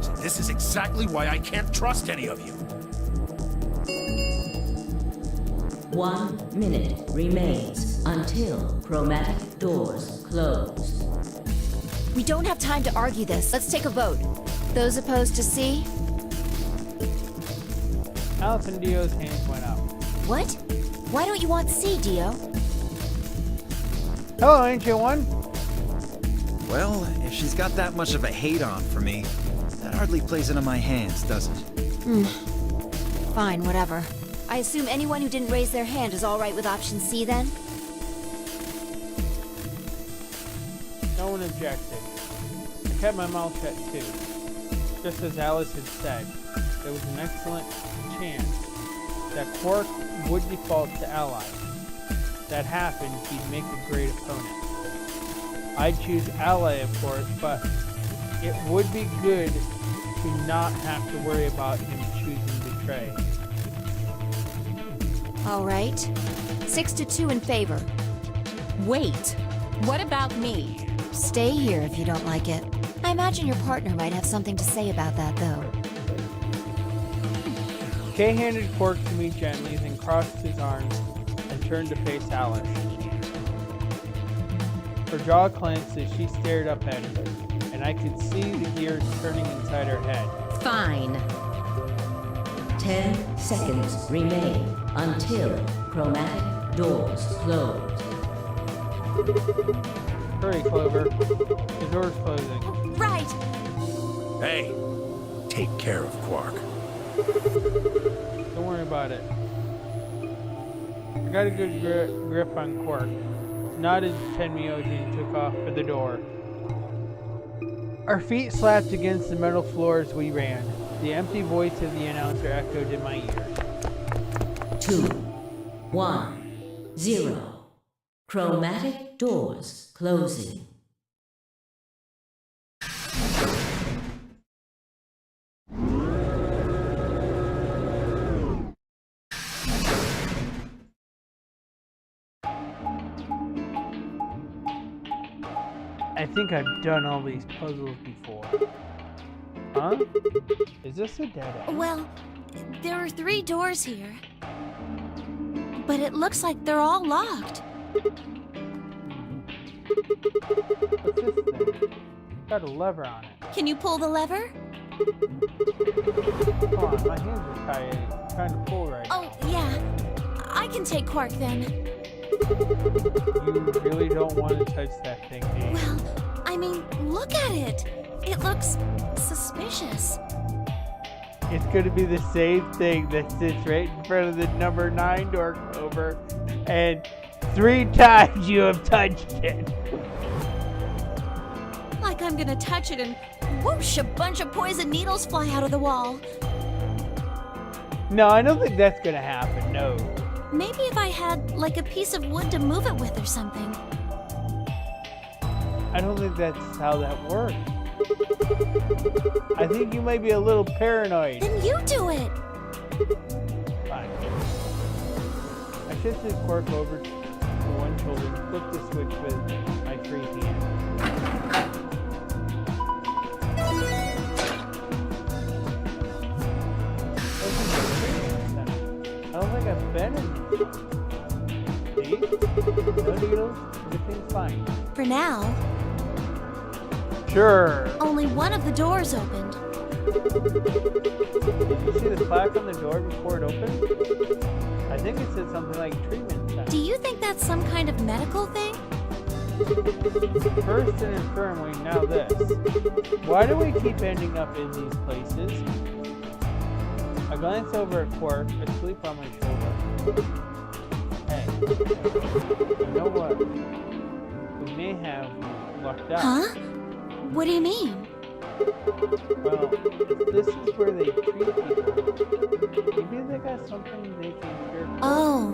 Speaker 2: So this is exactly why I can't trust any of you.
Speaker 4: 1 minute remains until chromatic doors close.
Speaker 13: We don't have time to argue this. Let's take a vote. Those opposed to C?
Speaker 1: Alice and Dio's hands went up.
Speaker 13: What? Why don't you want C, Dio?
Speaker 1: Hello, Ancient One.
Speaker 5: Well, if she's got that much of a hate-on for me, that hardly plays into my hands, does it?
Speaker 13: Fine, whatever. I assume anyone who didn't raise their hand is all right with option C, then?
Speaker 1: No one objected. I kept my mouth shut too. Just as Alice had said, there was an excellent chance that Quark would default to ally. If that happened, he'd make a great opponent. I'd choose ally, of course, but it would be good to not have to worry about him choosing betray.
Speaker 13: All right. 6-2 in favor.
Speaker 14: Wait, what about me?
Speaker 13: Stay here if you don't like it. I imagine your partner might have something to say about that, though.
Speaker 1: Kay handed Quark to me gently, then crossed his arms and turned to face Alice. Her jaw clenched as she stared up at him, and I could see the gears turning inside her head.
Speaker 14: Fine.
Speaker 4: 10 seconds remain until chromatic doors close.
Speaker 1: Hurry, Clover. The door's closing.
Speaker 7: Right.
Speaker 2: Hey, take care of Quark.
Speaker 1: Don't worry about it. I got a good grip on Quark. Nodded to Tenmyoji and took off for the door. Our feet slapped against the metal floor as we ran. The empty voice of the announcer echoed in my ear.
Speaker 4: 2, 1, 0. Chromatic doors closing.
Speaker 1: I think I've done all these puzzles before. Huh? Is this a dead end?
Speaker 7: Well, there are 3 doors here. But it looks like they're all locked.
Speaker 1: What's this thing? Got a lever on it.
Speaker 7: Can you pull the lever?
Speaker 1: Come on, my hands are tired. I'm trying to pull right now.
Speaker 7: Oh, yeah. I can take Quark then.
Speaker 1: You really don't want to touch that thing, do you?
Speaker 7: Well, I mean, look at it. It looks suspicious.
Speaker 1: it's going to be the same thing that sits right in front of the number 9 door, Clover. And 3 times you have touched it.
Speaker 7: Like I'm gonna touch it and whoosh, a bunch of poison needles fly out of the wall.
Speaker 1: No, I don't think that's going to happen, no.
Speaker 7: Maybe if I had, like, a piece of wood to move it with or something.
Speaker 1: I don't think that's how that works. I think you might be a little paranoid.
Speaker 7: Then you do it!
Speaker 1: Fine. I shift his Quark over to one shoulder, flip the switch with my free hand. I don't think I've been in this. See? No needles, everything's fine.
Speaker 7: For now.
Speaker 1: Sure.
Speaker 7: Only one of the doors opened.
Speaker 1: Did you see the plaque on the door before it opened? I think it said something like treatment center.
Speaker 7: Do you think that's some kind of medical thing?
Speaker 1: First an infirmary, now this. Why do we keep ending up in these places? I glance over at Quark, asleep on my shoulder. Hey, you know what? We may have lucked out.
Speaker 7: Huh? What do you mean?
Speaker 1: Well, if this is where they treat people, maybe they got something they can cure.
Speaker 7: Oh,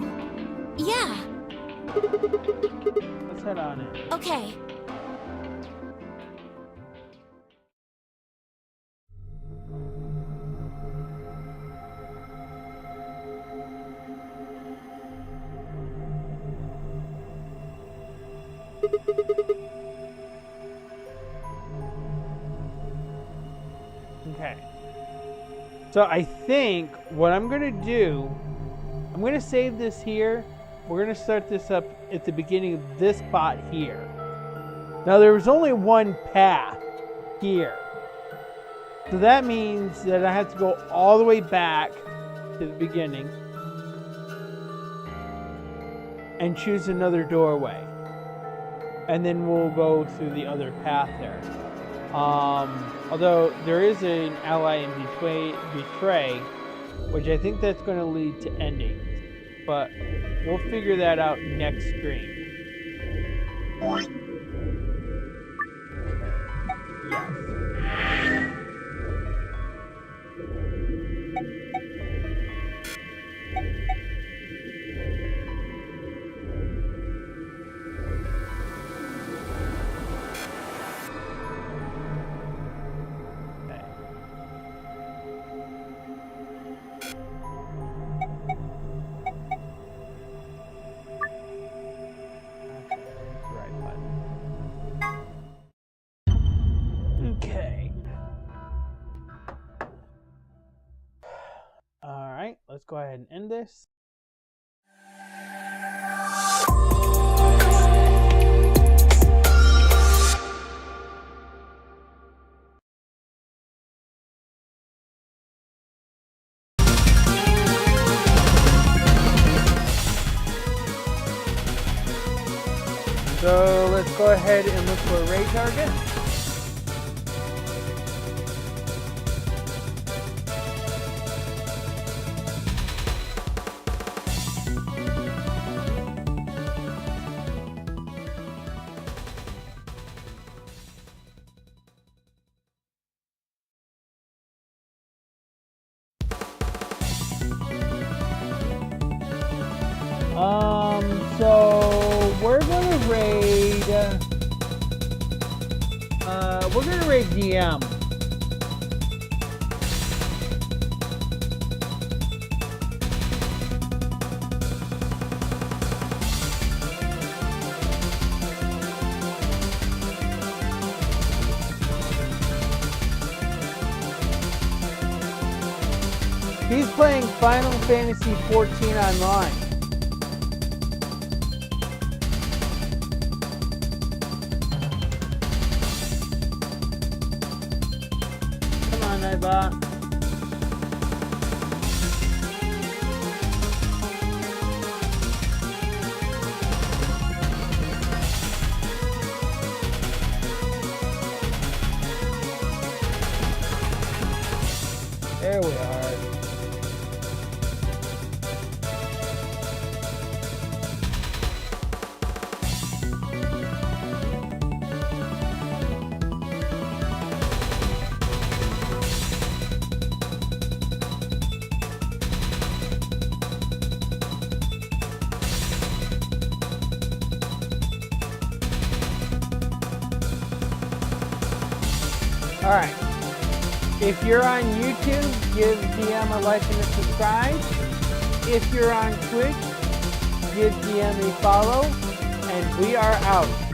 Speaker 7: yeah.
Speaker 1: Let's head on in.
Speaker 7: Okay.
Speaker 1: Okay. So I think what I'm going to do, I'm going to save this here. We're going to start this up at the beginning of this spot here. Now there was only one path here. So that means that I have to go all the way back to the beginning and choose another doorway. And then we'll go through the other path there. Although there is an ally in betray, which I think that's going to lead to endings. But we'll figure that out next stream. Yes. Okay. Alright, let's go ahead and end this. So let's go ahead and look for a raid target. So we're gonna raid. We're gonna raid DM. He's playing Final Fantasy 14 online. Come on, Nightbot. There we are. Alright. If you're on YouTube, give DM a like and a subscribe. If you're on Twitch, give DM a follow. And we are out.